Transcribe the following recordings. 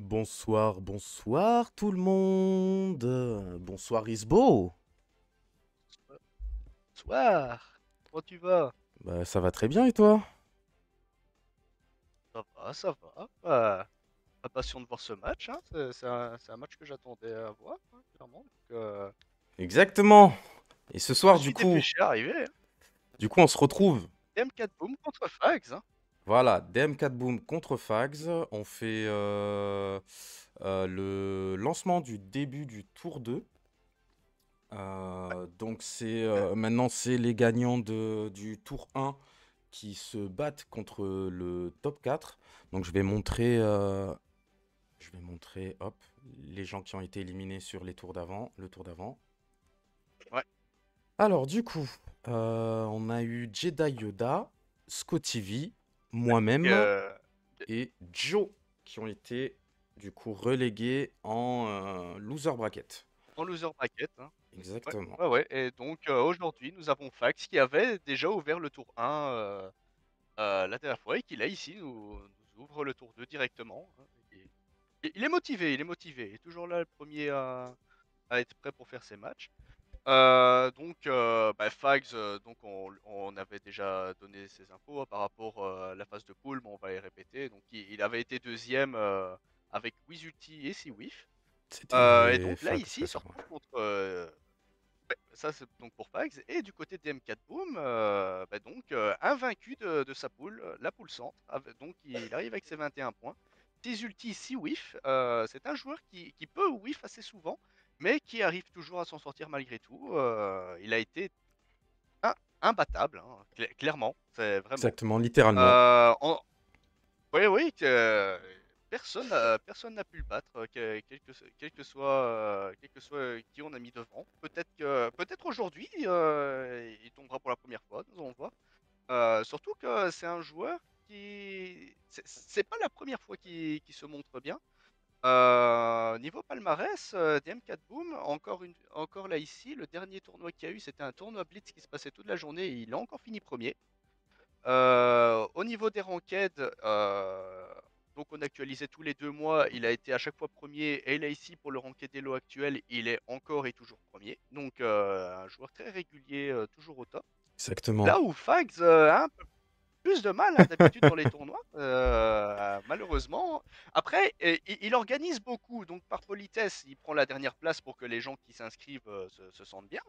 Bonsoir, bonsoir tout le monde. Bonsoir Isbo. Bonsoir, comment tu vas? Bah, ça va très bien et toi? Ça va, ça va. Impatient de voir ce match, hein. C'est un match que j'attendais à voir, hein, clairement. Exactement. Et ce Je me soir, suis dépêché à arriver, hein. on se retrouve. M4 Boom contre Fags, hein. Voilà, DM4 Boom contre Fags. On fait le lancement du début du tour 2. Donc maintenant c'est les gagnants du tour 1 qui se battent contre le top 4. Donc je vais montrer, hop, les gens qui ont été éliminés sur les tours d'avant, le tour d'avant. Ouais. Alors, du coup, on a eu Jedi Yoda, Scotty V, moi-même Euh, et Joe qui ont été, du coup, relégués en loser bracket. en loser bracket, hein. Ouais, Exactement. ouais, ouais. Et donc aujourd'hui, nous avons Fags qui avait déjà ouvert le tour 1 la dernière fois et qui là ici nous ouvre le tour 2 directement, hein. Il est motivé, il est motivé. Il est toujours là le premier à être prêt pour faire ses matchs. Fags, donc on avait déjà donné ses infos, hein, par rapport à la phase de poule, mais on va les répéter. Donc il avait été deuxième avec Wizulti et Siwif. Et C'était donc là, Fags, ici, ouais, il c'est se moi. retrouve contre. Ça, c'est donc pour Fags. Et du côté de M4 Boom, invaincu de sa poule, la poule centre. Donc il arrive avec ses 21 points. 6 ulti, 6 whiff. C'est un joueur qui peut whiff assez souvent, mais qui arrive toujours à s'en sortir malgré tout. Il a été un- imbattable, hein, clairement. C'est vraiment. Exactement, littéralement. Euh, en- Oui, oui, personne n'a pu le battre, quel que soit qui on a mis devant. Peut-être aujourd'hui, il tombera pour la première fois, nous allons voir. Surtout que c'est un joueur c'est pas la première fois qu'il se montre bien. Niveau palmarès, DM4 Boom, encore là ici, le dernier tournoi qu'il y a eu, c'était un tournoi Blitz qui se passait toute la journée et il a encore fini premier. Au niveau des ranked, donc on actualisait tous les 2 mois. Il a été à chaque fois premier. Et là, ici, pour le ranked Elo actuel, il est encore et toujours premier. Donc, un joueur très régulier, toujours au top. Exactement. Là où Fags a un peu plus de mal, hein, d'habitude dans les tournois, malheureusement. Après, il organise beaucoup. Donc, par politesse, il prend la dernière place pour que les gens qui s'inscrivent se sentent bien.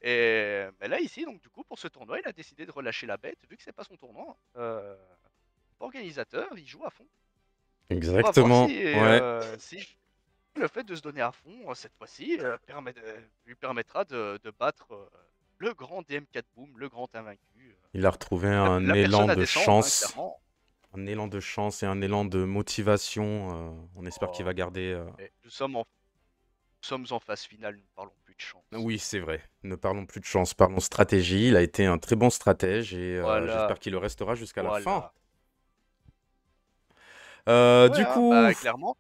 Et mais là, ici, donc du coup, pour ce tournoi, il a décidé de relâcher la bête, vu que c'est pas son tournoi, hein. Organisateur, il joue à fond. On va voir Exactement, ouais. si le fait de se donner à fond, cette fois-ci, lui permettra de battre le grand DM4 Boom, le grand invaincu. Il a retrouvé un La élan personne à de descendre, hein, chance. clairement. Un élan de chance et un élan de motivation. On espère qu'il Oh, va garder. mais nous sommes en phase finale, nous ne parlons plus de chance. Oui, c'est vrai. Ne parlons plus de chance, parlons stratégie. Il a été un très bon stratège et Voilà, j'espère qu'il le restera jusqu'à la fin. voilà. Ouais, Du hein, coup, bah clairement,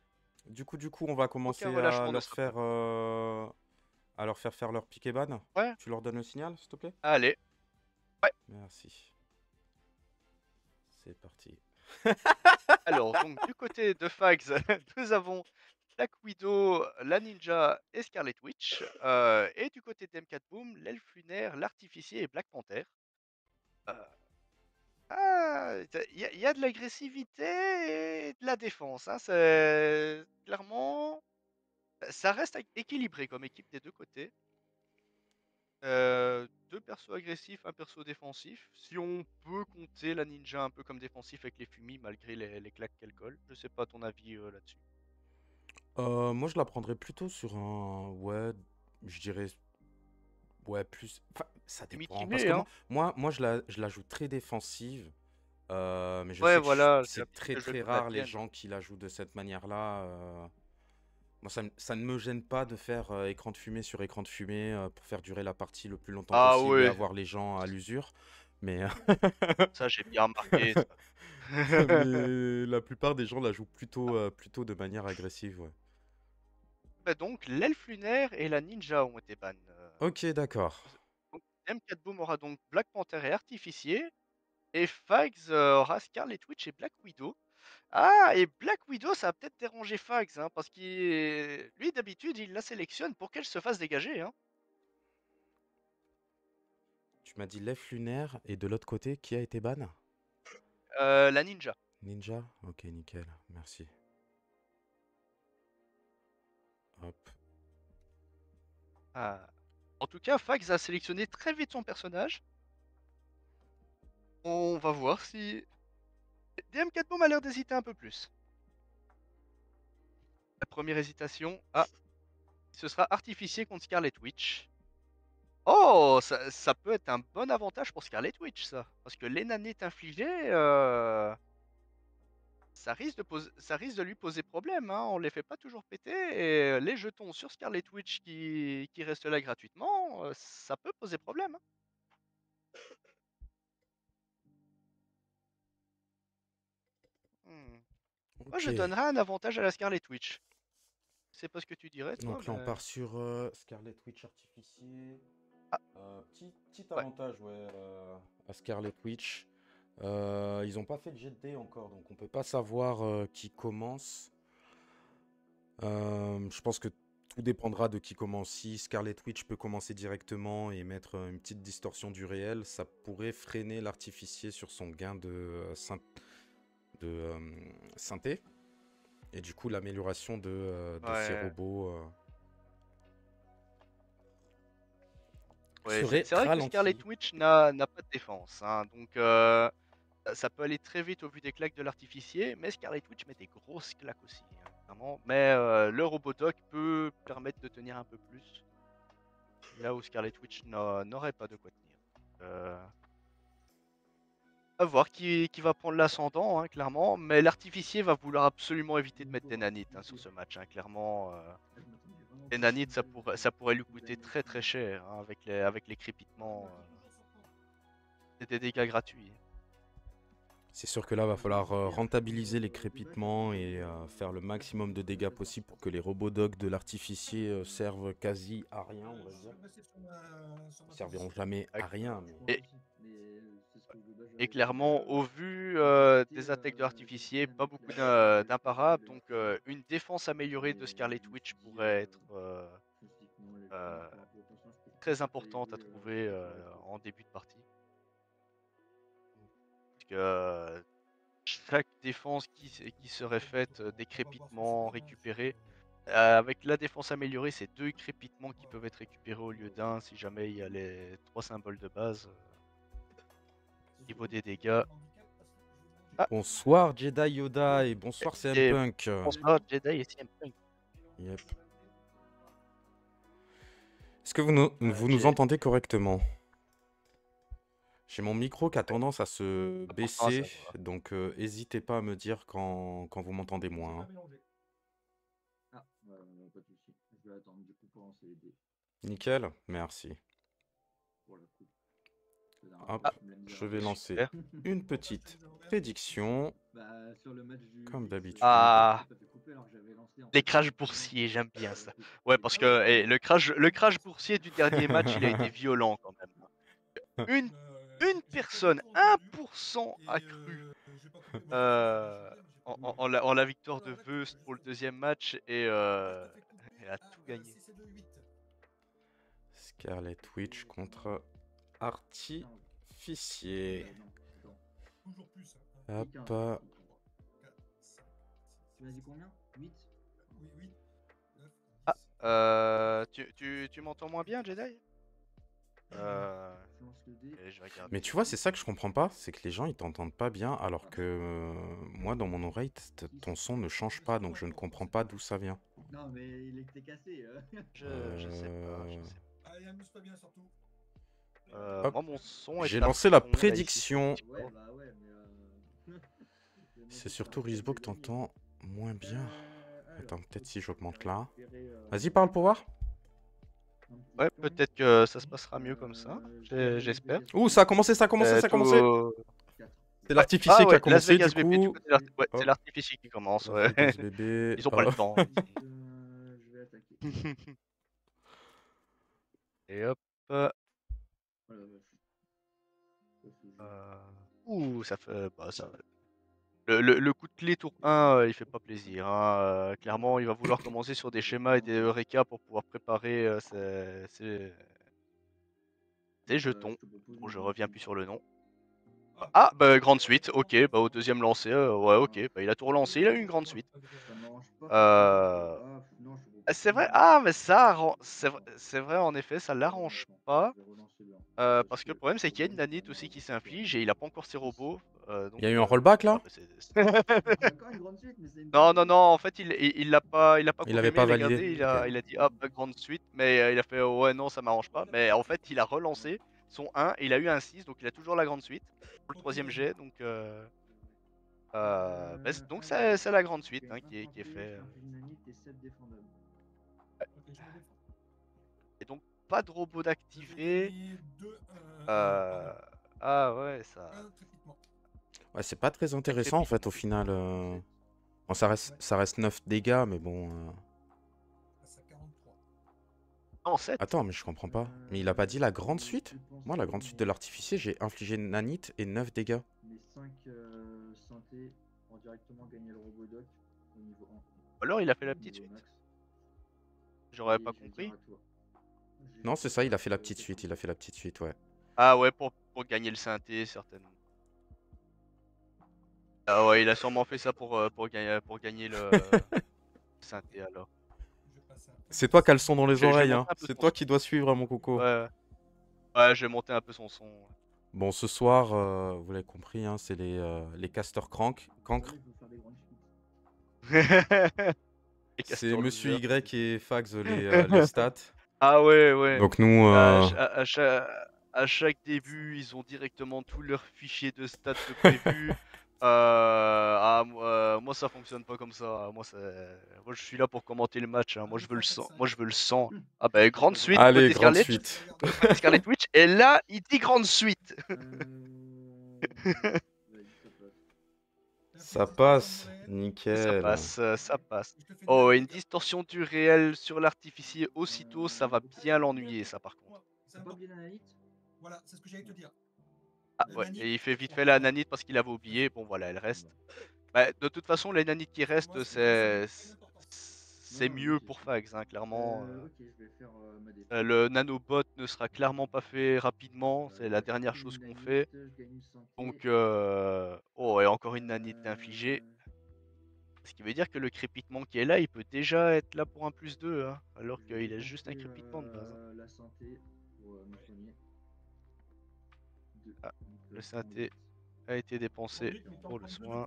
on va aucun commencer relâchement ne sera permis. à leur faire faire leur pick et ban. Ouais, Tu leur donnes le signal, s'il te plaît? allez. Ouais. Merci. C'est parti. Alors, donc, du côté de Fags, nous avons Black Widow, la Ninja et Scarlet Witch. Et du côté d'M4 Boom, l'Elfe Lunaire, l'Artificier et Black Panther. Euh, il y a de l'agressivité et de la défense, hein. C'est clairement, ça reste équilibré comme équipe des deux côtés. Deux persos agressifs, un perso défensif. Si on peut compter la ninja un peu comme défensif avec les fumis malgré les claques qu'elle colle. Je sais pas ton avis là-dessus. Moi, je la prendrais plutôt sur un. Ouais, je dirais. Ouais, plus. Enfin, ça C'est dépend. Parce mitigé, que hein. moi je la joue très défensive. Mais je Ouais, sais que voilà, c'est la c'est petite très que je vais très faire la rare les tienne. gens qui la jouent de cette manière-là. Moi, ça ne me gêne pas de faire écran de fumée sur écran de fumée pour faire durer la partie le plus longtemps Ah possible et ouais, avoir les gens à l'usure. Mais, ça j'ai bien remarqué ça. mais la plupart des gens la jouent plutôt de manière agressive, ouais. Bah donc, l'elfe lunaire et la ninja ont été bannes. Ok, d'accord. Donc, M4 Boom aura donc Black Panther et Artificier. Et Fags aura Scarlet Witch et Black Widow. Ah, et Black Widow, ça a peut-être dérangé Fags, hein, parce qu'il lui d'habitude il la sélectionne pour qu'elle se fasse dégager. Hein. Tu m'as dit l'œuf lunaire et de l'autre côté, qui a été ban? La ninja. Ninja? Ok, nickel, merci. Hop. Ah. En tout cas, Fags a sélectionné très vite son personnage. On va voir si DM4 a l'air d'hésiter un peu plus. La première hésitation, ah, ce sera Artificier contre Scarlet Witch. Oh, ça peut être un bon avantage pour Scarlet Witch, ça. Parce que les nanites infligées, ça risque de lui poser problème. Hein. On les fait pas toujours péter. Et les jetons sur Scarlet Witch qui restent là gratuitement, ça peut poser problème. Hein. Hmm. Moi, Ok. je donnerais un avantage à la Scarlet Witch. C'est pas ce que tu dirais, toi, Donc là, on mais... part sur Scarlet Witch Artificier. Ah, Petit ouais. avantage, ouais, à Scarlet Witch. Ils n'ont pas fait le jet de dés encore, donc on peut pas savoir qui commence. Je pense que tout dépendra de qui commence. Si Scarlet Witch peut commencer directement et mettre une petite distorsion du réel, ça pourrait freiner l'artificier sur son gain de synthé. Et du coup, l'amélioration de ces Ouais. robots Ouais, serait c'est vrai que Scarlet ralentie. Witch n'a pas de défense. Hein, donc, ça peut aller très vite au vu des claques de l'artificier. Mais Scarlet Witch met des grosses claques aussi. Hein, clairement. Mais le Robodoc peut permettre de tenir un peu plus. Là où Scarlet Witch n'aurait pas de quoi tenir. À voir qui va prendre l'ascendant, hein, clairement. Mais l'artificier va vouloir absolument éviter de mettre des nanites hein, sur ce match. Hein, clairement, les nanites, ça pourrait lui coûter très très cher hein, avec les crépitements. C'est des dégâts gratuits. C'est sûr que là, va falloir rentabiliser les crépitements et faire le maximum de dégâts possible pour que les robots dogs de l'artificier servent quasi à rien, on va dire. Ils serviront jamais Ah, à rien, mais... Et, et clairement, au vu des attaques de l'artificier, pas beaucoup d'imparables. Donc, une défense améliorée de Scarlet Witch pourrait être euh, très importante à trouver en début de partie. Parce que chaque défense qui serait faite, des crépitements récupérés, avec la défense améliorée, c'est 2 crépitements qui peuvent être récupérés au lieu d'un si jamais il y a les 3 symboles de base. Niveau des dégâts. Ah, Bonsoir Jedi Yoda et bonsoir CM et Punk. bonsoir Jedi et CM Punk. Yep. Est-ce que vous nous entendez correctement? J'ai mon micro qui a tendance à se Important à baisser, savoir. donc n'hésitez pas à me dire quand vous m'entendez moins. Ah, ouais, non, pas de souci. Je vais attendre du coup pour lancer les dés Nickel, merci. pour le coup. Hop, Ah, je vais lancer super. une petite prédiction, Bah, sur le match du comme X, d'habitude. Ah, ça fait couper alors que j'avais lancé en les fait crash directement. boursiers, j'aime bien ça. Tout. Ouais, parce que le crash boursier du dernier match, il a été violent quand même. Une, une personne, 1% a cru en la victoire de Veust pour le deuxième match et elle a tout gagné. Scarlet Witch contre Artificier. Non, Hop, 15. Tu m'as dit combien? 8? Ah, tu m'entends moins bien, Jedi? Je lance le dé. Et je vais regarder mais ça. tu vois, c'est ça que je comprends pas, c'est que les gens ils t'entendent pas bien, alors que moi dans mon oreille, ton son ne change pas, donc je ne comprends pas d'où ça vient. Non, mais il était cassé. Je sais pas, je sais Allez, amuse-toi bien surtout. pas. Hop, Moi, mon son est j'ai à lancé la fond, là, ici, sur prédiction. Ouais, Discord. bah ouais, mais. C'est surtout Rizbo que t'entends moins bien. Attends, peut-être si j'augmente là. Vas-y, Vas-y, parle pour voir. Ouais, peut-être que ça se passera mieux comme ça, j'espère. Ouh, ça a commencé, ça a commencé, ça a commencé. Tout... C'est Ouais. l'artificier Ah qui a ouais, Las commencé, du Vegas BP, du coup. côté ouais, c'est Hop, l'artificier qui commence, Las ouais. Vegas bébé. Ils ont pas le temps. Je vais attaquer. Et hop. Oh la vache. Ça se joue. Ouh, ça fait. Bah, ça... Le coup de clé tour 1, il fait pas plaisir, hein. Clairement, il va vouloir commencer sur des schémas et des Eureka pour pouvoir préparer ses jetons. Je te propose Bon, une je grande reviens suite. plus sur le nom. Ah, bah, grande suite, ok, bah, au deuxième lancé, ouais, ok, bah, il a tout relancé, il a eu une grande suite. Ça m'arrange pas forcément. Euh, Non, je te propose C'est une vrai, grande suite. mais ça, c'est vrai, en effet, ça l'arrange pas. Je vais relancer le 1. Parce que le problème, c'est qu'il y a une nanite aussi qui s'inflige et il a pas encore ses robots. Il y a eu un rollback Ah, là? bah, D'accord, une grande suite, mais c'est une Non, grande non, suite. non, en fait, il l'a pas Il avait confirmé, pas il a validé? gardé, il Ok. a, il a dit hop, grande suite, mais il a fait ouais, non, ça m'arrange pas. Mais en fait, il a relancé son 1 et il a eu un 6, donc il a toujours la grande suite pour le troisième jet. Donc, donc c'est la grande suite, hein, qui est fait. Une nanite et 7 défendables. Et donc, pas de robot d'activer. Pardon, Ah ouais, ça. un crépitement. Ouais, c'est pas très intéressant en fait au final. Bon, ça reste 9 dégâts, mais bon. Passe à 43. Non, 7. Attends, mais je comprends pas. Mais il a pas dit la grande suite? Moi, la grande suite de l'artificier, j'ai infligé nanite et 9 dégâts. Les 5 synthés ont directement gagné le Robodoc au niveau 1. Alors, il a fait la petite suite. J'aurais pas compris. Non, c'est ça, il a fait la petite suite. Il a fait la petite suite, ouais. Ah ouais, pour gagner le synthé, certainement. Ah ouais, il a sûrement fait ça pour gagner le synthé alors. C'est toi qui as le son dans les Je vais oreilles, monter hein. un peu C'est son toi son. qui dois suivre, mon coco. Ouais, ouais, je vais monter un peu son son. Bon, ce soir, vous l'avez compris, hein, c'est les casters cancres. Les C'est castors Monsieur losers. Y et Fax les stats. Ah ouais, ouais. Donc nous, À chaque début, ils ont directement tous leurs fichiers de stats de prévu. Moi, ça fonctionne pas comme ça. Moi, je suis là pour commenter le match, hein. Moi, je veux le sang. Moi, je veux le sang. Ah bah, grande suite allez, côté grande Scarlet. suite. Côté Scarlet Witch. Et là, il dit grande suite. Ça passe, Ça nickel. passe, ça passe. Oh, une distorsion du réel sur l'artificier aussitôt, ça va bien l'ennuyer, ça, par contre. C'est pas bien l'analyte. Voilà, c'est ce que j'allais te dire. Ah ouais, et il fait vite fait la nanite parce qu'il avait oublié. Bon, voilà, elle reste. Bah, de toute façon, les nanites qui restent, c'est mieux pour Fax, hein, clairement. Ok, je vais faire ma défense. Le nanobot ne sera clairement pas fait rapidement, c'est la dernière chose qu'on fait. Donc, oh, et encore une nanite infligée. Ce qui veut dire que le crépitement qui est là, il peut déjà être là pour un +2, hein, alors qu'il a juste un crépitement de base, hein. La santé pour me soigner. Ah, le synthé a été dépensé pour le soin.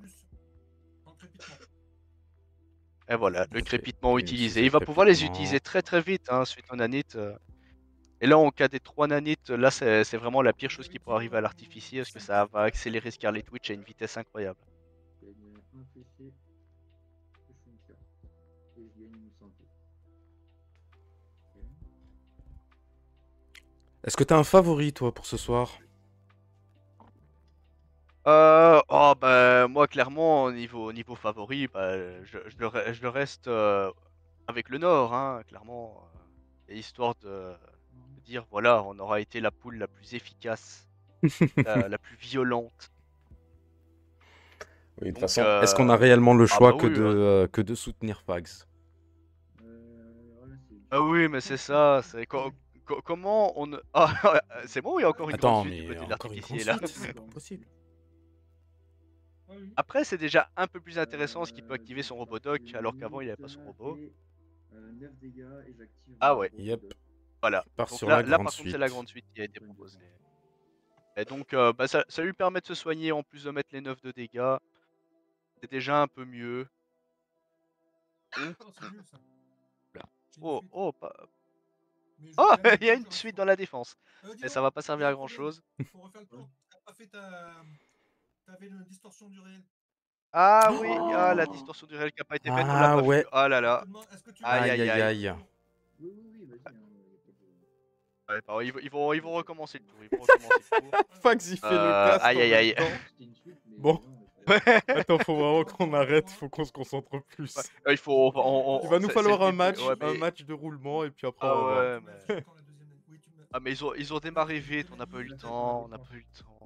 Et voilà, le crépitement utilisé. Il va pouvoir les utiliser très très vite, hein, suite aux nanites. Et là, en cas des 3 nanites, là, c'est vraiment la pire chose qui pourrait arriver à l'artificier, parce que ça va accélérer Scarlet Witch à une vitesse incroyable. Est-ce que t'as un favori, toi, pour ce soir? Oh bah moi clairement niveau favori, bah, je le reste avec le Nord, hein, clairement, et histoire de dire voilà, on aura été la poule la plus efficace, la plus violente. Oui, de toute Donc, façon, est-ce qu'on a réellement le ah choix bah oui, hein. que de soutenir Fax? Ah oui, mais c'est ça, c'est comment on ne... Ah, c'est bon, il y a encore une grande Attends, suite du mais côté de encore une l'artificier grande là. suite, c'est pas possible. Après, c'est déjà un peu plus intéressant parce qu'il peut activer son Robodoc alors qu'avant il avait pas son robot. 9 dégâts et j'active. Ah ouais. Yep. Voilà. Part Donc sur là, la grande par contre, c'est la grande suite. suite qui a été proposée. Et donc, bah, ça lui permet de se soigner en plus de mettre les 9 de dégâts. C'est déjà un peu mieux. Oh, pas... Oh, il y a une suite dans la défense. Et ça va pas servir à grand chose. Faut refaire le tour. T'as pas fait T'avais une distorsion du réel. Ah oui, ah, la distorsion du réel qui a pas été faite, on l'a Ah pas ouais. vu. Ah là là. Aïe Aïe aïe aïe aïe. aïe. Oui, vas-y. Ouais, pardon, ils vont recommencer le tour. Ils vont recommencer le tour. Fax, il fait le casse. Aïe aïe aïe. Bon. Attends, faut vraiment qu'on arrête, faut qu'on se concentre plus. Ouais, il va nous falloir un match, ouais, mais... un match de roulement et puis après ah on va ouais, voir. mais... ah mais ils ont démarré vite, on n'a pas eu le temps,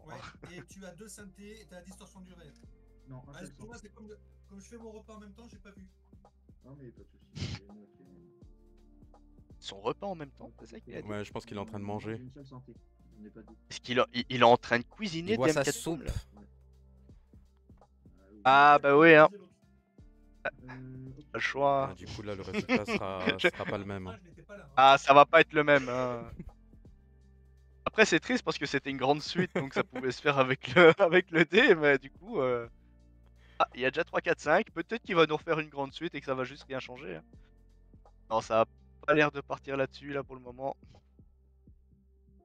Ouais, et tu as 2 synthés et tu as la distorsion du réel. Non, un Ah, seul excuse-moi, synthé. c'est comme je fais mon repas en même temps, j'ai pas vu. Non, mais pas de soucis. c'est moi qui Son repas en même temps, ai- c'est ça qu'il a dit? Ouais, je pense qu'il est en train de Non, manger. j'ai une seule synthé. J'en ai pas deux. Est-ce qu'il est en train de Il cuisiner boit des sa M4 Boom, soupe. là? Ouais. Oui. Ah bah oui, hein, Ok. pas le choix. Ah, du coup, là, le résultat sera pas le même. Moi, je n'étais pas là. Hein. Ah, ça va pas être le même, hein. Après, c'est triste parce que c'était une grande suite, donc ça pouvait se faire avec le, avec le dé, mais du coup... Ah, il y a déjà 3, 4, 5. Peut-être qu'il va nous refaire une grande suite et que ça va juste rien changer, hein. Non, ça a pas l'air de partir là-dessus, là, pour le moment.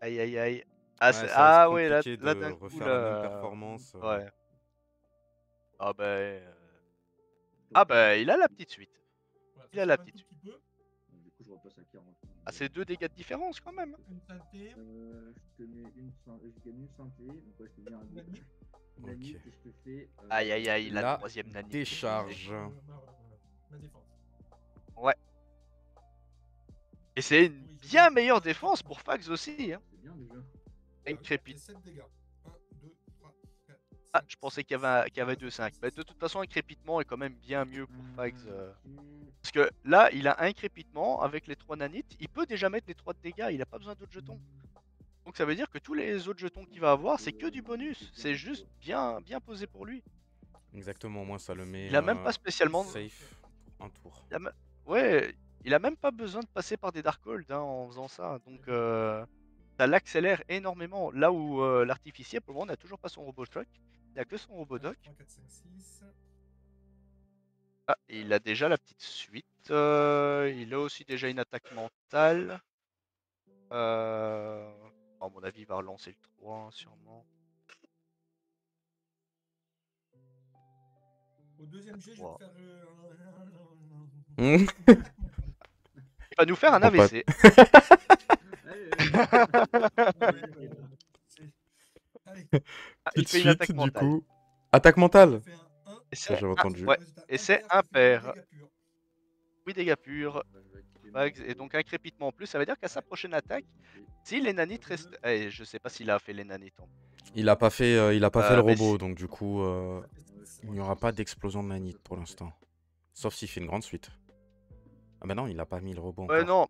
Aïe, aïe, aïe. Ah, Ouais, ça reste ah ouais, là, compliqué là de d'un coup, refaire la même là... performance. Ouais. Ah bah... Je Ah repasse bah, à il a la petite suite. Voilà, Il ça a la change un petite tout suite. petit peu. Du coup, je repasse à 40. Ah, c'est 2 dégâts de différence, quand même. Une synthé, Je te mets je gagne une santé, donc ouais, je te viens à une 2. amie. Nanite, Ok. et je te fais. Aïe, aïe, aïe, la La troisième nanite. décharge. Ma défense. Ouais. Et c'est une Oui, je bien gagne meilleure un défense crépit. pour Fax aussi, hein. C'est bien déjà. Une Et crépite. 7 dégâts. 1, 2, 3, 4, Ah, 5, je pensais 6. qu'il y avait 2-5. Mais de toute façon, un crépitement est quand même bien mieux pour Fax. Ok. Parce que là, il a un crépitement avec les 3 nanites. Il peut déjà mettre les 3 de dégâts. Il a pas besoin d'autres jetons. Donc ça veut dire que tous les autres jetons qu'il va avoir, c'est que du bonus. C'est juste bien, bien posé pour lui. Exactement, moi, ça le met Il a même pas spécialement. safe pour un tour. il a me- Ouais, il a même pas besoin de passer par des Darkhold, hein, en faisant ça. Donc ça l'accélère énormément. Là où l'artificier, pour le moment, n'a toujours pas son robot choc. Il a que son robot 1, 2, doc. 3, 4, 5, 6. Ah, et il a déjà la petite suite. Il a aussi déjà une attaque mentale. À mon avis, il va relancer le 3, hein, sûrement. Au deuxième jet, je vais Wow. te faire. Hum. Il va nous faire un Prends pas- AVC. Allez, Allez, Ah, il Petite fait une attaque suite, du mentale. coup. Attaque je mentale. fais un 1. Et Ça, c'est j'avais entendu. ouais. Résultat Et c'est impair, impair. tu fais 8 dégâts purs. 8 dégâts purs. bah, je vais activer mon Bugs, et robot. donc un crépitement en plus. Ça veut dire qu'à sa prochaine attaque, Et si les nanites restent. Eh, je sais pas s'il a fait les nanites. Il a pas fait le Mais robot, si- donc du coup, Ça fait ouais, 6. il n'y aura pas d'explosion de nanite pour l'instant. Sauf s'il fait une grande suite. Ah bah non, il a pas mis le robot Ouais, encore. non.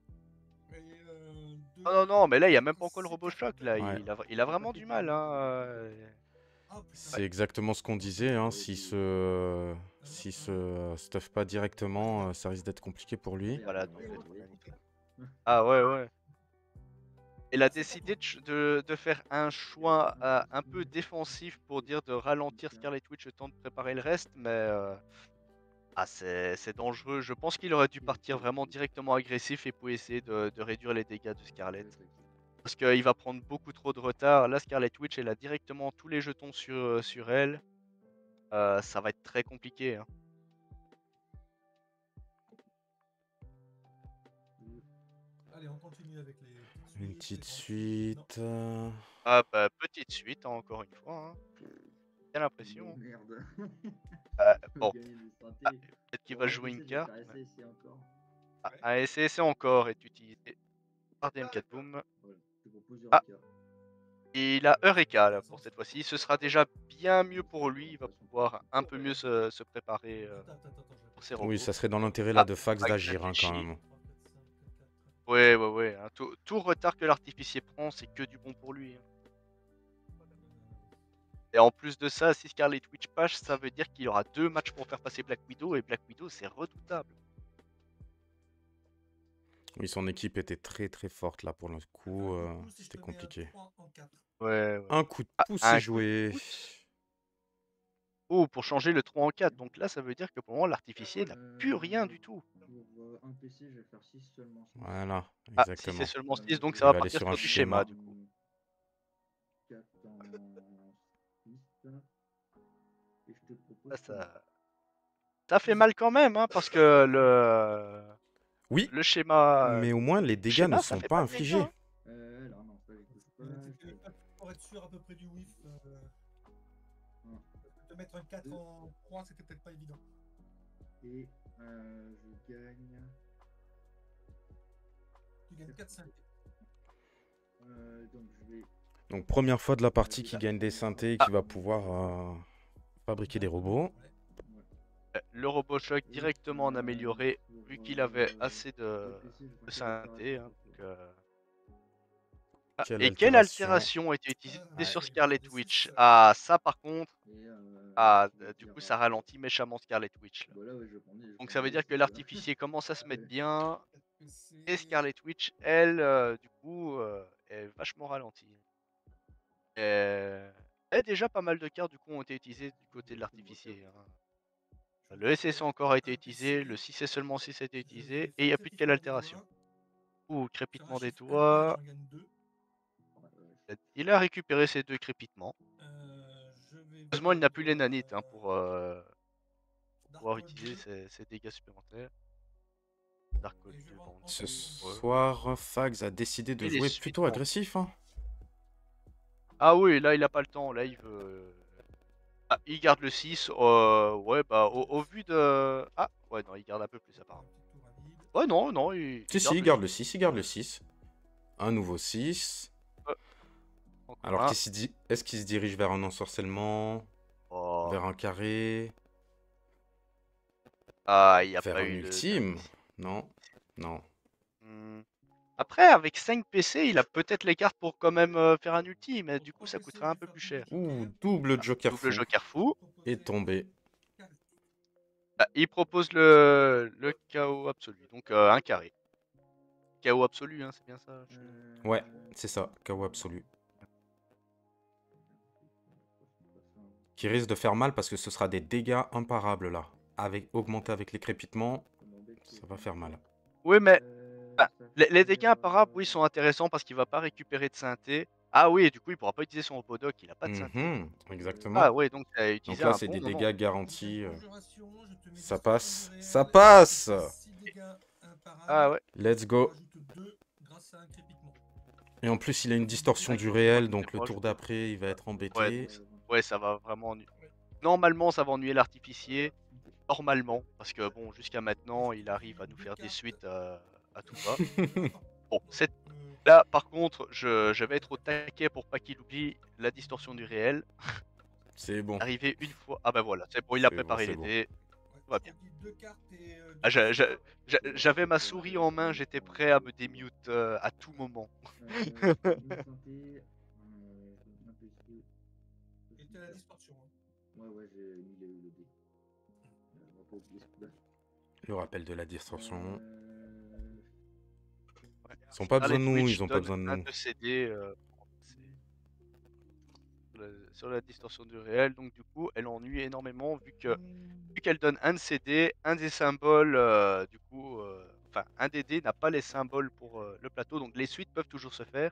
Deux, Non, non, non, mais là, il n'y a même pas quatre, encore le six, robot quatre choc. Là, Ouais. il a vraiment du mal, hein. Ah, putain. C'est exactement ce qu'on disait, hein. S'il se stuff pas directement, ça risque d'être compliqué pour lui. Voilà, donc les trois nanites. Ah ouais, ouais. Il a décidé de faire un choix un peu défensif pour dire de ralentir Scarlet Witch le temps de préparer le reste, mais c'est dangereux. Je pense qu'il aurait dû partir vraiment directement agressif et pour essayer de réduire les dégâts de Scarlet. Parce qu'il va prendre beaucoup trop de retard. Là, Scarlet Witch, elle a directement tous les jetons sur elle. Ça va être très compliqué, hein. Allez, on continue avec les petites Une suites, petite les suite. Ah bah, petite suite, hein, encore une fois, hein. J'ai l'impression. Merde. Bon, Gagner des synthés. peut-être qu'il va jouer une carte. Je vais mais- faire essai encore. Ah, un SCS encore est utilisé par DM4 Boom. Voilà, je te propose Ah. Eureka. Et il a Eureka là, pour cette fois-ci. Ce sera déjà bien mieux pour lui. Il va pouvoir un peu mieux se préparer pour ses robots. Oui, ça serait dans l'intérêt là Ah, de Fax Fax d'agir, hein, quand réfléchit. même. Ouais, ouais, ouais, hein. Tout retard que l'artificier prend, c'est que du bon pour lui, hein. Et en plus de ça, si Scarlet Witch passe, ça veut dire qu'il aura 2 matchs pour faire passer Black Widow. Et Black Widow, c'est redoutable. Oui, son équipe était très très forte là pour le coup. C'était compliqué. Ouais, ouais. Un coup de Ah, pouce un est coup de joué. pouce. Oh, pour changer le 3 en 4. Donc là, ça veut dire que pour le moment, l'artificier n'a plus rien du tout. Pour un PC, je vais faire 6 seulement. Voilà, Ah, si exactement. c'est seulement 6, donc Il ça va va aller partir sur sur un du schéma, schéma. du coup. 4 en 6. Et je te propose. Ça fait mal quand même, hein, parce que Oui, le schéma. mais au moins les dégâts schéma, ne ça sont fait pas pas de dégâts, infligés. hein. Là, non, ça, je touche pas. Pour être sûr à peu près du whiff, te mettre un 4 en 3, c'était peut-être pas évident. Et je gagne. Tu gagnes 4-5. Donc je vais. Donc première fois de la partie qui gagne des synthés et qui Ah. va pouvoir fabriquer des robots. Le RoboShock directement en amélioré, vu qu'il avait assez de synthé. Hein, Quelle et quelle altération. altération a été utilisée Ouais. sur Scarlet Witch? Ah, ça par contre, du coup ça ralentit méchamment Scarlet Witch. Là. Donc ça veut dire que l'artificier commence à se mettre bien, et Scarlet Witch, elle, du coup, est vachement ralentie. Et déjà pas mal de cartes du coup ont été utilisées du côté de l'artificier. Hein. Le SSC encore a été utilisé, le 6 seulement 6 a été utilisé, et il n'y a plus de quelle altération. Ouh, crépitement des toits. Il a récupéré ses 2 crépitements. Heureusement, il n'a plus les nanites hein, pour pouvoir utiliser ses dégâts supplémentaires. Darkhold 2 vendu. Ce soir, Fags a décidé de Et les jouer suites plutôt vendues. agressif. Hein. Ah oui, là il a pas le temps, là il veut... Ah, il garde le 6, ouais bah au vu de... Ah, ouais non, il garde un peu plus apparemment. Ouais non, il Si, il garde garde le le 6. 6, il garde le 6. Un nouveau 6. Alors, est-ce qu'il se dirige vers un ensorcellement? Vers un carré? Ah, il n'y a vers pas un eu ultime? Non, non. Après, avec 5 PC, il a peut-être les cartes pour quand même faire un ultime, mais du coup, ça coûterait un peu plus cher. Ouh, double joker Double fou. joker fou. Et tombé. Il propose le chaos absolu, donc un carré. Chaos absolu, hein, c'est bien ça? Ouais, c'est ça, chaos absolu. Qui risque de faire mal parce que ce sera des dégâts imparables là. Augmenté avec les crépitements, ça va faire mal. Oui, mais les dégâts imparables, oui, sont intéressants parce qu'il va pas récupérer de synthé. Ah oui, et du coup, il pourra pas utiliser son Robodoc, il a pas de synthé. Exactement. Ah ouais, donc il a utilisé Donc là, un c'est bon des moment. dégâts garantis. Ça passe. Ça passe. Ah ouais. Let's go. Et en plus, il a une distorsion du réel, donc le tour d'après, il va être embêté. Ouais, ça va vraiment... Normalement, ça va ennuyer l'artificier. Normalement, parce que bon, jusqu'à maintenant, il arrive à nous faire des suites à tout va. Bon, là, par contre, je vais être au taquet pour pas qu'il oublie la distorsion du réel. C'est bon. Arrivé une fois... Ah bah voilà, c'est bon, il a préparé les dés. Tout va bien. Ah, j'avais ma souris en main, j'étais prêt à me démute à tout moment. Le rappel de la distorsion. Ils n'ont pas besoin de nous, ils n'ont pas besoin de nous. Sur la distorsion du réel, donc du coup elle ennuie énormément vu qu'elle donne un de ses dés, un des symboles du coup enfin un des dés n'a pas les symboles pour le plateau, donc les suites peuvent toujours se faire,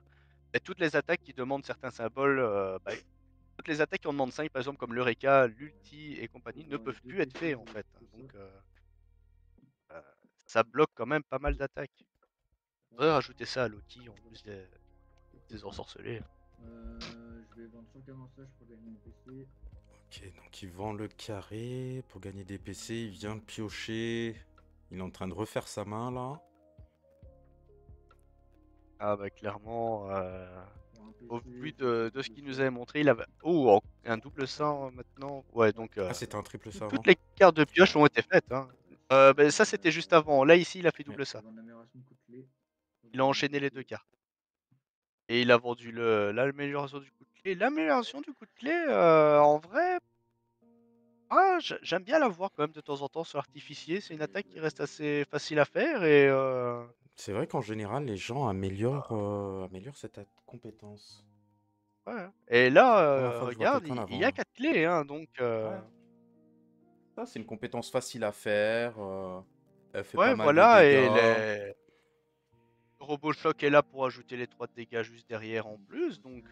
et toutes les attaques qui demandent certains symboles, toutes les attaques qui en demandent 5 par exemple comme l'Eureka, l'ulti et compagnie ne peuvent plus être faites en fait, donc ça bloque quand même pas mal d'attaques. On pourrait rajouter ça à l'outil en plus des ensorcelés. Je vais vendre 140 pour gagner un PC. Ok, donc il vend le carré pour gagner des PC, il vient de piocher. Il est en train de refaire sa main là. Ah bah clairement, au vu de ce qu'il nous avait montré, il avait... Oh, un double ça maintenant. Ouais, donc... Ah, c'était un triple ça avant. Toutes les cartes de pioche ont été faites. Hein. Bah, ça, c'était juste avant. Là, ici, il a fait double ça. Il a enchaîné les 2 cartes. Et il a vendu l'amélioration du coup de clé. L'amélioration du coup de clé, en vrai... Ah, j'aime bien la voir quand même de temps en temps sur l'artificier. C'est une attaque qui reste assez facile à faire et... C'est vrai qu'en général, les gens améliorent cette compétence. Ouais. Et là, regarde, il y a 4 clés, hein, donc... Ça, c'est une compétence facile à faire. Elle fait Ouais, pas mal voilà, de et dégâts. le RoboShock est là pour ajouter les 3 de dégâts juste derrière en plus, donc...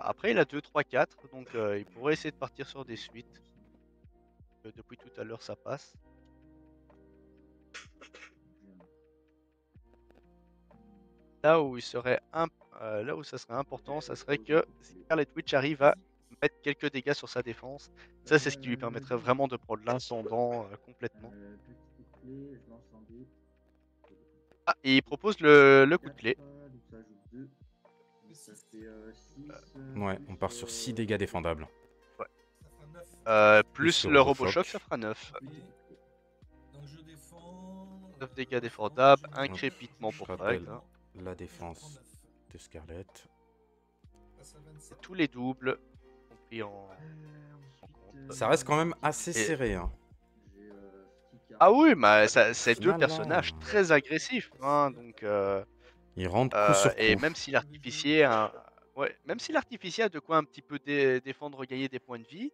Après, il a 2, 3, 4, donc il pourrait essayer de partir sur des suites. Depuis tout à l'heure, ça passe. Là où il serait là où ça serait important, ça serait que Scarlet Witch arrive à mettre quelques dégâts sur sa défense. Ça, c'est ce qui lui permettrait vraiment de prendre l'incendant complètement. Ah, et il propose le coup de clé. Ça fait 6. Ouais, on part sur 6 dégâts défendables. Ouais. Ça fera 9. Plus le le RoboShock. RoboShock, ça fera 9. Ok. Donc je défends. 9 dégâts défendables, un Hop, crépitement je pour rappelle. Frag. Hein. La défense de Scarlet. Passe à 27. Tous les doubles compris en compte. Ça reste quand même assez Et- serré. Hein. J'ai Stika. Ah oui, mais c'est deux Final, personnages là, très agressifs. Hein, donc, Il rentre coup sur et coup. même si l'artificier même si l'artificier a de quoi un petit peu défendre, gagner des points de vie,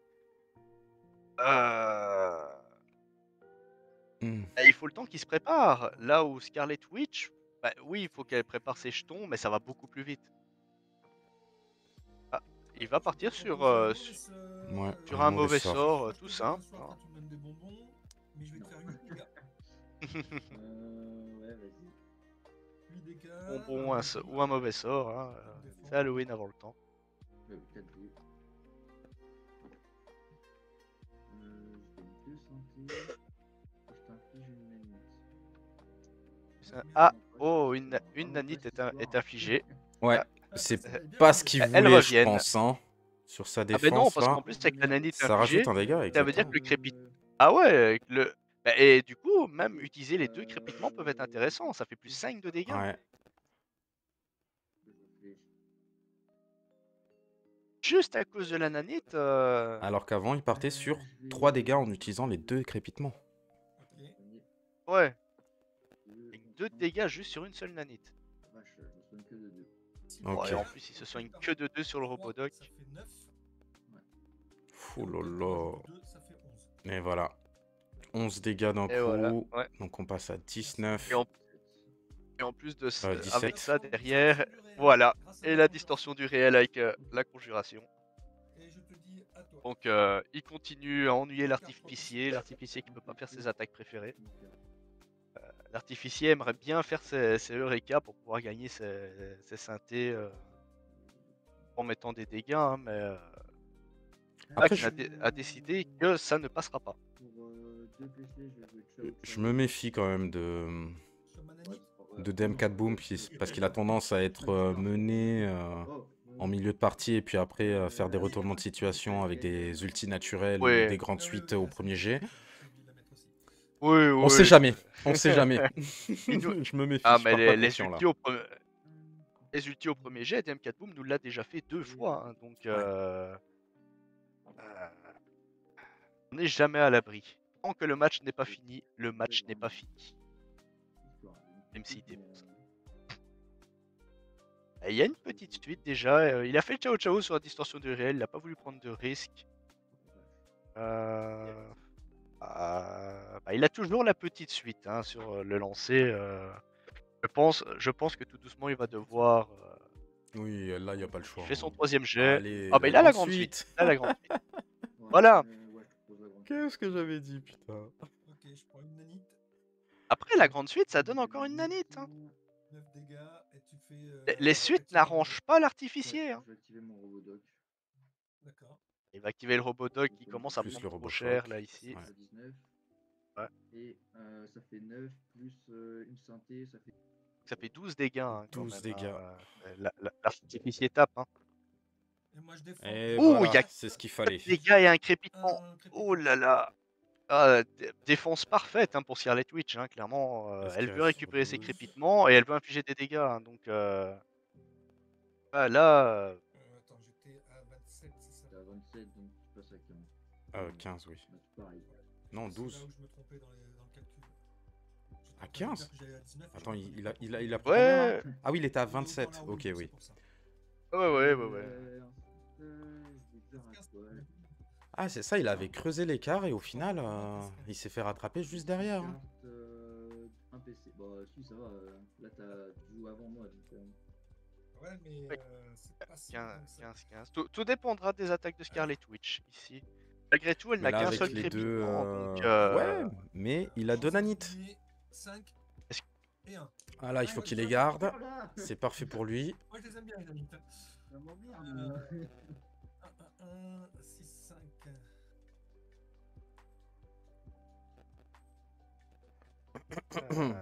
Hmm. il faut le temps qu'il se prépare. Là où Scarlet Witch, bah, oui, il faut qu'elle prépare ses jetons, mais ça va beaucoup plus vite. Ah, il va partir sur Ouais, un mauvais sort, tout simple. Hein. Tu me donnes des bonbons, mais je vais te faire 8 dégâts. Ouais, vas-y. 8 dégâts. Bonbon ou un mauvais sort. Hein. C'est Halloween avant le temps. 4 dés. Je gagne 2 santé. Et je t'inflige une nanite. Ah, oh, une nanite est infligée. Ouais, Ah, c'est ça, elle est bien, pas ce qu'il Elles voulait, je reviennent. pense. Hein. Sur sa Ah défense, ben non, parce là, qu'en plus avec la nanite ça infligée, rajoute un dégât. ça veut dire Exactement. que le crépit... Ah ouais, et du coup, même utiliser les deux crépitements peuvent être intéressants. Ça fait plus 5 de dégâts. Ouais. Juste à cause de la nanite. Alors qu'avant, il partait sur 3 dégâts en utilisant les 2 crépitements. Ok. Ouais, avec 2 dégâts juste sur une seule nanite. Vache, je me soigne que de 2. Ok. Ouais, en plus, il se soigne que de 2 sur le Robodoc. Ça fait 9. Fou lolo. 2, ça fait 11. Et voilà. 11 dégâts d'un Et coup. voilà, ouais. Donc on passe à 19. Et en plus de 17. avec ça derrière, voilà. Et la distorsion du réel avec la conjuration. Et je te dis à toi. Donc il continue à ennuyer l'artificier qui peut pas faire ses attaques préférées. L'artificier aimerait bien faire ses Eureka pour pouvoir gagner ses synthés en mettant des dégâts, hein, mais Après, Mac a décidé que ça ne passera pas. Pour 2 PC, je vais jouer je me méfie quand même de Sur ma nanite. DM4 Boom parce qu'il a tendance à être mené en milieu de partie et puis après faire des retournements de situation avec des ultis naturels ou Ouais. des grandes suites au premier jet. Oui, On sait jamais. On sait jamais. nous- Je me méfie. Ah, je mais pars pas les confiant, là. ultis au premier jet, DM4 Boom nous l'a déjà fait 2 fois. Hein, donc on n'est jamais à l'abri. Tant que le match n'est pas fini, le match n'est pas fini. Même s'il était bon, ça. Il y a une petite suite déjà. Il a fait le Ciao Ciao sur la distorsion du réel. Il n'a pas voulu prendre de risque. Il a toujours la petite suite hein, sur le lancer. Je pense que tout doucement il va devoir. Oui, là, il n'y a pas le choix. Il fait son hein. 3ème jet. Allez, Ah bah il a la grande suite. Il a la grande suite. Voilà. Qu'est-ce que j'avais dit, putain. Ok, je prends une nanite. Après la grande suite, ça donne encore une nanite. Hein. 9 dégâts et tu fais. Les suites n'arrangent pas l'artificier. Hein. Je vais activer mon Robodoc. D'accord. Il va activer le Robodoc qui commence à Plus prendre le trop RoboShock. cher là ici. Ouais. 19. Ouais. Et ça fait 9 plus une santé, ça fait. Ça fait 12 dégâts. Hein, quand 12 même, dégâts. L'artificier tape. Hein. Et moi je défends. Et Ouh, voilà, il y a c'est ce qu'il fallait. 4 dégâts et un crépitement. Un crépitement. Oh là là. Ah, défense parfaite hein, pour Scarlet Witch, hein, clairement. Est-ce Elle qu'il veut reste récupérer sur ses 12? crépitements et elle veut infliger des dégâts. Hein, donc là, Attends, j'étais à 27, c'est ça. T'es à 27, donc tu passes à 15. 15, oui. Bah, c'est pareil. Non, C'est 12. là où je me trompais dans le calcul. J'étais À en train de me 15? dire que j'allais à 19 et Attends, je il me a trompais. pris combien, là ouais, Ah oui, il était à Il est autant 27. là, Ok, c'est oui. pour ça. ouais. Je vais faire un 15, quoi Ah, c'est ça, il avait creusé l'écart et au final, il s'est fait rattraper juste derrière. Hein. Carte, un PC. Bon, si, ça va. Là, tu joues avant moi. Donc, Ouais, mais Oui. c'est pas si 15, longtemps que ça. 15, 15. Tout dépendra des attaques de Scarlet Witch ici. Malgré tout, elle Mais n'a là, qu'un avec seul les deux. crépitement. Donc, Ouais, mais il a deux nanites. 5 Est-ce- et 1. Ah là, il faut qu'il les garde. C'est parfait pour lui. Moi je les aime bien les nanites. Ça m'emmerde. 1, 6, 5. euh,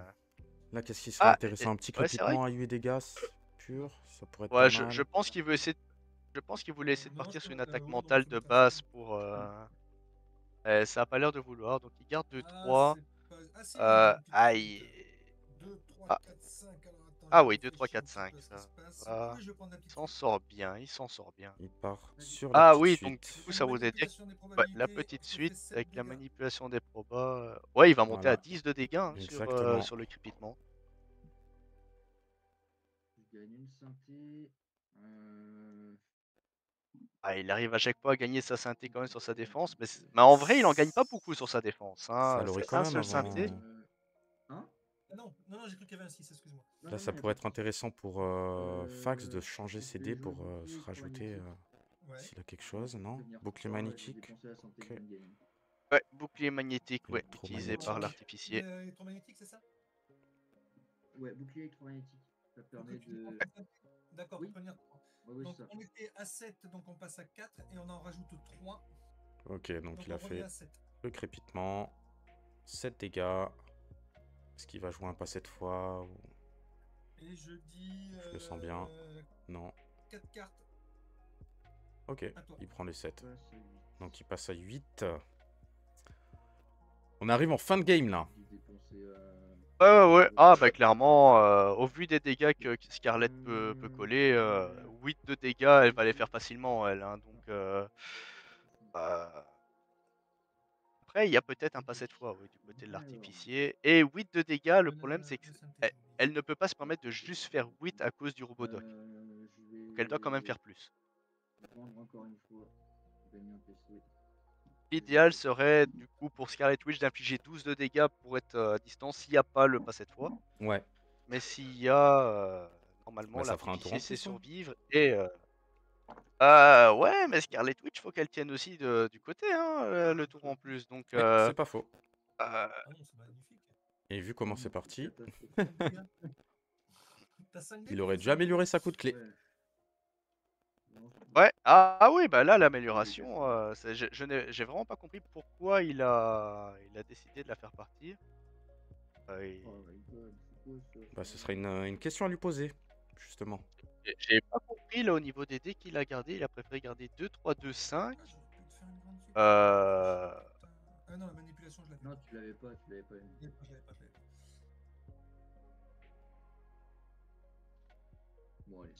Là, qu'est-ce qui serait intéressant? Un petit ouais, c'est vrai. crépitement à 8 dégâts. pur, ça pourrait être Ouais, pas je mal. pense qu'il veut essayer je pense qu'il voulait essayer de Non, partir je sur une peux- attaque oui, donc mentale faut de mettre un base 5. pour... ça a pas l'air de vouloir, donc il garde Ah, 2-3. c'est pas. Ah, si, il a une petite Aïe. suite. 2, 3, Ah, 4, 5. Alors attends, je ah vais oui, 2, 3, réfléchir un 4, petit 5. peu à ce qui Ça se passe. va. Oui, je vais prendre la Il petite s'en suite. sort bien, il s'en sort bien. Il part Vas-y. sur la Ah petite oui, donc du suite. coup, Une ça voudrait dire manipulation des que la probabilités, petite ça fait suite 7 avec la dégâts. manipulation des probas. Ouais, il va monter à Voilà, 10 de dégâts hein, exactement. sur le crépitement. Je gagne une synthé. Ah, il arrive à chaque fois à gagner sa synthé quand même sur sa défense, mais en vrai, il en gagne pas beaucoup sur sa défense. Ça Hein. l'aurait C'est quand un même seul synthé. avant. Hein? Ah non, non, non, j'ai cru qu'il y avait un 6, excuse-moi. Non, Là, non, ça non, y a pourrait pas de être souci. intéressant pour Fax de changer Je ses vais dés jouer pour bouclier se rajouter électromagnétique. Ouais. s'il a quelque Ouais, chose, pour non? prévenir Bouclier froid, j'ai magnétique? dépensé la santé que Ok. je viens de gagner. Ouais, bouclier magnétique, ouais, utilisé par Électromagnétique. l'artificier. Électromagnétique, c'est ça? Ouais, bouclier électromagnétique. Ça Donc, permet tu de. prends ta santé. D'accord, Oui, pour prévenir 3. ouais, Donc, c'est ça. on était à 7, donc on passe à 4 et on en rajoute 3. Ok, donc Donc, il on a revient fait à 7. le crépitement, 7 dégâts. Est-ce qu'il va jouer un pas cette fois ou... Et je dis. Je le sens bien. Non. 4 cartes. Ok, À toi. il prend les 7. Passe à 8. Donc il passe à 8. On arrive en fin de game là. J'ai dépensé. Ouais. Ah, bah clairement, au vu des dégâts que Scarlett peut coller, 8 de dégâts, elle va les faire facilement, elle. Hein, donc, euh, après, il y a peut-être un pas cette fois, oui, du côté de l'artificier. Et 8 de dégâts, le problème, c'est qu'elle ne peut pas se permettre de juste faire 8 à cause du Robodoc. Je vais. Donc, elle doit quand même faire plus. Vendre encore une fois. Gagner un PC. L'idéal serait, du coup, pour Scarlet Witch d'infliger 12 de dégâts pour être à distance s'il n'y a pas le pas cette fois. Ouais. Mais s'il y a, normalement, Bah, ça fera un tour en l'artificier sait plus. Ouais. survivre. Et ouais, mais Scarlet Witch, faut qu'elle tienne aussi du côté, hein, le tour en plus. Donc, Oui, c'est pas faux. Ah non, c'est magnifique. Et vu comment c'est parti, 5 dégâts. T'as 5 dés il pour aurait faire dû 5 dégâts. améliorer sa coup de clé. ouais, ah oui, bah là, l'amélioration, j'ai vraiment pas compris pourquoi il a décidé de la faire partir. Et- Oh my god, c'est quoi ça? Bah, ce serait une question à lui poser, justement. J'ai pas compris là au niveau des dés qu'il a gardé, il a préféré garder 2, 3, 2, 5. Ah, j'aurais pu te faire une grande suite. Euh... Ah non, la manipulation, je l'avais. Non, tu l'avais pas, Je l'avais pas, je l'avais pas. Bon, allez.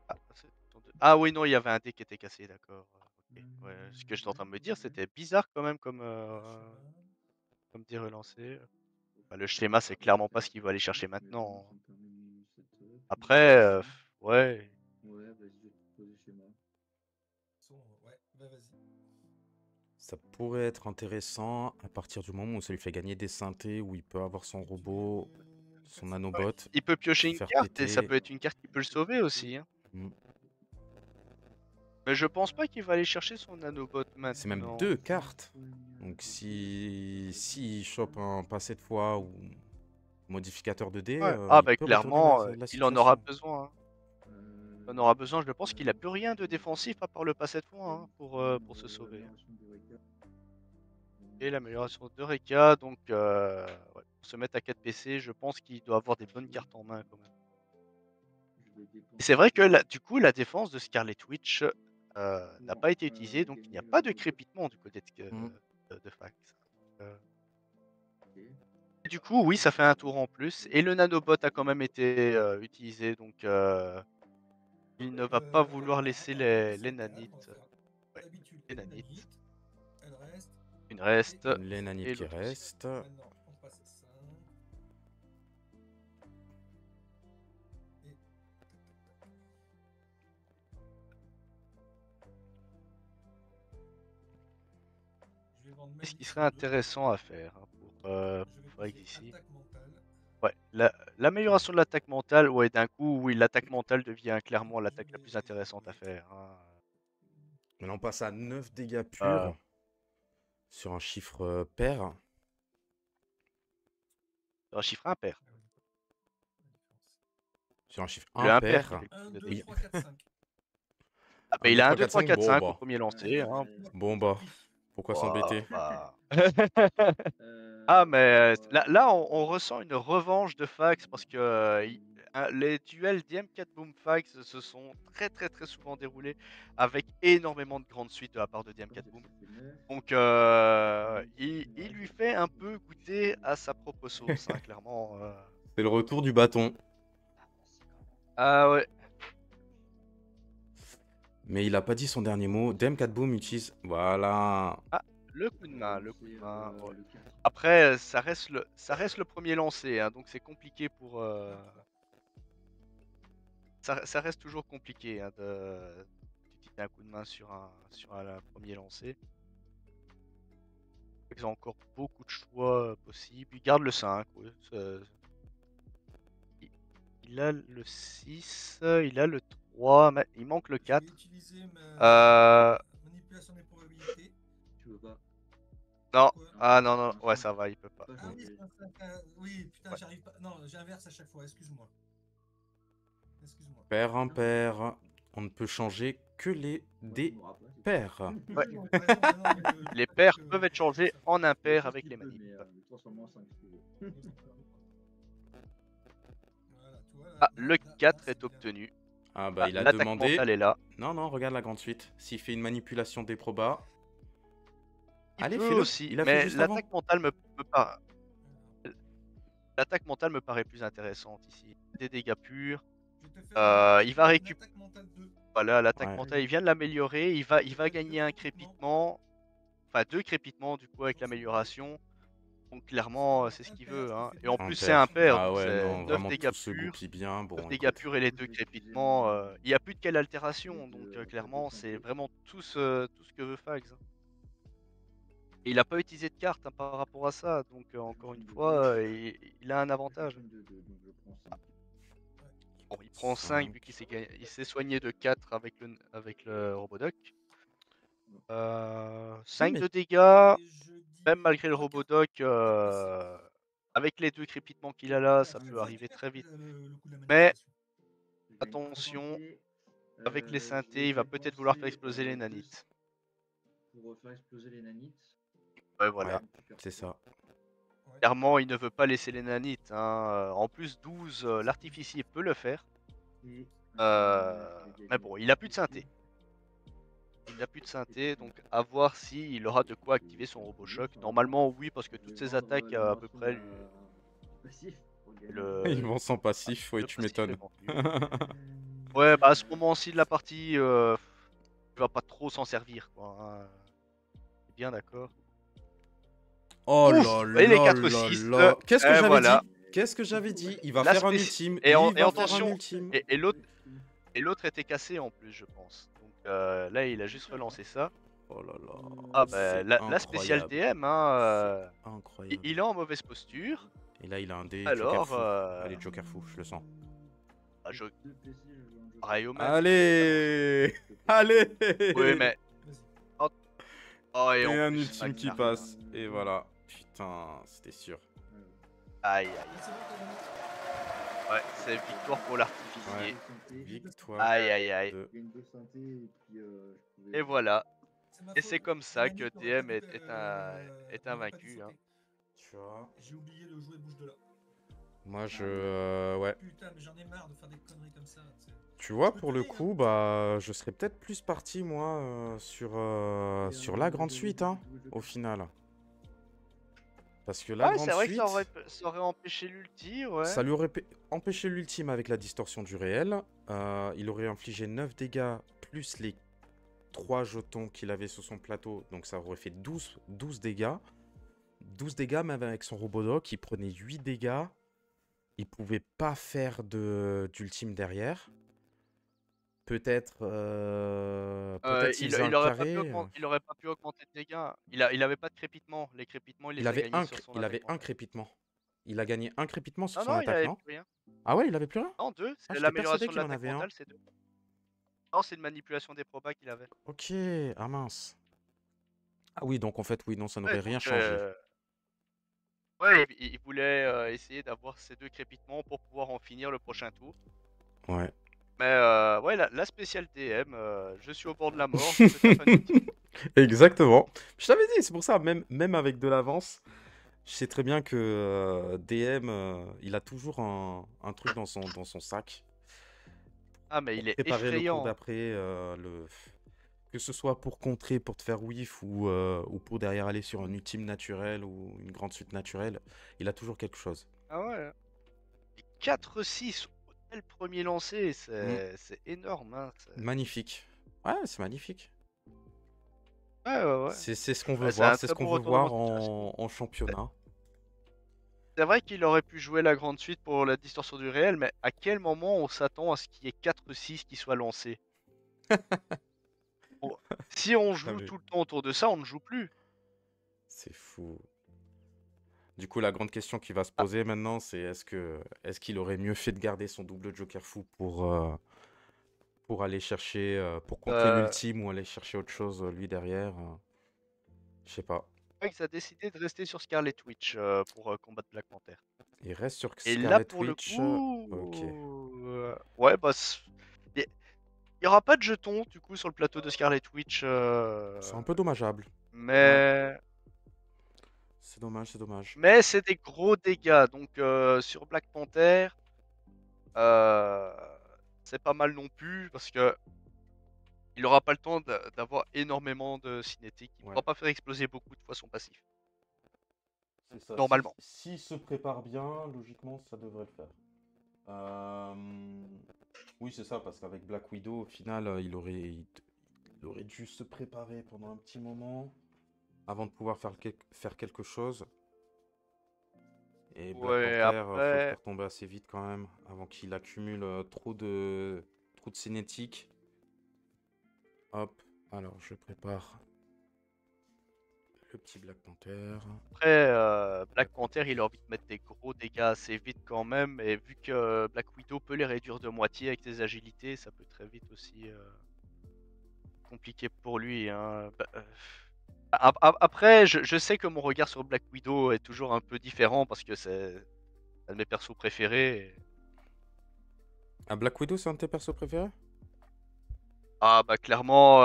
Attention. Ah oui, non, il y avait un dé qui était cassé, d'accord. Ok. Ouais, ce que j'étais en train de me dire, c'était bizarre quand même comme dé relancé. Bah, le schéma, c'est clairement pas ce qu'il va aller chercher maintenant. Après, ouais. Ouais, vas-y, je vais te poser le schéma. Ouais, bah vas-y. Ça pourrait être intéressant à partir du moment où ça lui fait gagner des synthés, où il peut avoir son robot, son nanobot. Il peut piocher se une faire carte et ça péter. peut être une carte qui peut le sauver aussi. Hein. Mm. Mais je pense pas qu'il va aller chercher son nanobot maintenant. C'est même 2 cartes. Donc si il chope un pas cette fois ou modificateur de dés, Ouais. il Bah peut retourner clairement, la il en aura situation. besoin. Hein. Il en aura besoin, je pense qu'il a plus rien de défensif à part le pas cette fois hein, pour se sauver. Et l'amélioration de Reka, donc ouais, pour se mettre à 4 PC, je pense qu'il doit avoir des bonnes cartes en main quand même. Et c'est vrai que du coup, la défense de Scarlet Witch n'a pas été utilisée, donc il n'y a pas de crépitement du côté de Fax. Et du coup, oui, ça fait un tour en plus. Et le nanobot a quand même été utilisé, donc il ne va pas vouloir laisser les nanites. Ouais, les nanites. Une reste. Les nanites qui l'autre aussi. restent. Maintenant, on passe à ça. Qu'est-ce qui serait intéressant à faire hein, pour Fax ici? Ouais, l'amélioration de l'attaque mentale, ouais, d'un coup, oui, l'attaque mentale devient clairement l'attaque la plus intéressante à faire. Hein. Maintenant, on passe à 9 dégâts purs sur un chiffre pair. Sur un chiffre impair. Sur un chiffre Le impair. impair. 1, 2, 3, 4, 5. Ah bah, il a 1, 2, 3, 4, 5 bon, au premier lancé. Hein. Bon bah, pourquoi s'embêter? Bah. Ah mais là on ressent une revanche de Fax parce que Les duels DM4 Boomfax se sont très souvent déroulés avec énormément de grandes suites de la part de DM4 Boom. Donc il lui fait un peu goûter à sa propre sauce, hein, clairement. C'est le retour du bâton. Ah ouais. Mais il a pas dit son dernier mot. DM4 Boom utilise. Voilà. Ah, le coup de main, le coup de main. Ouais. Le 4. Après, ça reste le premier lancé, hein, donc c'est compliqué pour. Ça reste toujours compliqué hein, d'utiliser un coup de main sur un premier lancé. Ils ont encore beaucoup de choix possibles. Il garde le 5, ouais, il a le 6, il a le 3, mais il manque le Je 4. vais utiliser Euh, manipulation des probabilités. Tu veux pas? Non, Quoi ah non, ouais, ça va, il peut pas. Pas Ah oui, changer. oui, putain, Ouais. j'arrive pas. Non, j'inverse à chaque fois, excuse-moi. Excuse-moi. Pair impair. On ne peut changer que les des Tu m'auras pas, c'est tout. paires. Ouais. Oui, non, t'as raison, mais non, mais Les paires que- peuvent être changées ça. en impair Le avec six, les tu peux, manips. mais le transformer en 5 si tu veux. Voilà, tu vois, Ah, là, le là, 4 c'est est bien. obtenu. Ah bah Ah, il a l'attaque demandé. mentale est là. Non, non, regarde la grande suite. S'il fait une manipulation des probas. Il Allez, peut fais-le. aussi, Il a fait mais juste avant. l'attaque mentale l'attaque mentale me paraît plus intéressante ici. Des dégâts purs. Je vais te faire Il va récupérer. l'attaque mentale 2. Voilà, l'attaque Ouais. mentale, il vient de l'améliorer. Il va Deux gagner un crépitements. crépitement. Enfin, 2 crépitements du coup avec l'amélioration. Donc clairement, c'est ce qu'il Impair, veut. je te Hein. fais Et en deux plus, c'est Impair. impair. Ah Donc ouais, c'est non, 9 vraiment dégâts tout se purs. goupille bien. 9 Bon, dégâts écoute. purs et les 2 crépitements. Il n'y a plus de quelle altération. Donc clairement, c'est vraiment tout ce que veut Fags. Et il n'a pas utilisé de carte hein, par rapport à ça. Donc encore une fois, il a un avantage. Donc je prends 5. Bon, il prend 5 vu qu'il s'est soigné de 4 avec le Robodoc. 5 mais- de dégâts, Et je dis même malgré le trois cartes. Robodoc, avec les 2 crépitements qu'il a là, ça peut arriver très vite. Mais attention, avec les synthés, il va peut-être vouloir faire exploser les nanites. Pour faire exploser les nanites. Ouais, voilà. Ouais, c'est ça. Clairement, il ne veut pas laisser les nanites. Hein. En plus, 12, l'artificier peut le faire. Mais bon, il a plus de synthé. Il n'a plus de synthé, donc à voir s'il aura de quoi activer son RoboShock. Normalement, oui, parce que toutes ses attaques à peu près Ils vont sans passif, ouais, le tu passif est m'étonnes. vendu. Ouais, bah à ce moment-ci de la partie, il va pas trop s'en servir, quoi. Hein. Bien d'accord. Oh Ouf, là et les là 4-6, là. Qu'est-ce que j'avais voilà. dit? Qu'est-ce que j'avais dit? Il va La faire un spéci- ultime. et Il va faire attention, un ultime. Et l'autre était cassé en plus, je pense. Donc là, il a juste relancé ça. Oh là là. Ah bah c'est la spéciale incroyable. DM, hein, Incroyable. il est en mauvaise posture. Et là, il a un dé Alors, Joker fou. Allez, Joker fou, je le sens. Ah, pareil au même. Allez. Allez. Oui, mais. Vas-y. Oh, et Et en un plus, ultime qui Magnar. passe. Et voilà. Putain, c'était sûr. Aïe, aïe. C'est bon, t'as gagné. Ouais, c'est victoire pour l'artificier. Victoire. Aïe, aïe, aïe. de- Il y a une 2 synthé et puis Et voilà. C'est ma Et faute. c'est comme ça que Manip aurait DM pas dû, est n'aurait pas dû invaincu. Hein. sauter. Tu vois. J'ai oublié de jouer bouge de là. Moi, ouais. Putain, mais j'en ai marre de faire des conneries comme ça. tu sais. Tu vois, Je peux pour le payer, hein. coup, bah, je serais peut-être plus parti, moi, sur la grande suite, hein, au final. Parce que la Ouais, grande c'est vrai suite, que ça aurait empêché l'ulti, ouais. ça lui aurait empêché l'ultime avec la distorsion du réel. Il aurait infligé 9 dégâts plus les 3 jetons qu'il avait sur son plateau. Donc ça aurait fait 12 dégâts. 12 dégâts, même avec son Robodoc, il prenait 8 dégâts. Il pouvait pas faire d'ultime derrière. Peut-être s'il faisait un carré. Il aurait pas pu augmenter de dégâts. Il avait pas de crépitement. Les crépitements, il les Il a avait gagnés sur son il avait attaque un mentale. crépitement. Il a gagné un crépitement sur Non, son non, il attaque, avait non? plus rien. Ah ouais, il avait plus rien? Non, 2. Ah, C'est j'étais l'amélioration persuadé de qu'il en l'attaque avait un. mentale, c'est 2. Non, c'est une manipulation des probas qu'il avait. Ok, ah mince. Ah oui, donc en fait, oui, non, ça n'aurait Ouais, rien donc, changé. ouais, il voulait essayer d'avoir ces 2 crépitements pour pouvoir en finir le prochain tour. Ouais. Mais ouais, la spéciale DM, je suis au bord de la mort, je te tape un ultime. Exactement. Je t'avais dit, c'est pour ça, même avec de l'avance, Je sais très bien que DM, il a toujours un truc dans son sac Ah, mais pour il est préparer le tour effrayant. d'après, que ce soit pour contrer, pour te faire whiff ou pour derrière aller sur un ultime naturel ou une grande suite naturelle. Il a toujours quelque chose. Ah ouais. Et 4-6 dès le premier lancer, Mm, c'est énorme. Hein, magnifique. Ouais, c'est magnifique. Ouais, ouais, ouais. C'est ce qu'on veut Ouais, c'est voir, un c'est ce très qu'on beau veut retournement voir de situation. en championnat. C'est vrai qu'il aurait pu jouer la grande suite pour la distorsion du réel, mais à quel moment on s'attend à ce qu'il y ait 4-6 qui soient lancés? On- Si on Ah joue oui, tout le temps autour de ça, on ne joue plus. c'est fou. Du coup, la grande question qui va se Ah, poser maintenant, c'est est-ce qu'il aurait mieux fait de garder son double Joker fou pour aller chercher, pour contrer euh, l'ultime ou aller chercher autre chose lui derrière. Je sais pas. Rex a décidé de rester sur Scarlet Witch pour combattre Black Panther. Il reste sur Et là, Scarlet pour le Witch. Ok. coup, ouais, bah, il y aura pas de jetons du coup sur le plateau de Scarlet Witch, C'est un peu dommageable. Ouais, mais c'est dommage, c'est dommage. c'est des gros dégâts. Donc sur Black Panther, euh, c'est pas mal non plus parce que il aura pas le temps d'avoir énormément de cinétique. Il Ouais, pourra pas faire exploser beaucoup de fois son passif. c'est ça. Normalement. S'il se prépare bien, logiquement, ça devrait le faire. Oui, c'est ça, parce qu'avec Black Widow, au final, il aurait dû se préparer pendant un petit moment avant de pouvoir faire quelque chose. Et Black Ouais, Panther, faut le après, faire tomber assez vite quand même, avant qu'il accumule trop de cinétique. Hop, alors je prépare le petit Black Panther. après Black Black Panther, Panther. il a envie de mettre des gros dégâts assez vite quand même. Et vu que Black Widow peut les réduire de moitié avec ses agilités, ça peut très vite aussi compliqué pour lui. Hein. Après, je sais que mon regard sur Black Widow est toujours un peu différent parce que c'est un de mes persos préférés. Ah, Black Widow, c'est un de tes persos préférés? Ah bah clairement,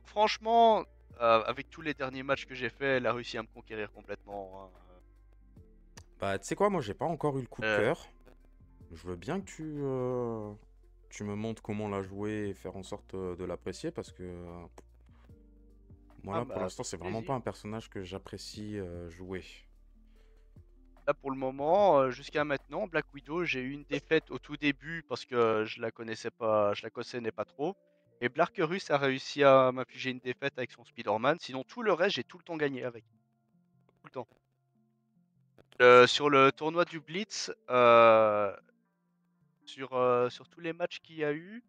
franchement, avec tous les derniers matchs que j'ai fait, elle a réussi à me conquérir complètement. Hein. Bah, tu sais quoi, moi j'ai pas encore eu le coup de Euh, cœur. Je veux bien que tu me montres comment la jouer et faire en sorte de l'apprécier parce que moi ah là pour bah l'instant avec c'est vraiment pas plaisir. un personnage que j'apprécie jouer. Là pour le moment, jusqu'à maintenant, Black Widow, j'ai eu une défaite au tout début parce que je la connaissais pas, je la connaissais pas trop. Et Blarkerus a réussi à m'infliger une défaite avec son Spider-Man. Sinon tout le reste, j'ai tout le temps gagné avec. Tout le temps. Sur le tournoi du Blitz, sur tous les matchs qu'il y a eu,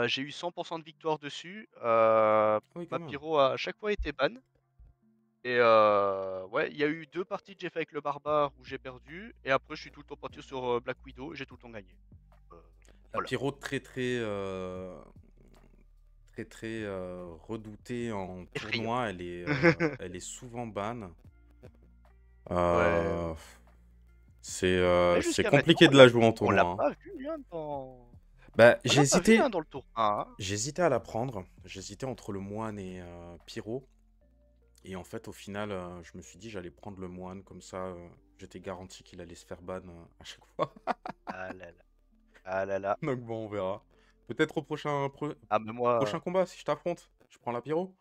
j'ai eu 100% de victoire dessus. Ah oui, quand Ma même. pyro a à chaque fois été ban. Et ouais, il y a eu 2 parties que j'ai fait avec le barbare où j'ai perdu. Et après, je suis tout le temps parti sur Black Widow et j'ai tout le temps gagné. Euh, La voilà. Pyro très redoutée en Effrayant. tournoi, elle est souvent ban. Ouais. Euh, Mais c'est jusqu'à maintenant, compliqué de la jouer en on l'a tournoi. Hein. pas vu hein, dans. Bah, On l'a pas vu hein, dans le tour 1. Hein. j'hésitais à la prendre. J'hésitais entre le moine et Pyro. Et en fait, au final, je me suis dit j'allais prendre le moine, comme ça, j'étais garanti qu'il allait se faire ban à chaque fois. Ah là là. Ah là là. Donc bon, on verra. Peut-être au Ah mais moi, prochain combat, si je t'affronte, je prends la pyro.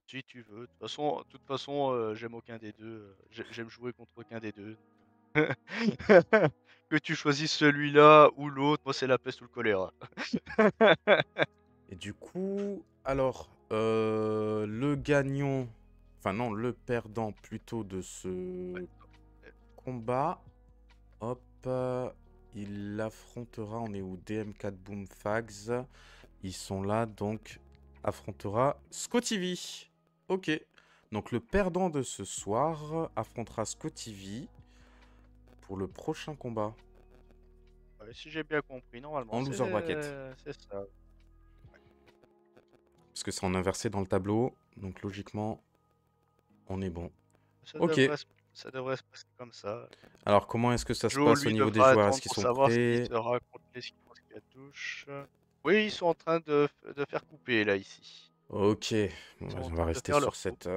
si tu veux. De toute façon, j'aime aucun des deux. J'aime jouer contre aucun des deux. Que tu choisisses celui-là ou l'autre, moi c'est la peste ou le choléra. Et du coup, alors, le gagnant, enfin non, le perdant plutôt de Ouais. ce combat, hop, il affrontera, on est où? DM4 Boom Fags, ils sont là, donc affrontera Scotty V. Ok, donc le perdant de ce soir affrontera Scotty V pour le prochain combat Ouais, si j'ai bien compris, normalement en loser bracket. c'est ça. Parce que c'est en inversé dans le tableau, donc logiquement, on est bon. Ça Ok, devrait, se- ça devrait se passer comme ça. alors comment est-ce que ça se Joe, passe au lui, niveau des devra joueurs? Est-ce attendre qu'ils pour sont savoir s'il prêts? sera contre les skills qui touche. Oui, ils sont en train de faire couper là, ici. Ok, Ils sont en on va train de rester faire sur leur coupe. cette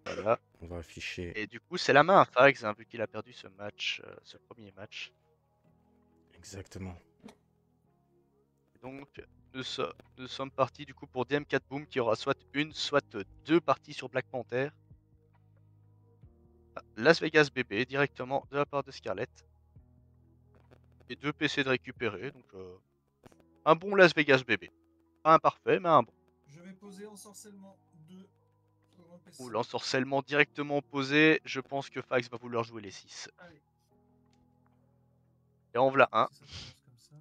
Voilà. On va afficher Et du coup, c'est la main à Fags, hein, vu qu'il a perdu ce match, ce premier match. exactement. Donc, nous sommes partis du coup pour DM4 Boom qui aura soit une, soit deux parties sur Black Panther. Las Vegas BB directement de la part de Scarlett. Et 2 PC de récupérer, donc un bon Las Vegas BB. Pas un parfait, mais un bon. Je vais poser ensorcellement 2 sur un PC. Ou l'ensorcellement directement posé, je pense que Fax va vouloir jouer les 6. Allez. Et en voilà un. Si ça commence comme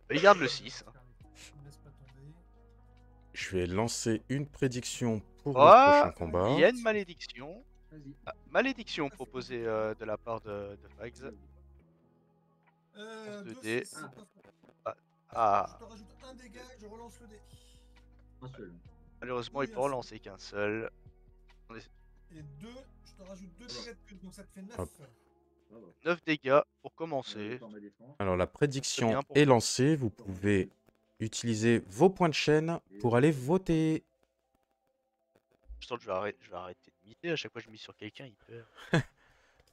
ça. Il garde le 6. Ne laisse pas tomber. Je vais lancer une prédiction pour le Oh, prochain combat. il y a une malédiction. Vas-y. Ah, malédiction proposée de la part de Fax. Deux, 2D. c'est pas faux. Ah, Je te rajoute un dégât et je relance le dé. Un seul. malheureusement, Oui, il peut relancer qu'un seul. Et 2, je te rajoute 2 dégâts de plus, donc ça te fait 9. Hop. Bravo. 9 dégâts pour commencer. Dans ma défense. Alors la prédiction bien pour est moi. lancée. Vous pouvez utiliser vos points de chaîne pour aller voter. Je sens que je vais arrêter de miser. À chaque fois que je mise sur quelqu'un, il perd.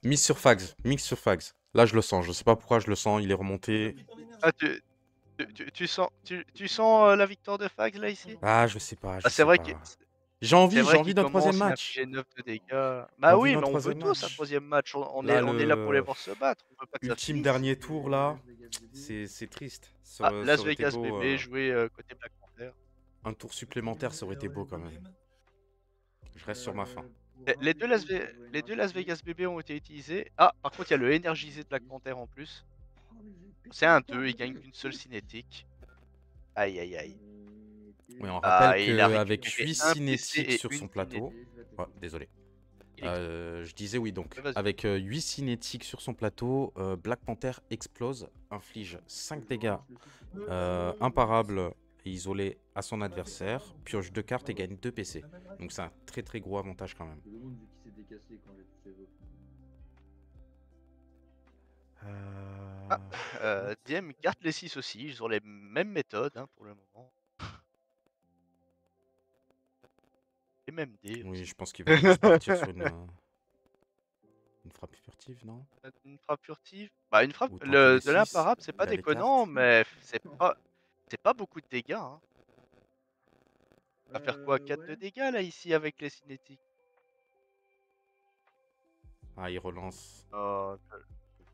Mise sur Fags. Mix sur Fags. Là, je le sens. Je sais pas pourquoi je le sens. Il est remonté. Ah, tu sens la victoire de Fags là ici? Ah, je sais pas. Je Ah, c'est sais vrai pas. que J'ai envie, c'est j'ai vrai envie qu'il d'un troisième commence, il a match. infligé 9 de dégâts. J'ai Bah envie oui, d'un mais on veut troisième tous un match. troisième match. On Là, est là pour les le voir se battre. On veut pas que ça ultime finisse. dernier tour là, Las Vegas c'est triste. Ah, Las aurait été Vegas beau, bébé joué côté Black Panther. un tour supplémentaire, ça aurait été beau quand même. Je reste sur ma fin. Les deux Las Vegas bébé ont été utilisés. Ah, par contre, il y a le énergisé de Black Panther en plus. C'est un 2, il gagne qu'une seule cinétique. Aïe aïe aïe. Oui, on Ah, rappelle il a qu'avec récupéré 8 un PC cinétiques et sur une son plateau. cinétique. Ouais, désolé. Il est- Je disais oui donc. Vas-y. Avec 8 cinétiques sur son plateau, Black Panther explose, inflige 5 dégâts imparables et isolés à son adversaire, pioche 2 cartes et gagne 2 PC. Donc c'est un très très gros avantage quand même. Je me demande vu qu'il s'est décassé quand j'ai touché l'autre. DM garde les 6 aussi, ils ont les mêmes méthodes hein, pour le moment. Les mêmes dés. Oui, aussi. je pense qu'il va plus partir sur une frappe furtive, non? Une frappe furtive. Bah une frappe Ou tenter les de six, l'imparable, c'est pas il a les déconnant, cartes. mais c'est pas beaucoup de dégâts. Hein. On va faire quoi 4 de Ouais. dégâts là ici avec les cinétiques. Ah, il relance.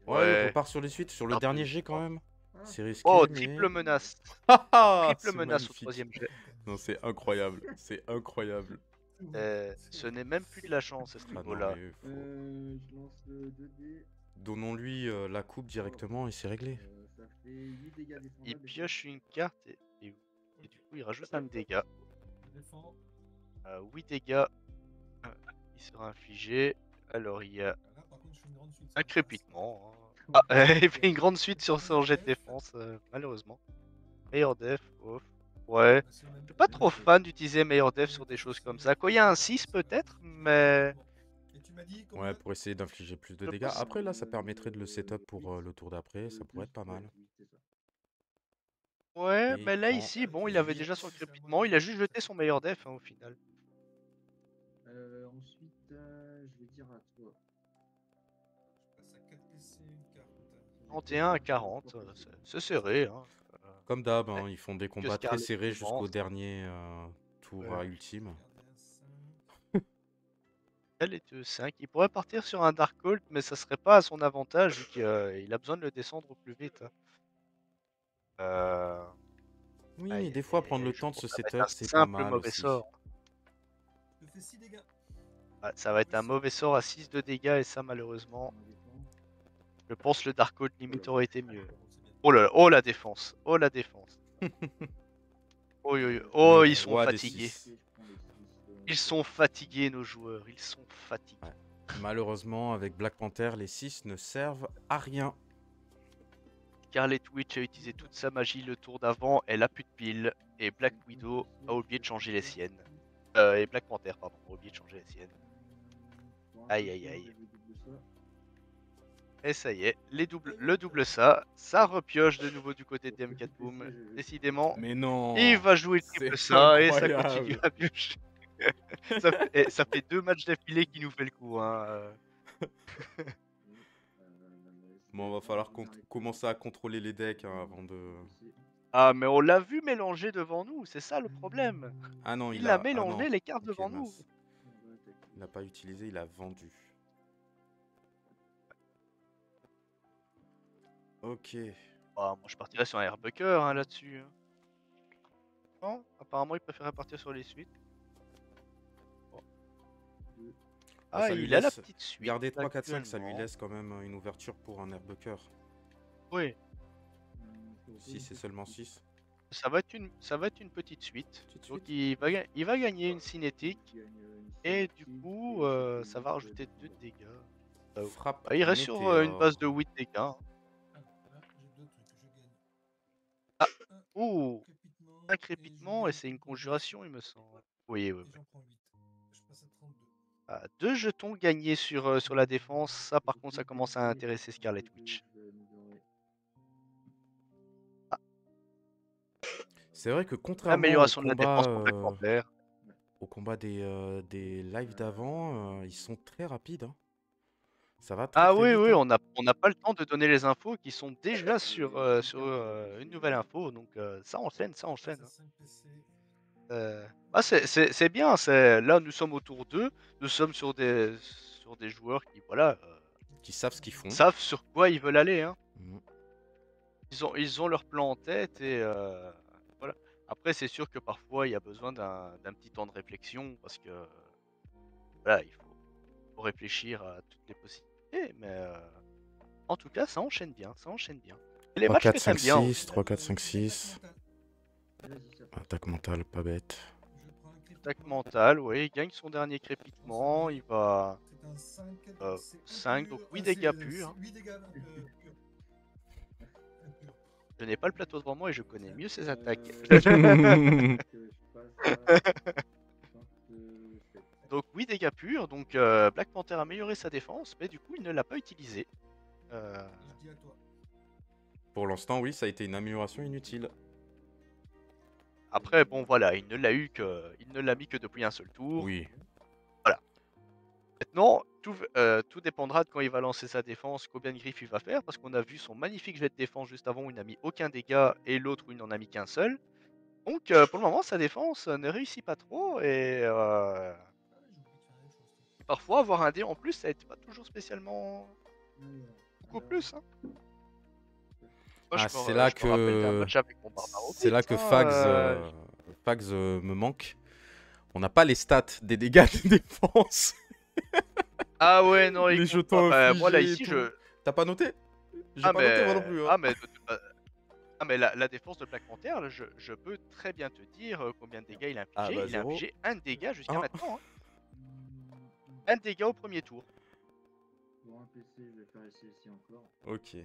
Ouais. il repart sur les suites, sur le Pardon, dernier jet quand oh. même. Ah. C'est risqué, Oh, mais... triple menace. Ah, Triple c'est menace au magnifique. troisième jet. Non, c'est incroyable, c'est incroyable. Ce n'est même plus de la chance à ce Ah non, niveau-là. mais faut- Je lance le 2D. Donnons-lui la coupe directement et c'est réglé. Ça fait 8 dégâts défendables. Il pioche une carte et du coup il rajoute un dégât. 8 dégâts qui sera infligé. Alors il y a un crépitement. Hein. Ah, il fait une grande suite sur son jet de défense, malheureusement. Meilleur def, off. Ouais. Je suis pas trop fan d'utiliser meilleur def sur des choses comme ça. Quand il y a un 6 peut-être, mais... Ouais, pour essayer d'infliger plus de Je dégâts. pense- Après, là, ça permettrait de le setup pour le tour d'après. Ça pourrait être pas mal. Ouais, Et mais là prend ici, bon, il avait déjà son crépitement. Il a juste jeté son meilleur def hein, au final. Ensuite, je vais dire à toi. 31 à 40, c'est serré. Hein. Comme d'hab, hein, ils font des combats très Scarlett serrés commence. jusqu'au dernier tour Ouais. ultime. Elle est de 5. Il pourrait partir sur un Darkhold, mais ça serait pas à son avantage vu qu'il a besoin de le descendre au plus vite. Oui, Aïe, mais des fois, aïe, prendre le je temps de pense se que ça va être setup, un c'est pas simple mal mauvais aussi. sort. Je fais 6 dégâts. Ah, ça va être un mauvais sort à 6 de dégâts et ça malheureusement. Je pense le Darkhold limite aurait été mieux. Oh là là, oh la défense, oh la défense. Oh, oh, Le ils sont roi des fatigués. six. Ils sont fatigués nos joueurs, ils sont fatigués. Ouais. Malheureusement, avec Black Panther, les 6 ne servent à rien. Scarlet Witch a utilisé toute sa magie le tour d'avant, elle a plus de piles. Et Black Widow a oublié de changer les siennes. Et Black Panther, pardon, a oublié de changer les siennes. Aïe aïe aïe. Et ça y est, le double ça repioche de nouveau du côté de DM4 Boom. Décidément, Mais non, il va jouer le c'est triple ça et ça incroyable. continue à piocher. Ça fait 2 matchs d'affilée qui nous fait le coup, hein. Bon, va falloir commencer à contrôler les decks hein, avant de... Ah, mais on l'a vu mélanger devant nous, c'est ça le problème. Ah non, Il a Ah non, mélangé les cartes ok, devant nous. mince. Il n'a pas utilisé, il a vendu. Ok. Ah, moi je partirais sur un Airbucker hein, là-dessus. Hein. Non, apparemment il préférait partir sur les suites. Bon. Ah, Ah, ça lui il a la laisse... petite suite. Garder 3, 4, 5, ça lui actuellement. laisse quand même une ouverture pour un airbucker. Oui, Si c'est seulement 6. ça va être une petite suite. Petite Donc suite. il va gagner une cinétique. Et du coup, ça va rajouter 2 de dégâts. Frappe Il reste sur une base de 8 dégâts. Hein. Ah, là, j'ai 2 trucs. Je gagne. Ah, Un ouh, un crépitement crépitement et c'est une conjuration, il me semble. Oui, oui, et oui. j'en prends 8. Je passe à 32. Ah, 2 jetons gagnés sur la défense. Ça, par contre, ça commence à intéresser Scarlet Witch. Ah, C'est vrai que contrairement amélioration de la défense pour Black Panther. au combat des lives d'avant, ils sont très rapides. Hein. Ça va très Ah très oui, vite. oui, Hein. on n'a pas le temps de donner les infos qui sont déjà sur une nouvelle info. Donc ça enchaîne, ça Je enchaîne. passe à 5 PC. C'est bien. Là, nous sommes au tour 2. Nous sommes sur des joueurs qui, voilà, Qui savent ce qu'ils font. savent sur quoi ils veulent aller. Hein. Mhm. Ils ont leur plan en tête et voilà. Après, c'est sûr que parfois, il y a besoin d'un petit temps de réflexion parce que voilà, il faut réfléchir à toutes les possibilités. Mais en tout cas, ça enchaîne bien, ça enchaîne bien. Et les 3, matchs 4, fait 5, bien 6, aussi. 3, 4, 5, 6. Attaque mentale, pas bête. Je prends un crépitement. Attaque mentale, oui, il gagne son dernier crépitement. Il va C'est un 5. 5, donc 8 dégâts purs. Hein. 8 dégâts purs. Je n'ai pas le plateau devant moi et je connais mieux ses attaques. Donc 8 dégâts purs, donc Black Panther a amélioré sa défense, mais du coup il ne l'a pas utilisé. Je dis à toi. Pour l'instant, oui, ça a été une amélioration inutile. Après, bon voilà, il ne l'a mis que depuis un seul tour. Oui. Voilà. Maintenant, tout dépendra de quand il va lancer sa défense, combien de griffes il va faire, parce qu'on a vu son magnifique jet de défense juste avant où il n'a mis aucun dégât et l'autre où il n'en a mis qu'un seul. Donc pour le moment, sa défense ne réussit pas trop et parfois avoir un dé en plus, ça aide pas toujours spécialement beaucoup plus. Hein. Moi, Ah, je c'est me, là je me rappelle d'un que match avec mon Barbaro. c'est là que Fags me manque. On n'a pas les stats des dégâts de défense. Ah ouais, non, Les il compte jetons pas. Moi là infligés et ici, tout. T'as pas noté? J'ai Ah pas noté moi non plus. Hein. mais la défense de Black Panther, là, je peux très bien te dire combien de dégâts il a infligé. Ah bah Il a 0. infligé un dégât jusqu'à Un. maintenant. Hein. Un dégât au premier tour. Pour un PC, je vais faire essayer ici encore. Ok.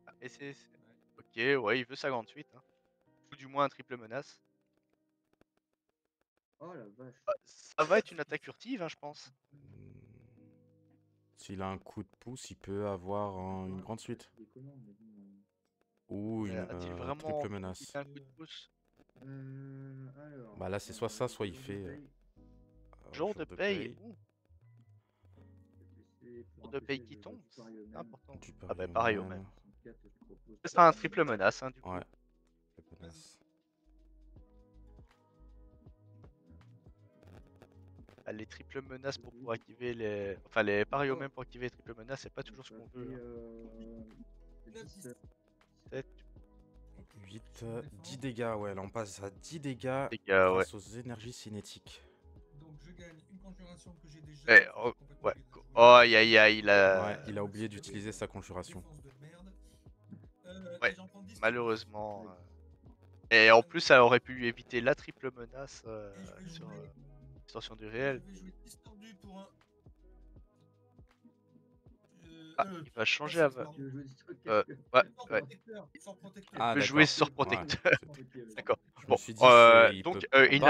Ah, et ok, ouais, il veut sa grande suite. Hein. Ou du moins un triple menace. Oh la vache. Ça va être une attaque furtive, hein, je pense. S'il a un coup de pouce, il peut avoir une grande suite. Ou une A-t-il vraiment triple menace. un coup de pouce? Alors, Bah là c'est soit ça, soit il fait jour de paye. Jour de paye qui tombe, c'est important. Ah bah pareil au même. Ce sera un triple menace, hein, du coup. Ouais. Triple menace. Les triples menaces pour pouvoir activer les... Enfin, les pareils au même pour activer les triples menaces, c'est pas toujours ce qu'on veut. Hein. 7 8, 10 dégâts, ouais, là on passe à 10 dégâts ouais. grâce aux énergies cinétiques. Donc je gagne une conjuration que j'ai déjà. Ouais, oh, aïe, il a... Ouais, il a oublié d'utiliser sa conjuration. Ouais, malheureusement. Et en plus, ça aurait pu lui éviter la triple menace sur distorsion du réel. Ah, il va changer avec... ouais. Ah, il peut jouer sort protecteur. Ouais. D'accord. Bon, donc il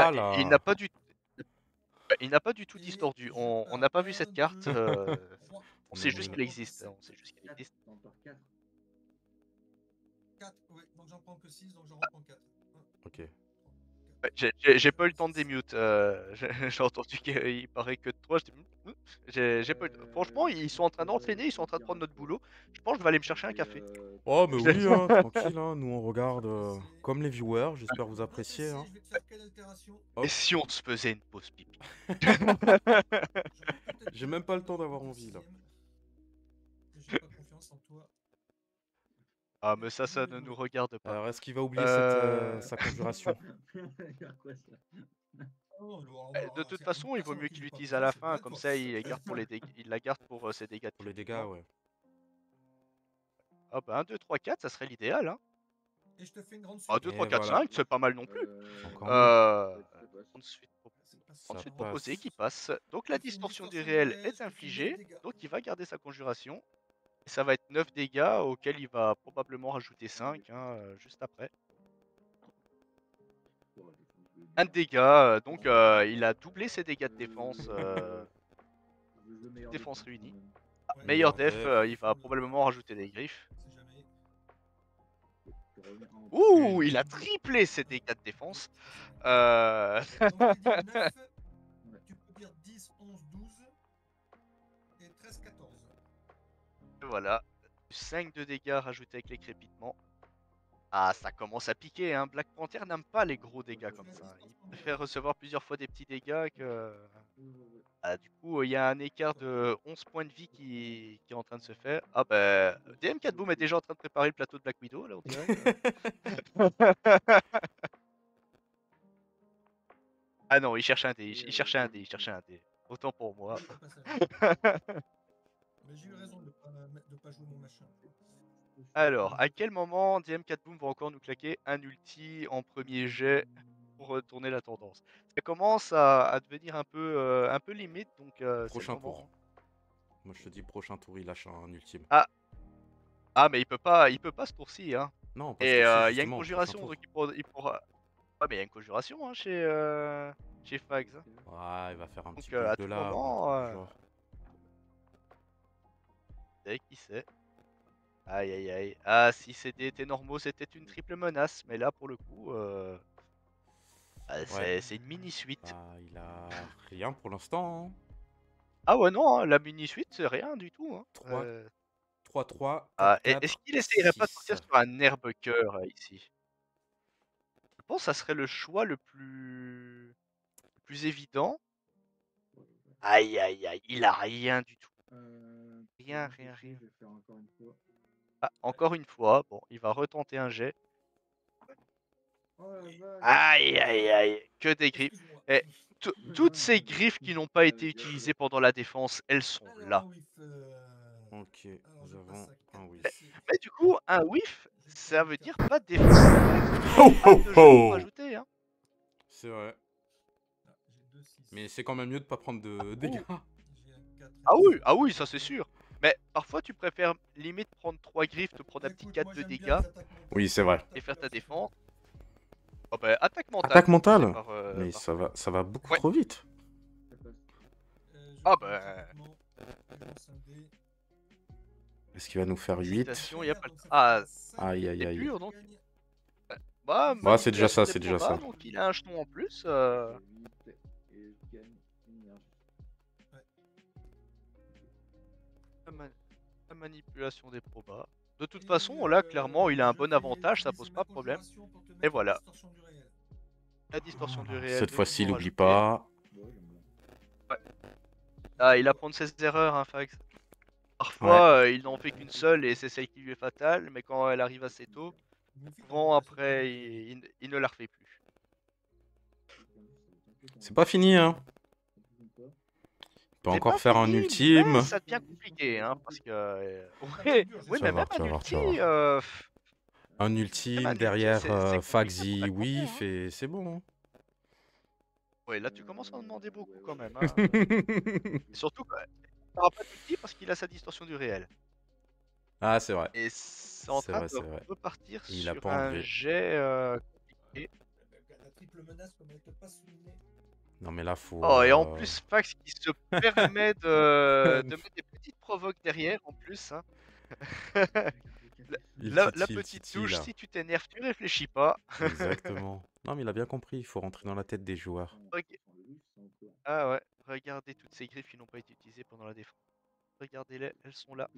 n'a pas du tout distordu. On n'a pas vu cette carte. On sait juste qu'elle existe. On sait juste qu'elle existe. 4, ouais, donc j'en prends que 6, donc j'en reprends 4. Ok. Ouais, j'ai pas eu le temps de démute. J'ai entendu qu'il paraît que de toi. J'ai pas eu Franchement, ils sont en train d'entraîner, ils sont en train de prendre notre boulot. Je pense que je vais aller me chercher un café. Oh, mais oui, Je- hein, tranquille, hein, nous on regarde C'est- comme les viewers, j'espère que vous On va appréciez. essayer, Hein. je vais te faire quelle altération? Et Hop, si on se faisait une pause pipi? Je vais peut-être j'ai te même pas le temps mettre d'avoir en envie là. sixième, parce que j'ai pas confiance en toi. Ah, mais ça ne nous regarde pas. Alors, est-ce qu'il va oublier Euh, sa conjuration? Quoi ça? Oh, alors, De toute façon, il vaut mieux qu'il l'utilise à la fin, comme ça il les garde pour les il la garde pour ses dégâts de Pour les dégâts, critiquement. ouais. Ah bah 1, 2, 3, 4, ça serait l'idéal, hein. Et je te fais une grande Ah, suite. 2, Et 3, 4, voilà, 5, c'est pas mal non plus. c'est encore mieux. Euh... Ensuite, C'est pas Ça ensuite suffisant. proposé passe. qui passe. Donc Je la te fais une distorsion du distorsion réel réel, est je te fais 9 infligée, dégâts. donc il va garder sa conjuration. Et ça va être 9 dégâts auxquels il va probablement rajouter 5 juste après. 1 dégât, donc il a doublé ses dégâts de défense, défense réunie. Ouais, Meilleur Meilleur def, def. il va probablement rajouter des griffes. C'est jamais. Ouh, Une. il a triplé ses dégâts de défense. Donc j'ai dit 9, tu peux dire 10, 11, 12 et 13, 14. Voilà. 5 de dégâts rajoutés avec les crépitements. Ah, ça commence à piquer, hein. Black Panther n'aime pas les gros dégâts comme ça. Il préfère recevoir plusieurs fois des petits dégâts que... Ah, du coup, il y a un écart de 11 points de vie qui est en train de se faire. Ah bah, DM4 Boom est déjà en train de préparer le plateau de Black Widow, là, on dirait. Ah non, il cherchait un dé, il cherchait un dé, il cherchait un dé. Autant pour moi. Mais j'ai eu raison de pas jouer mon machin. Alors, à quel moment DM4 Boom va encore nous claquer un ulti en premier jet pour retourner la tendance? Ça commence à devenir un peu limite, donc c'est le Prochain tour. moment. Moi je te dis prochain tour, il lâche un ultime. Ah, mais il peut pas ce tour-ci, hein. Non, pas Et ce tour-ci, il y a une justement, prochain conjuration, tour. donc il pourra... Ouais, mais il y a une conjuration hein, chez Fags. Hein. Ouais, il va faire un Donc petit bouge à de tout là. moment, qui sait. Aïe aïe aïe. Ah, si c'était été normaux, c'était une triple menace, mais là pour le coup, Ouais. c'est une mini suite. Bah, il a rien pour l'instant. Hein. Ah ouais non, hein, la mini suite c'est rien du tout. Hein. 3, 3, 3, Ah, 4, est-ce 4, qu'il essayerait pas de 6. partir sur un herbe cœur ici? Je pense que ça serait le choix le plus évident. Aïe aïe aïe, il a rien du tout. Rien. Je vais faire encore une fois. Ah, encore une fois, bon, il va retenter un jet. Oh la vache. Aïe aïe aïe, que des griffes. Et toutes ces griffes qui n'ont pas été utilisées pendant la défense, elles sont là. Ok, nous avons un whiff. Mais du coup, un whiff, ça veut dire pas de défense. Pas de jeu pour rajouter, hein. C'est vrai. Mais c'est quand même mieux de pas prendre de dégâts. Ah oui, ça c'est sûr. Mais parfois tu préfères limite prendre 3 griffes, te prendre un petit 4 de dégâts. Oui, c'est vrai. Et faire ta défense. Oh bah, attaque mentale. Attaque mentale Par, mais par... ça va beaucoup Ouais. trop vite. Ah bah... Est-ce qu'il va nous faire 8? Y a pas... Ah, aïe aïe c'est aïe. dur donc. Bah, c'est déjà ça, manipulation c'est des déjà probas, ça. Donc il a un jeton en plus. La manipulation des probas. De toute façon, là, clairement, il a un bon avantage, ça pose pas de problème. Et voilà. La distorsion du réel. Cette de fois-ci, il nouveau n'oublie rajoutée. pas. Ah, il apprend de ses erreurs, hein, Fax. Parfois, il n'en fait qu'une seule et c'est celle qui lui est fatale, mais quand elle arrive assez tôt, souvent après, il ne la refait plus. C'est pas fini, hein. Il peut encore faire un ultime. Mais ça devient compliqué, hein, parce que... ouais, oui, mais même un ulti... Un ultime derrière Faxi, Whiff, et c'est bon. Hein. Ouais, là tu commences à en demander beaucoup quand même. Hein. Et surtout, il n'aura pas d'ulti parce qu'il a sa distorsion du réel. Ah, c'est vrai. Et c'est en train de repartir sur un jet compliqué. La triple menace, comme elle te passe sous le nez. Non mais là faut... Oh et en plus Fax qui se permet de mettre des petites provoques derrière en plus. Hein. La titille, petite titille, touche, là. si tu t'énerves, tu réfléchis pas. Exactement. Non, mais il a bien compris, il faut rentrer dans la tête des joueurs. Ah ouais, regardez toutes ces griffes qui n'ont pas été utilisées pendant la défense. Regardez-les, elles sont là.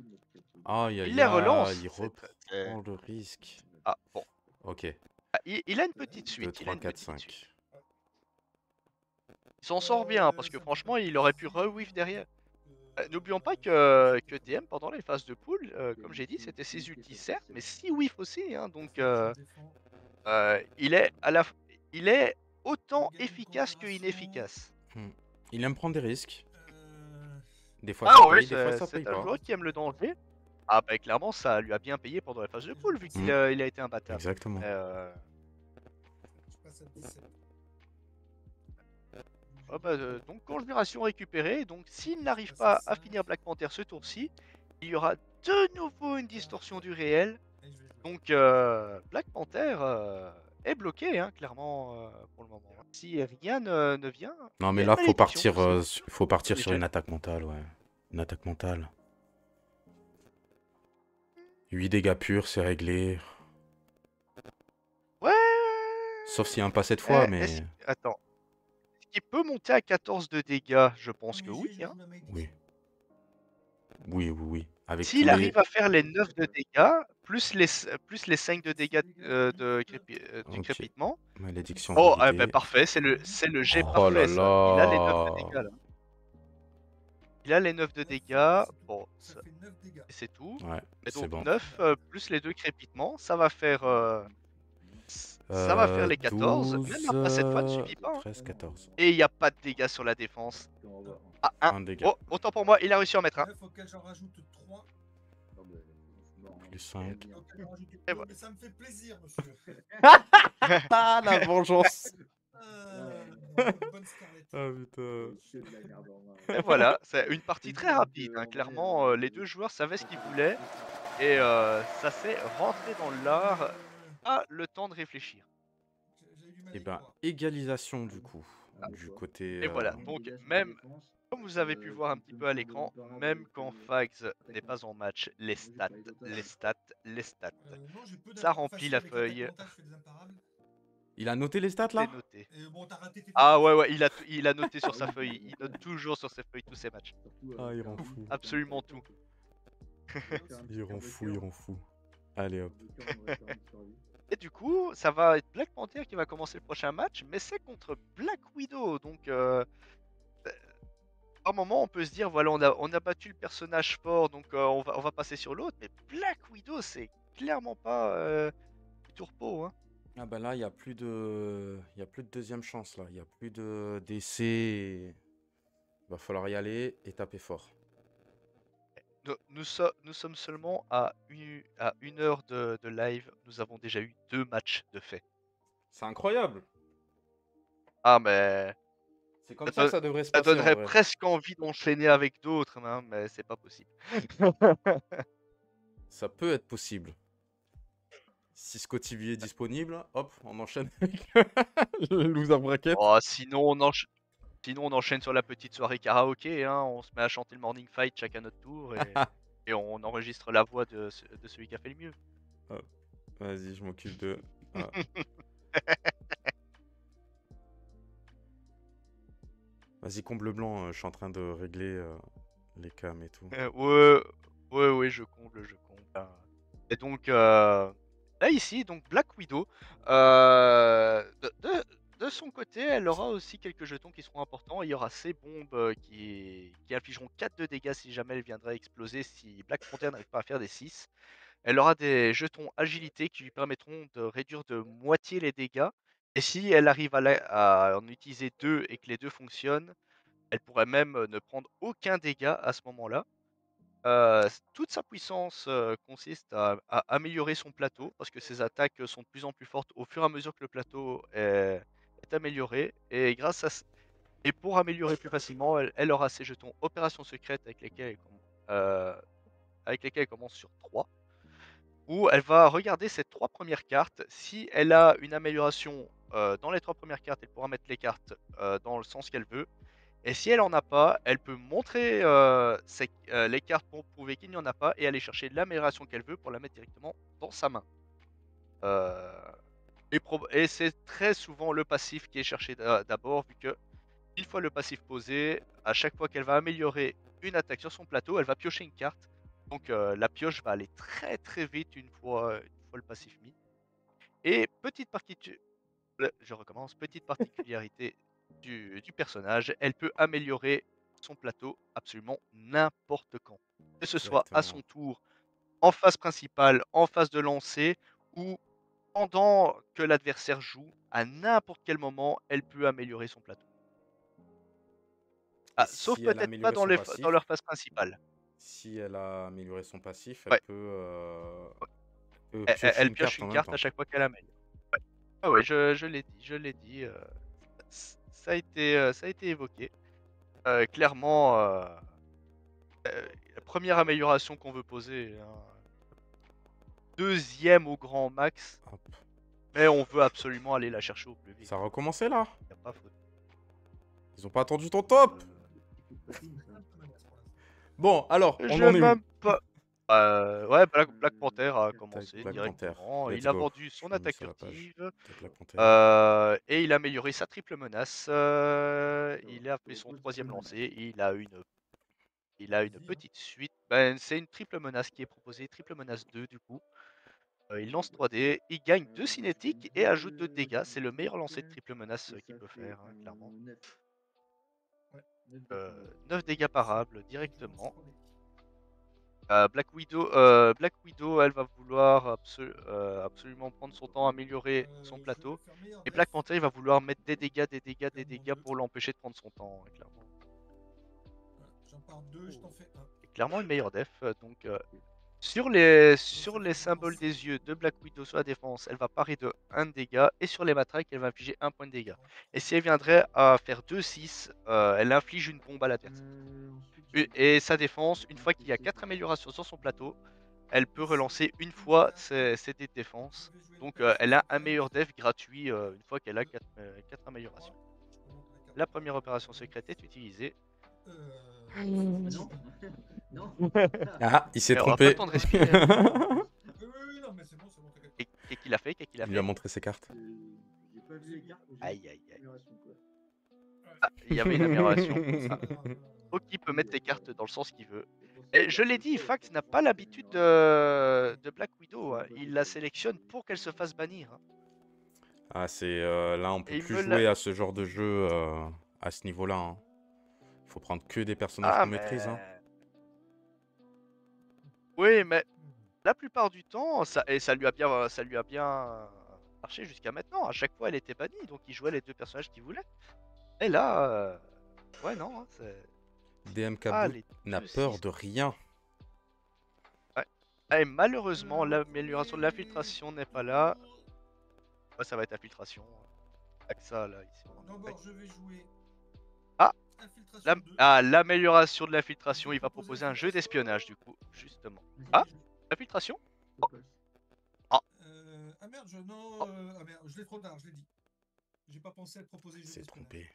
Aïe, Il aïe, les relance. aïe, il C'est reprend le risque. Ah bon. Ok, Ah, il a une petite 2, suite. Il a 3, une 4, petite suite. 5. Il s'en sort bien parce que Ça me fait franchement, pas il aurait pu plaisir. re-whiff derrière. N'oublions pas Je que DM pendant les phases de pool, comme j'ai dit, c'était ses ultis certes, mais 6 whiff aussi. Hein, donc défends. il est il est Je autant gagne une efficace que conjuration. inefficace. Il aime prendre des risques. Des fois Ah ça ouais, paye, des fois ça c'est paye un pas. joueur qui aime le danger. Ah bah clairement, ça lui a bien payé pendant la phase de pool vu qu'il il a été imbattable. Exactement. Je passe à 17. Ah bah, donc conjuration récupérée. Donc s'il n'arrive pas à finir Black Panther ce tour-ci, il y aura de nouveau une distorsion du réel. Allez, je vais jouer. Donc Black Panther est bloqué, hein, clairement, pour le moment. Si rien ne vient, Non il y mais a là une malédiction faut partir sur sur les une jets. attaque mentale, ouais. Une attaque mentale. 8 dégâts purs, c'est réglé. Ouais. Sauf s'il y a un pas cette fois, mais... Attends. Est-ce qu'il peut monter à 14 de dégâts? Je pense que Mais oui. j'ai Hein. ma malédiction. Oui. Oui, oui, oui. Avec tous S'il les... arrive à faire les 9 de dégâts, plus les 5 de dégâts du Ok. crépitement. Malédiction Oh, bah validée. parfait, c'est le jet Oh là parfait ça. Il a les 9 de là. dégâts là. Il a les 9 de dégâts. Bon, Ça fait 9 dégâts. c'est tout. Ouais, Et c'est donc bon. 9 plus les 2 crépitements, ça va faire les 14. 12, Même après cette fois ne suffit pas. Hein. 13, 14. Et il n'y a pas de dégâts sur la défense. Ah, 1. Un dégât. Oh, autant pour moi, il a réussi à en mettre un. Il faut que j'en rajoute 3. Plus 5. Et voilà. Mais ça me fait plaisir, monsieur. Ah, la vengeance. Bonne Scarlett. Ah putain. Et voilà, c'est une partie très rapide. Hein. Clairement, les deux joueurs savaient ce qu'ils voulaient. Et ça s'est rentré dans l'art. Pas le temps de réfléchir. Et ben, égalisation du coup. Du côté... Et voilà, donc même, comme vous avez pu voir un petit peu à l'écran, même quand Fags n'est pas en match, les stats. Non, j'ai peu Ça remplit la d'informations avec feuille. l'attaque mentale, je fais des imparables. Il a noté les stats là? C'est noté. Bon, t'as raté tes Ah ouais, il a noté sur sa feuille. Il note toujours sur sa feuille tous ses matchs. Ah, il rend fou. Absolument tout. Il rend fou, il rend fou. Allez hop. Et du coup, ça va être Black Panther qui va commencer le prochain match, mais c'est contre Black Widow. Donc, par moment, on peut se dire, voilà, on a battu le personnage fort, donc on va passer sur l'autre. Mais Black Widow, c'est clairement pas du tourpeau. Hein. Ah bah là, il y a plus de deuxième chance là. Il y a plus de d'essai. Va falloir y aller et taper fort. Nous sommes seulement à une heure de live. Nous avons déjà eu 2 matchs de fait. C'est incroyable. Ah, mais C'est comme ça que ça devrait se passer en donnerait vrai. presque envie d'enchaîner avec d'autres, hein, mais c'est pas possible. Ça peut être possible. Si Scotty V est disponible, hop, on enchaîne avec le loser bracket. Oh, sinon on enchaîne sur la petite soirée karaoké, hein, on se met à chanter le morning fight chacun notre tour et on enregistre la voix de celui qui a fait le mieux. Vas-y, je m'occupe de... Ah. Vas-y, comble blanc, je suis en train de régler les cams et tout. Ouais, je comble. Hein. Et donc, là ici, donc Black Widow, de son côté, elle aura aussi quelques jetons qui seront importants. Il y aura ces bombes qui infligeront 4 de dégâts si jamais elle viendrait exploser, si Black Panther n'arrive pas à faire des 6. Elle aura des jetons agilité qui lui permettront de réduire de moitié les dégâts. Et si elle arrive à en utiliser 2 et que les 2 fonctionnent, elle pourrait même ne prendre aucun dégât à ce moment-là. Toute sa puissance consiste à améliorer son plateau, parce que ses attaques sont de plus en plus fortes au fur et à mesure que le plateau est amélioré. Et et pour améliorer plus facilement, elle aura ses jetons opérations secrètes avec lesquels elle commence sur 3. Où elle va regarder ses 3 premières cartes. Si elle a une amélioration dans les 3 premières cartes, elle pourra mettre les cartes dans le sens qu'elle veut. Et si elle en a pas, elle peut montrer les cartes pour prouver qu'il n'y en a pas et aller chercher l'amélioration qu'elle veut pour la mettre directement dans sa main. Euh, et c'est très souvent le passif qui est cherché d'abord, vu que une fois le passif posé, à chaque fois qu'elle va améliorer une attaque sur son plateau, elle va piocher une carte. Donc la pioche va aller très très vite une fois le passif mis. Et je recommence, petite particularité du personnage, elle peut améliorer son plateau absolument n'importe quand. Que ce soit à son Exactement. tour, en phase principale, en phase de lancer, ou pendant que l'adversaire joue, à n'importe quel moment, elle peut améliorer son plateau. Et Ah, sauf si elle a peut-être pas amélioré dans, son dans passif, leur phase principale. si elle a amélioré son passif, Ouais, elle peut piocher elle une pioche carte en une même carte à temps. chaque fois qu'elle améliore. Ouais, ah ouais, je l'ai dit, ça a été évoqué. Clairement, la première amélioration qu'on veut poser, hein, deuxième au grand max, Hop. mais on veut absolument aller la chercher au plus vite. Ça a recommencé là. Y a pas faute. Ils ont pas attendu ton top. Petit coup de patine, ça. Un peu menace pour l'instant. Bon, alors, on Je en est où? même pas. Ouais, Black Panther a Tac, commencé Black Panther, directement. let's Il a go. vendu Je son me mets attaque sur la page furtive. de Black Panther. Et il a amélioré sa triple menace. Il a fait je son repose troisième triple menace. lancé. Il a une Vas-y, hein. petite suite. Ben, c'est une triple menace qui est proposée. Triple menace 2 du coup. Il lance 3D. Il gagne 2 Je fais cinétiques et ajoute 2 de 2 dégâts. C'est le meilleur lancer de cinétiques triple menace et qu'il ça peut fait faire, hein, clairement. 9. Ouais. 9 de parables. 9 dégâts parables Et je lance directement. 3 dés. Black Widow, elle va vouloir absolument prendre son temps à améliorer son Je vais plateau. faire meilleur Et def. Black Panther, il va vouloir mettre des dégâts, des dégâts, des Perds mon dégâts 2. pour l'empêcher de prendre son temps, hein, clairement. Voilà. J'en pars 2, je t'en fais 1. C'est clairement une meilleure def. Donc, sur Ça sur fait les une symboles défense. des yeux de Black Widow sur la défense, elle va parer de 1 de dégâts. Et sur les matraques, elle va infliger 1 point de dégâts. Et si elle viendrait à faire 2-6, elle inflige une bombe à l'adversaire. Ensuite, j'ai Et sa défense, une un fois qu'il y a PC 4 pour améliorations sur son plateau, elle peut relancer une Une fois carte. ses dés de défense. Je vais jouer une Donc perche elle a un secrète. meilleur def gratuit une fois qu'elle a 4 améliorations. 3. Je peux monter la carte. La première opération secrète est utilisée. Non. Non. Ah, il s'est Et on aura pas le trompé. temps de respirer. Hein. Oui, non, mais c'est bon, t'inquiète pas. Qu'est-ce qu'il a fait? Qu'est-ce qu'il a Il lui a fait? montré ses cartes. J'ai pas vu les cartes. J'ai Aïe, aïe, aïe. amélioration, quoi. Ah, il y avait une amélioration. Ah. Euh, Oki peut mettre les cartes dans le sens qu'il veut. C'est pour ça Et que je l'ai c'est dit, pas la Fax n'a première fois pas que j'ai l'habitude amélioration. de Black Widow. Hein. Il la sélectionne pour qu'elle se fasse bannir. Hein. Ah, là, on peut Et il plus me l'a. jouer à ce genre de jeu à ce niveau-là. Hein. Faut prendre que des personnages Ah, qu'on maîtrise. Hein. mais. Oui, mais la plupart du temps, ça lui a bien marché jusqu'à maintenant. À chaque fois, elle était bannie, donc il jouait les deux personnages qu'il voulait. Et là, ouais, non, hein, c'est. DMK Ah, Boot les n'a deux peur 6. de rien. Ouais. Et malheureusement, l'amélioration de l'infiltration n'est pas là. Ouais, ça va être infiltration. Avec ça, là, ici. D'abord, je vais jouer Ah, Infiltration 2. l'amélioration de l'infiltration, Je vais il va proposer un jeu infiltration. d'espionnage, du coup, justement. Vas-y, Ah, je infiltration? propose. Ah merde, non. Oh. Ah merde, je l'ai trop tard, je l'ai dit. J'ai pas pensé à te proposer Il jeu s'est d'espionnage. trompé.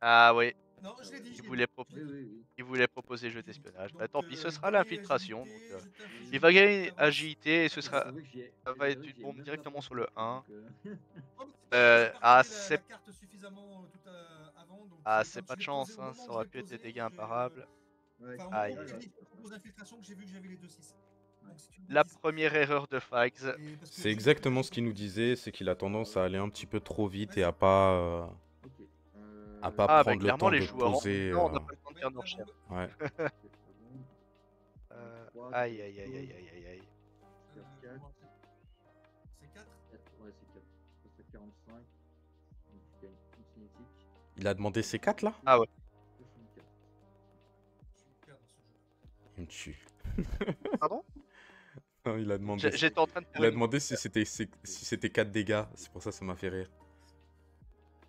Ah oui, Non, je l'ai dit. il voulait, Oui, oui, oui. il voulait proposer jeu d'espionnage. Bah Donc, tant pis, ce sera gagner l'infiltration. agilité, Donc, je t'inflige il une va bombe gagner d'avance. agilité et Ah, ce mais sera, c'est vrai que ça va être j'y une ai bombe même pas directement pensé, sur le 1. donc, Oh, mais j'ai pas regardé la C'est carte suffisamment avant, donc c'est pas quand de je l'ai chance, posé, au hein, moment ça où je aurait l'ai pu être des posé, dégâts imparables. ouais, enfin, au Aïe, moment où aïe, j'ai aïe. dit je propose l'infiltration, que j'ai vu que j'avais les 2-6. Donc c'est une La bêtise. première erreur de Fags. Et parce que C'est j'ai exactement j'ai ce qu'il nous compris. disait, c'est qu'il a tendance à aller un petit peu trop vite et Vas-y. ok. à pas Ah, bah prendre le clairement, temps les de joueurs en poser. non, on n'a pas le temps de Ouais, faire nos la recherches. bombe. Ouais. Aïe, aïe, aïe, aïe, aïe, aïe, aïe. C'est 4. Ouais, c'est 4. Ça fait 45. Donc, je gagne une cinétique. Il a demandé ces 4 là? Ah ouais. Je fais une carte. Je vais perdre ce jeu. Il me tue. Pardon? Non, il a demandé, J'étais en train de il faire a une. demandé si c'était 4 dégâts. C'est pour ça que ça m'a fait rire.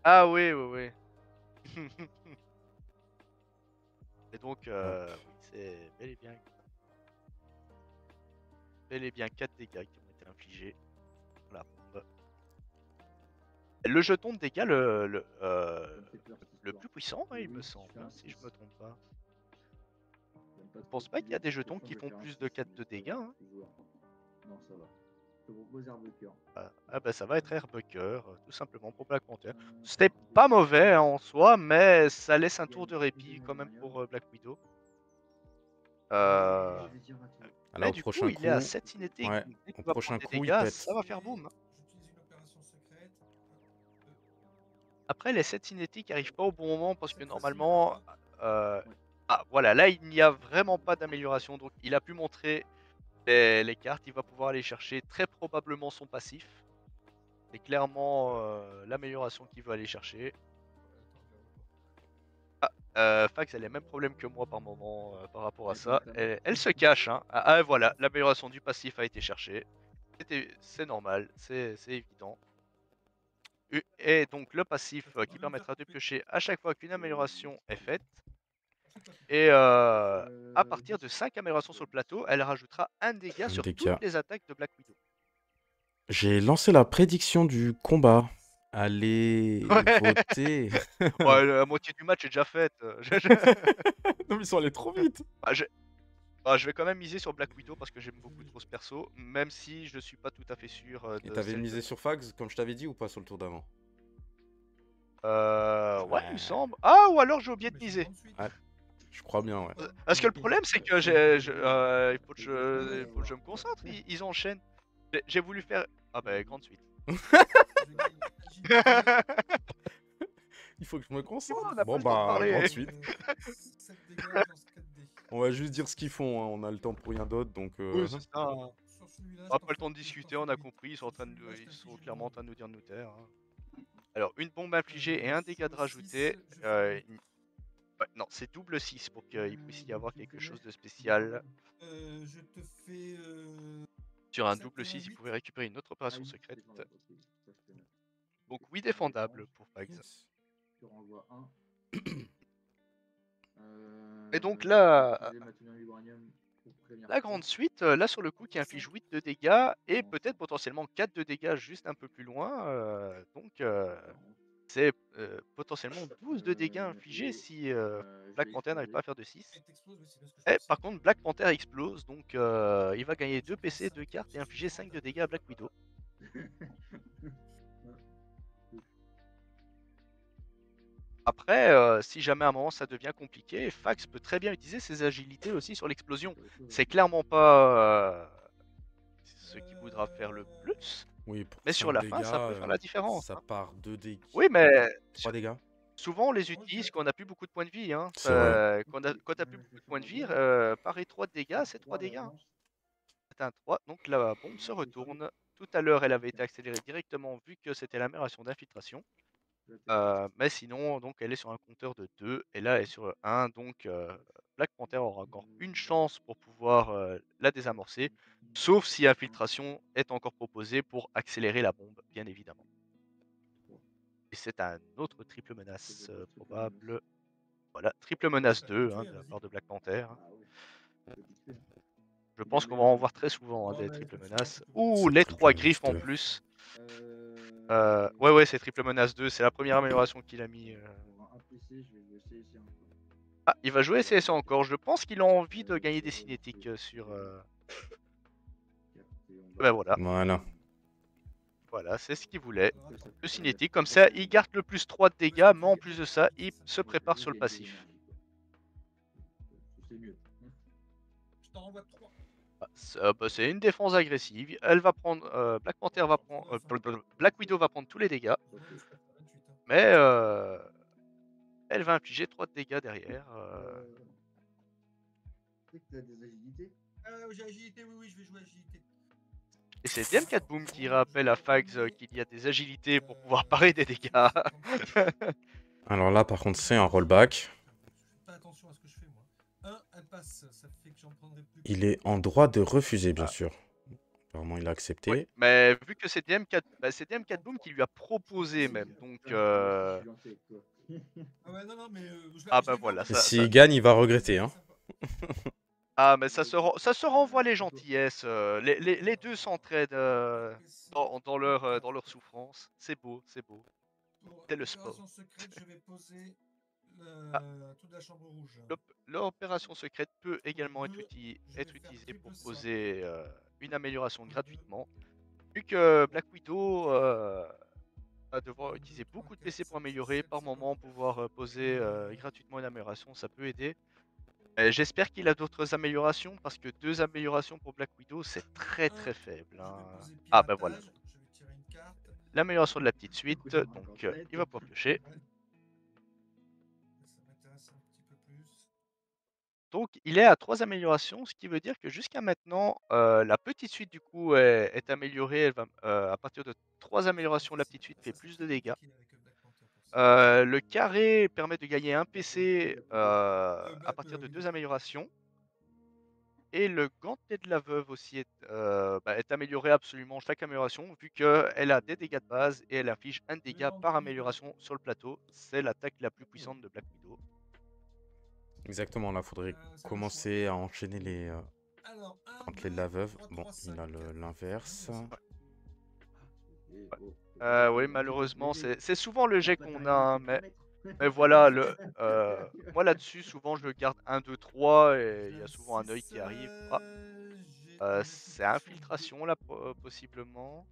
Ah oui, oui, oui. Et donc, Hop. oui, c'est bel et bien 4 dégâts qui ont été infligés sur la bombe. le jeton de dégâts Ça me fait peur, cette le histoire. plus puissant, Mais il me oui, je semble, fais un si je 6. me trompe pas. J'aime pas Je trop pense pas qu'il y a filer, des de toute jetons façon, qui je vais font faire un plus de 6, 4 de donc dégâts. Hein. toujours. Non, ça va. Je te propose Herbecker. Ah bah ça va être Airbucker, tout simplement pour Black Panther. Euh, C'était pas mauvais hein, en soi, mais ça laisse un tour de répit Deuxième quand même vibranium. pour Black Widow. Je vais dire à toi. Là, Mais au du coup, prochain il est à coup, 7 cinétiques, ouais, donc dès au qu'il va prendre prochain des coup, il dégâts, pète. ça va faire boum. J'utilise une opération secrète. Après, les 7 cinétiques n'arrivent pas au bon moment parce que Cette normalement... fois-ci, Ouais. Ah voilà, là il n'y a vraiment pas d'amélioration, donc il a pu montrer les cartes, il va pouvoir aller chercher très probablement son passif. C'est clairement l'amélioration qu'il veut aller chercher. Fax, elle a les mêmes problèmes que moi par moment par rapport à ça. Elle se cache. Hein. Ah, voilà, l'amélioration du passif a été cherchée. C'est normal, c'est évident. Et donc le passif qui permettra de piocher à chaque fois qu'une amélioration est faite. Et à partir de 5 améliorations sur le plateau, elle rajoutera un dégât Un sur dégât. toutes les attaques de Black Widow. J'ai lancé la prédiction du combat. Allez, votez. Ouais, la moitié du match est déjà faite. Non, mais ils sont allés trop vite. Je vais quand même miser sur Black Widow parce que j'aime beaucoup trop ce perso, même si je suis pas tout à fait sûr Et de t'avais celle misé sur Fags, comme je t'avais dit, ou pas sur le tour d'avant? Ouais, il me semble. Ah, ou alors j'ai oublié de miser. Ouais, je crois bien, ouais. Parce que le problème, c'est que il faut que je me concentre. Ils enchaînent. J'ai voulu faire. Ah bah, grande suite. Il faut que je me concentre. On a pas Bon, le temps de bah, parler. grande suite. On va juste dire ce qu'ils font, hein. On a le temps pour rien d'autre, donc... Oui, c'est ça. On n'a pas le temps de discuter, on a compris. Ils sont clairement en train de nous dire de nous taire. Hein. Alors, une bombe infligée et un dégât de rajouté. Ouais, non, c'est double 6 pour qu'il puisse y avoir quelque chose de spécial. Je te fais. Sur un 7 double et 6, il 8. pouvait récupérer une autre opération secrète. Ok, ça je connais. Donc oui, défendable pour Fags. Tu renvoies un. Et donc Je là, vais utiliser ma tenue en vibranium pour prévenir la ça. grande suite, là sur le coup, qui inflige 8 de dégâts et peut-être potentiellement 4 de dégâts juste un peu plus loin. Donc c'est potentiellement 12 de dégâts infligés si Black Panther n'arrive pas à faire de 6. Et par contre, Black Panther explose, donc il va gagner 2 PC, 2 cartes et infliger 5 de dégâts à Black Widow. Après, si jamais à un moment ça devient compliqué, Fax peut très bien utiliser ses agilités aussi sur l'explosion. C'est clairement pas ce qui voudra faire le plus, Oui, pour mais sur 5 la fin, dégâts, ça peut faire la différence. ça Hein. part 2 dégâts. Oui, mais 3 dégâts. souvent on les utilise quand on n'a plus beaucoup de points de vie. Hein. C'est vrai. Quand t'as plus beaucoup de points de vie, pareil 3 de dégâts, c'est 3 dégâts. Hein. C'est un 3, donc la bombe se retourne. Tout à l'heure, elle avait été accélérée directement vu que c'était l'amélioration d'infiltration. Mais sinon, donc elle est sur un compteur de 2 et là elle est sur 1, donc Black Panther aura encore une chance pour pouvoir la désamorcer, sauf si infiltration est encore proposée pour accélérer la bombe, bien évidemment. Et c'est un autre triple menace probable. Voilà, triple menace 2 hein, de la part de Black Panther. Je pense qu'on va en voir très souvent hein, des triples menaces. Ouh, les 3 griffes en plus. Ouais, c'est triple menace 2, c'est la première amélioration qu'il a mis. Ah, il va jouer CSA encore. Je pense qu'il a envie de gagner des cinétiques sur. Ben voilà. Voilà, c'est ce qu'il voulait. Le cinétique, comme ça, il garde le plus 3 de dégâts, mais en plus de ça, il se prépare sur le passif. C'est mieux. Je t'en renvoie 3. C'est une défense agressive. Elle va prendre. Black Panther va prendre. Black Widow va prendre tous les dégâts. Mais elle va infliger 3 de dégâts derrière. Tu sais que tu as des agilités? J'ai agilité, oui, je vais jouer agilité. Et c'est DM4 Boom qui rappelle à Fags qu'il y a des agilités pour pouvoir parer des dégâts. Alors là, par contre, c'est un rollback. Pas attention à ce que je fais, moi. Elle passe, ça fait que j'en prendrai plus. Il est en droit de refuser, bien sûr. Apparemment, il a accepté. Ouais, mais vu que c'est DM4, c'est DM4 Boom qui lui a proposé même. Donc. Ah ouais, non, mais. Ah bah voilà. S'il gagne, il va regretter. Hein. Ah, mais ça se renvoie les gentillesses. Les deux s'entraident dans leur souffrance. C'est beau, c'est beau. Pour C'est le sport. l'opération secrète, je vais poser Ah, le tout de la chambre rouge. l'opération secrète peut Pour également 2, je vais être faire utilisée pour triple simple. poser une amélioration Pour 2, gratuitement. Vu que Black 3, Widow va devoir 1, 2, utiliser 3, beaucoup de 4, PC pour 5, 6, améliorer, 7, par c'est bon. moment pouvoir poser gratuitement une amélioration, ça peut aider. J'espère qu'il a d'autres améliorations parce que 2 améliorations pour Black Widow, c'est très 1, très faible, je vais hein. poser Ah bah voilà, piratage. Je vais tirer une carte. l'amélioration de la petite Du coup, suite, il y en aura donc encore 7. il va pouvoir piocher. Ouais. Ça m'intéresse un petit peu plus. Donc il est à 3 améliorations, ce qui veut dire que jusqu'à maintenant, la petite suite du coup est améliorée. Elle va, à partir de 3 C'est améliorations, la difficile. petite suite Ah, fait ça, c'est plus de très dégâts. compliqué avec Black Panther pour ça. Le carré permet de gagner un PC à partir de 2 Widow. améliorations. Et le gantelet de la veuve aussi est amélioré absolument chaque amélioration, vu qu'elle a des dégâts de base et elle affiche un 2 dégât rounds par plus de. amélioration sur le plateau. C'est l'attaque la plus puissante de Black Widow. Exactement, là, faudrait C'est le choix. commencer à enchaîner les Alors, 1, gantelets 2, de la veuve. 3, Bon, 3, il 5. a l'inverse. Et oh, Oui, un petit peu malheureusement, léger. c'est souvent le jet Là, qu'on t'arrives a, à hein, faire 1 mètre. mais voilà, moi là-dessus, souvent je le garde 1, 2, 3 et il y a souvent un œil 26, qui arrive. Ah, j'ai une c'est infiltration infiltration là, possiblement.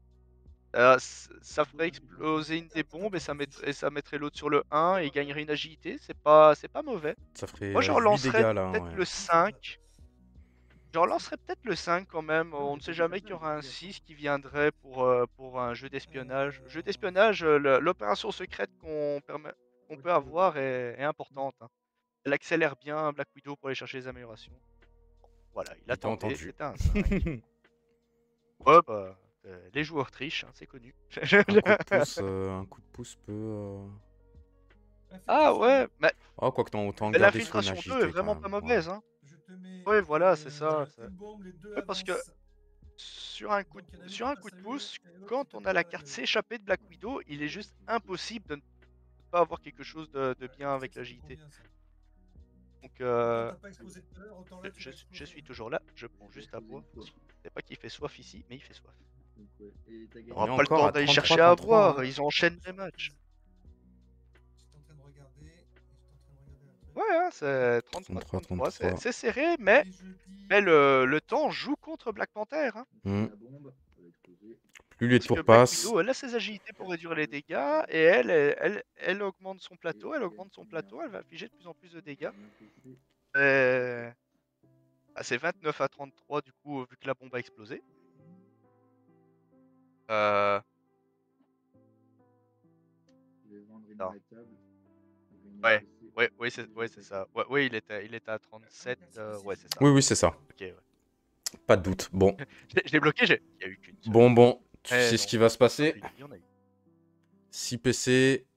Ça ferait de exploser une des bombes et Attends, ça mettrait l'autre sur le 1 et il gagnerait une agilité. C'est pas mauvais. Ça ferait Moi, je 8 relancerais dégâts, là, peut-être ouais. le 5. Je relancerais peut-être le 5 quand même. On ne sait jamais qu'il y aura un 6 qui viendrait pour un jeu d'espionnage. Jeu d'espionnage, l'opération secrète qu'on peut avoir est importante, hein. Elle accélère bien Black Widow pour aller chercher les améliorations. Voilà, il a Il t'a tenté, entendu. c'était un 5. Ouais, bah, les joueurs trichent, hein, c'est connu. Un coup de pouce peut... Ah ouais, mais Oh, quoi que t'en autant mais garder sur une l'infiltration 2 est agilité, quand vraiment pas même. Ouais. mauvaise, hein. Je te mets Ouais, voilà, c'est ça. une bombe, les deux Ouais, parce que avancent. Donc il y en a une sur qui un coup passe de à l'UE pouce, et l'autre qui quand te on a tape la dans la carte gueule. s'échapper de Black Widow, il est juste impossible de ne pas avoir quelque chose de bien avec Ça fait l'agilité. combien, ça? Donc, Autant t'as pas explosé tout à l'heure, autant là tu vas je exploser. suis toujours là, je prends J'ai juste à explosé boire. une fois. Je sais pas qui fait soif ici, mais il fait soif. Donc, ouais. Et t'as On gagné On est n'aura pas le encore temps à d'aller 33 chercher à 33, boire, hein. ils enchaînent les matchs. J'étais en train de regarder. Un truc. Ouais, hein, c'est 33 33-33, 33. c'est serré, Et je dis. mais le temps joue contre Black Panther, hein. Hmm. La bombe, ça va exploser. Plus les Parce que tours Black passent. Widow, elle a ses agilités pour réduire les dégâts, et elle augmente son plateau, elle va afficher de plus en plus de dégâts. Euh, c'est 29 à 33 du coup, vu que la bombe a explosé. Euh, Je vais vendre une non. arrêtable. Ouais, c'est ça. Ouais, il était à 37, ouais, c'est ça. Oui, oui, c'est ça. Ok, ouais. Pas de doute. Bon. Je l'ai bloqué, il y a eu qu'une seule. Bon. Tu Eh sais non, ce qui va se passer. il y en a eu. 6 PC.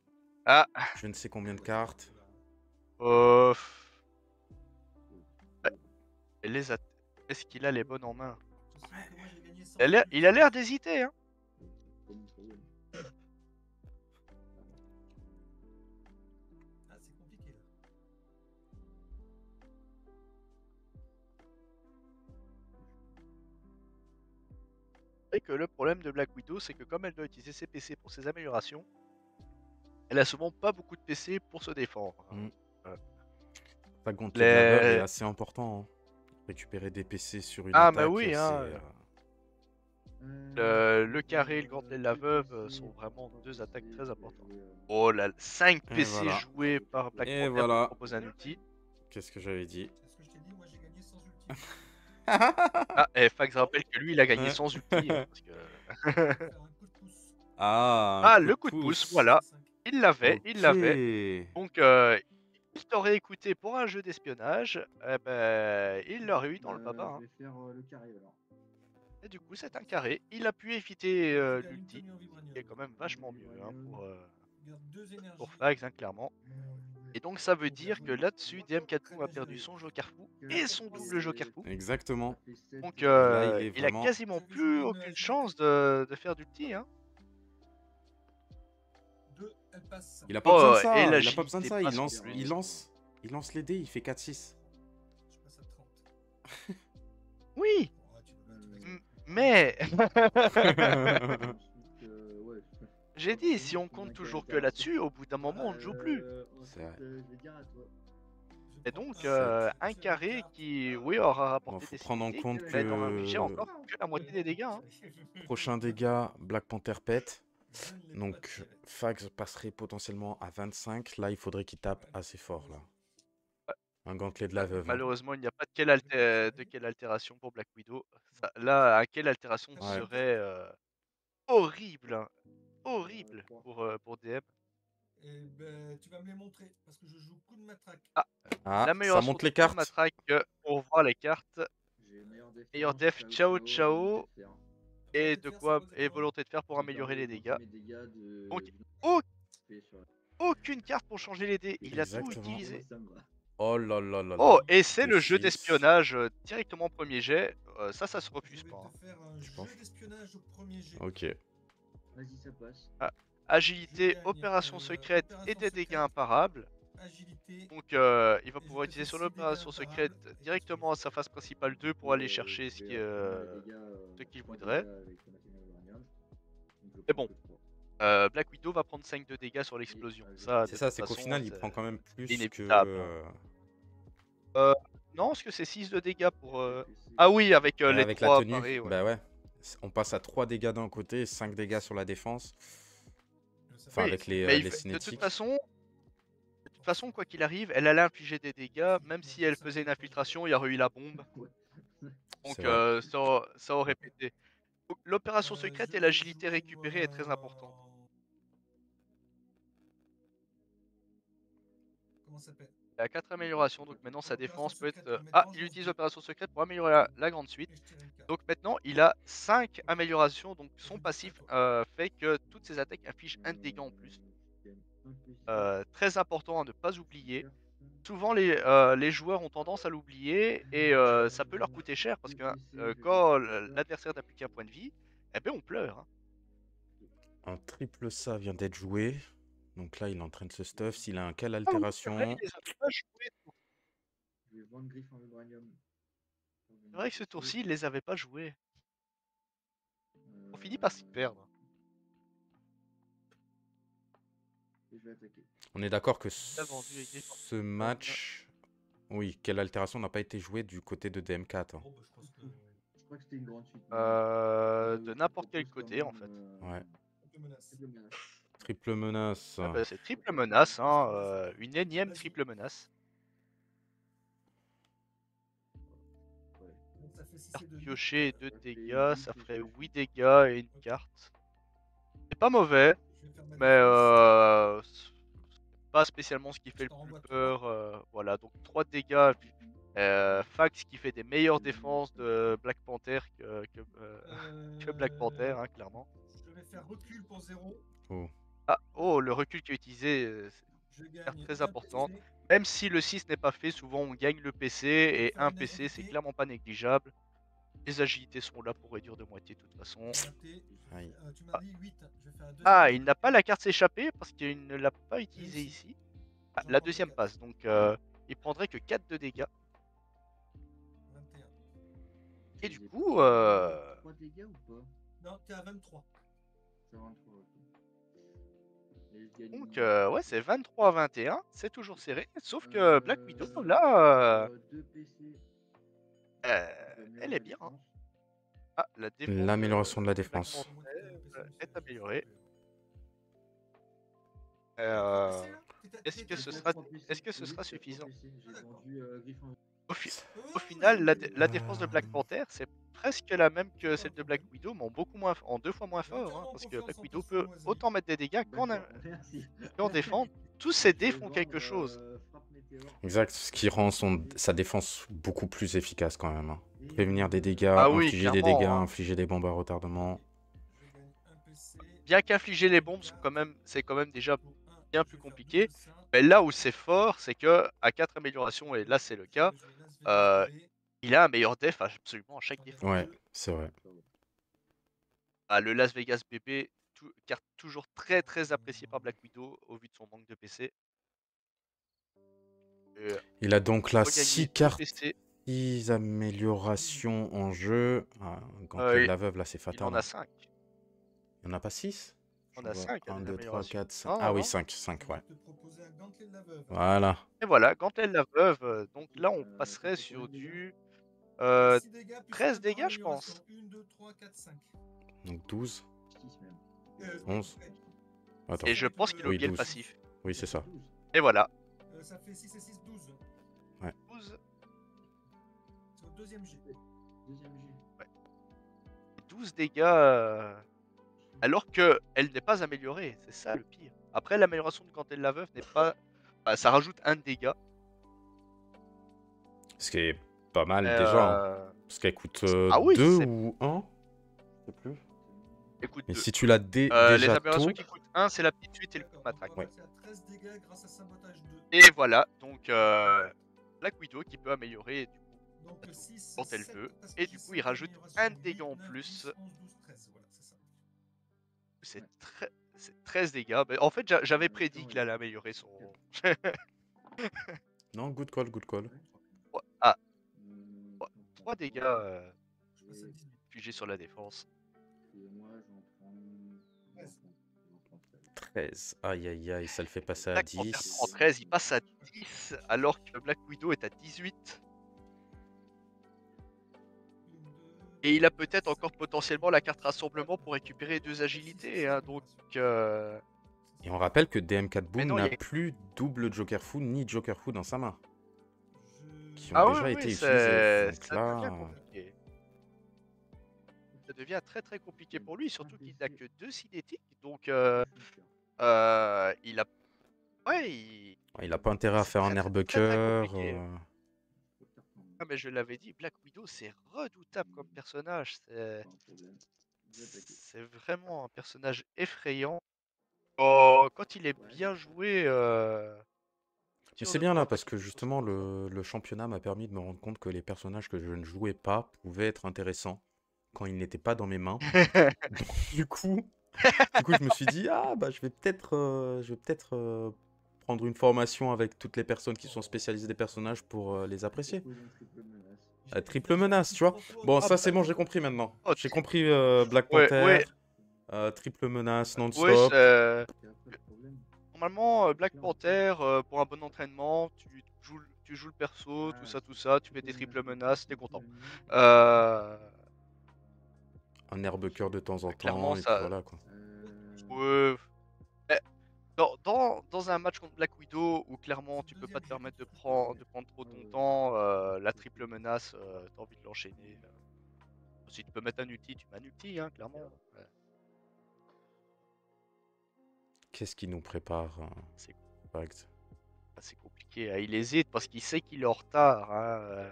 Ah, Je ne sais combien de cartes. ouais. Est-ce qu'il a les bonnes en main? Il a l'air d'hésiter, hein. Ah, c'est compliqué là. C'est vrai que le problème de Black Widow, c'est que comme elle doit utiliser ses PC pour ses améliorations, elle a souvent pas beaucoup de PC pour se défendre. Mm. Ta gantelet de la veuve est Les... assez important, hein. Récupérer des PC sur une Ah, attaque, mais oui, hein. c'est... Le carré et le gantelet de la veuve sont vraiment deux attaques très importantes. jouer, Oh là, 5 Et PC voilà. joués par Black Et Panther voilà. pour proposer un ulti. Qu'est-ce que j'avais dit? C'est ce que je t'ai dit, moi j'ai gagné sans ulti. Ah, et Fax rappelle que lui, il a gagné Ouais. sans ulti. Hein, parce que... Faire un coup de pouce. Ah, le coup de pouce, voilà. Il l'avait, il l'avait. Ok. Donc, il t'aurait écouté pour un jeu d'espionnage, eh ben, il l'aurait eu dans le baba. Hein. Je vais faire le carré alors. Et du coup, c'est un carré. Il a pu éviter T'as l'ulti, Newton et en vibranium. qui est quand même vachement mieux hein, Garde 2 énergies. pour Fax, hein, clairement. Et donc, ça veut dire que là-dessus, DM4 a perdu son joker fou et son double joker fou. Exactement. Donc, là, il est il a vraiment- quasiment plus aucune chance de faire d'ulti. Hein. 2, elle passe. Il a pas besoin de Oh, ça. et Il a l'agilité pas besoin de ça. passe Il en lance, plus. il lance les dés. Il fait 4-6. Je passe à 30. Oui, Oh, tu peux mettre m- mais Ensuite, ouais. j'ai dit, si on On compte a quelle toujours que altération? là-dessus, au bout d'un moment, on ne joue plus. C'est Ensuite, vrai. je vais dire à toi. Et prends donc, Sept. un seul les carré cartes. qui, oui, aura Bon, rapporté faut des prendre en CDD, compte mais n'aura infligé que encore que la moitié des dégâts. Hein. prochain dégât, Black Panther pète. Je ne l'ai pas Donc tiré. Fax passerait potentiellement à 25. Là, il faudrait qu'il tape assez fort là. Un gantelet de la veuve. Hein. Malheureusement, il n'y a pas de quelle altération pour Black Widow. Là, à quelle altération Ouais. serait horrible, hein, horrible pour DM. Et ben, tu vas me les montrer parce que je joue coup de matraque. Ah, ça L'amélioration monte les de coup de cartes. matraque pour voir les cartes. J'ai Meilleur défense, def, ciao ciao. volonté de fer. Et Volonté de fer, quoi ça et quoi? volonté de faire pour Ça me améliorer permet les d'augmenter dégâts. mes dégâts de Donc, d'une fait sur la- aucune carte pour changer les dés. Il a tout Exactement. utilisé. Ça me va. Oh là là là Oh, là. et c'est De le jeu 6. d'espionnage directement premier jet. Ça se Je refuse vais pas. te Hein. faire un Tu penses? jet d'espionnage au premier jet. Ok. Vas-y, ça passe. Agilité, Je gagne, opération secrète et opération des dégâts secrète, imparables. agilité. Donc, il va Et je pouvoir te fais utiliser son 6 dégâts opération secrète imparables. Et directement à sa phase principale 2 pour coup, aller chercher je ce vais prendre mes dégâts, qu'il 3 voudrait. dégâts avec le matériel uranium. Donc je Mais prends bon, que 3. Black Widow va prendre 5 de dégâts sur l'explosion. avec Ça, de C'est ça, toute c'est qu'au façon, final, il c'est prend quand même plus inévitable. que. Non, parce que c'est 6 de dégâts pour. PC. Ah oui, avec Ouais, les avec la 3 tenue. parés, ouais. Bah ouais. On passe à 3 dégâts d'un côté et 5 dégâts sur la défense. Enfin, Oui, avec mais les de toute cinétiques. façon, quoi qu'il arrive, elle allait infliger des dégâts, même si elle faisait une infiltration, il y aurait eu la bombe. Ouais. Donc C'est vrai. ça aurait pété. Donc, l'opération secrète je et vais l'agilité jouer, récupérée est très importante. Comment ça s'appelle? Il a 4 améliorations, donc maintenant sa L'opération défense peut être. secrète, mais Ah, devant, il je lance utilise 2. l'opération secrète pour améliorer la grande suite. Et je tire une carte. Donc maintenant, il a 5 améliorations, donc son Je dis passif ça, fait que toutes ses attaques infligent un dégât en plus. Un Très important à ne pas oublier. carte. Souvent, les joueurs ont tendance à l'oublier et ça peut leur coûter cher parce que quand l'adversaire d'appliquer un point de vie, eh ben on pleure. Hein. Un triple ça vient d'être joué. Donc là, il entraîne ce stuff. S'il a un quelle Ah oui, c'est vrai, altération. il les avait pas joués. Je vais vendre griffe en vibranium. C'est vrai que ce tour-ci, il les avait pas joués. On finit par s'y perdre. Et je vais attaquer. On est d'accord que a vendu les griffes en ce match. Oui, quelle altération n'a pas été jouée du côté de DM4. Hein. Bon, bah, je pense que. Je crois que c'était une grande suite. De n'importe quel côté, en fait. Ouais. Triple menace. Triple menace. Triple menace. Ah bah, c'est triple menace, hein, une énième triple menace. Donc, ça fait 6 Carte et 2. piochée, 2 Ça fait dégâts, huit ça et ferait deux. 8 dégâts et une carte. C'est pas mauvais, Je vais faire ma mais défense. c'est pas spécialement ce qui fait Je le t'en plus renvoie peur. Voilà, donc 3 dégâts. Fax qui fait des meilleures défenses de Black Panther que Black Panther, hein, clairement. Je vais faire recul pour 0. Oh, le recul qui est utilisé, Je c'est gagne très un important. PC. Même si le 6 n'est pas fait, souvent on gagne le PC et faire un une PC c'est agilité. clairement pas négligeable. Les agilités sont là pour réduire de moitié de toute façon. Raté. Aïe. Tu m'as dit 8. Je vais faire un deuxième. Ah, il n'a pas la carte s'échapper parce qu'il ne l'a pas utilisée Réussi. ici. Ah, J'en la prends que deuxième quatre. passe, donc il prendrait que 4 de dégâts. 21. Et du J'ai coup, 3 dégâts ou pas? Non, t'es à 23. C'est 23, ok. Et je gagne donc une- ouais, c'est 23 à 21, c'est toujours serré. Sauf que Black Widow, là, 2 PC. elle est bien. Hein. Ah, la défense L'amélioration de la Black défense. Panther est améliorée. Est-ce Est-ce que ce J'ai sera, 3 PC. est-ce que ce Oui, sera j'ai 3 suffisant? PC. J'ai vendu griffe en Au final, la défense de Black Panther, c'est presque la même que celle de Black Widow, mais en 2 fois moins fort, hein, parce que Black Widow peut autant mettre des dégâts D'accord, merci. qu'en défendre. Tous ses dés Je vais font vendre, quelque chose. frappe météore. Exact, ce qui rend sa défense beaucoup plus efficace quand même. Hein. Et, Prévenir des dégâts, Ah oui, infliger des clairement, dégâts, hein. infliger des bombes à retardement. Je gagne un PC. Bien qu'infliger les bombes, c'est quand même déjà Pour un, bien je plus vais faire compliqué. double ça. Mais là où c'est fort, c'est que à 4 améliorations, et là c'est le cas, Je vais Las Vegas voler. il a un meilleur def absolument à chaque J'en gagne défense. Ouais, deux. c'est vrai. Ah, le Las Vegas bébé, carte toujours très très appréciée par Black Widow au vu de son manque de PC. Il a donc là Regagner 6 deux cartes. PC. 6 améliorations en jeu. Ah, gantelet de Il la veuve, là, c'est il fatal. en Hein. a 5. Il n'y en a pas 6? On a 5 à 1, des 2, 3, améliorations. 4, 5. Non, Ah non, oui, non. 5, Je 5, vais ouais. te proposer un gantelet de la veuve. Voilà. Et voilà, gantelet de la veuve. Donc là, on Ça passerait fait sur combien de dégâts du 6 dégâts plus 13 1 par dégâts, je amélioration. pense. 1, 2, 3, 4, 5. Donc 12, 6 même. 11. Ouais. Attends. Et je Avec pense qu'il a Oui, oublié le 12. passif. Oui, c'est ça. 12. Et voilà. Ça fait 6 et 6, 12. 12, C'est au deuxième jet. Deuxième jet. 12 dégâts alors qu'elle n'est pas améliorée. C'est ça le pire. Après, l'amélioration de gantelet de la veuve n'est pas... Bah, ça rajoute un dégât. Ce qui est pas mal Mais, déjà. Hein. Parce qu'elle coûte Ah oui, 2 c'est... ou 1. Je sais plus. Écoute, Mais 2. si tu l'as Les déjà améliorations tôt. qui coûtent 1, c'est la petite suite et le coup de D'accord, matraque. donc on va Ouais. passer à 13 dégâts grâce à sabotage 2. Et voilà, donc Black Widow qui peut améliorer du coup Donc 6, quand elle 7, veut. parce Et que du j'ai coup, il 5 rajoute améliorations. un 8, dégât en 9, plus. 10, 11, 12, 13. Voilà, c'est ça. C'est 13 dégâts. Bah, en fait, j'avais En même prédit temps, qu'il allait améliorer son... Non, good call, good call. Ah, Euh, 3 dégâts Je passe à 18. figés sur la défense. Et moi, j'en prends. 13. 13. Aïe, aïe, aïe, ça le fait passer à Black Panther prend 10. 13, il passe à 10 alors que Black Widow est à 18. Et il a peut-être encore potentiellement la carte rassemblement pour récupérer 2 agilités. Hein, donc, Et on rappelle que DM4 mais Boom non, il n'a y a... plus double Joker Fu ni Joker Fu dans sa main. Qui ont Ah déjà oui, été oui, utilisés. Donc ça devient là. compliqué. Ça devient très très compliqué pour lui, surtout qu'il n'a que 2 cinétiques. Donc, il a... Ouais, Il a pas intérêt à c'est faire un très herbe très très cœur. compliqué. Ah mais je l'avais dit, Black Widow c'est redoutable comme personnage, c'est vraiment un personnage effrayant. Oh, quand il est bien joué, Mais tir c'est de bien coup de là matraque, parce il que peut justement super fort. le championnat m'a permis de me rendre compte que les personnages que je ne jouais pas pouvaient être intéressants quand ils n'étaient pas dans mes mains. Du coup, je me suis dit ah bah je vais peut-être prendre une formation avec toutes les personnes qui sont spécialisées des personnages pour les apprécier. Triple menace, tu vois. Bon, Ah ça c'est bah, bon, j'ai compris maintenant. oh, J'ai compris Black ouais, Panther, triple menace ouais, non-stop. normalement Black Panther, pour un bon entraînement, tu joues le perso, tout ça, tu fais tes triples menaces, t'es content. Un herbe cœur de temps en Clairement temps, et puis ça... voilà quoi. Ouais, dans un match contre Black Widow où clairement tu peux pas te permettre de prendre trop ton temps, la triple menace, t'as envie de l'enchaîner. Si tu peux mettre un ulti, tu mets un ulti, hein, clairement. Ouais, Qu'est-ce qui nous prépare c'est Fact. c'est compliqué. Hein. Il hésite parce qu'il sait qu'il est en retard. Hein,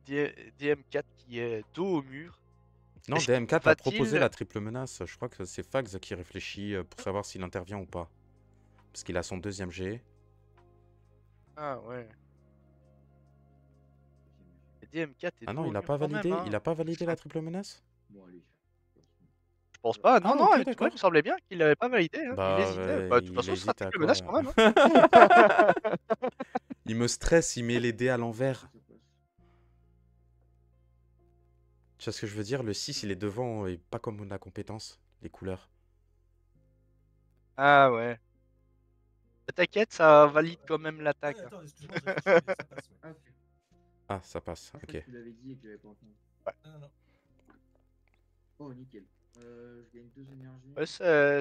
DM4 qui est dos au mur. Non, Est-ce qu'il DM4 a proposé va-t-il... la triple menace. Je crois que c'est Fags qui réfléchit pour savoir s'il intervient ou pas. Parce qu'il a son deuxième G. Ah ouais. Et DM4 est Ah dos non, au il a mur pas quand validé. même. Hein. Il a pas validé la triple menace. Je pense pas. Non, Ah non, ok, tu vois, il d'accord. me semblait bien qu'il l'avait pas validé. Hein. Il Bah, hésitait. Bah, de toute il façon, ce sera hésite à triple quoi menace quand même. Hein. Il me stresse, il met les dés à l'envers. Tu vois ce que je veux dire? Le 6, il est devant et pas comme la compétence, les couleurs. Ah ouais. T'inquiète, ça valide quand même l'attaque. Hein. Attends, excuse-moi, je réfléchis, mais ça passe. Ouais. Ah, ça passe, Je crois ok. que tu l'avais dit et que j'avais pas entendu. Non, non. Oh, nickel. Je gagne 2 énergies. Ouais,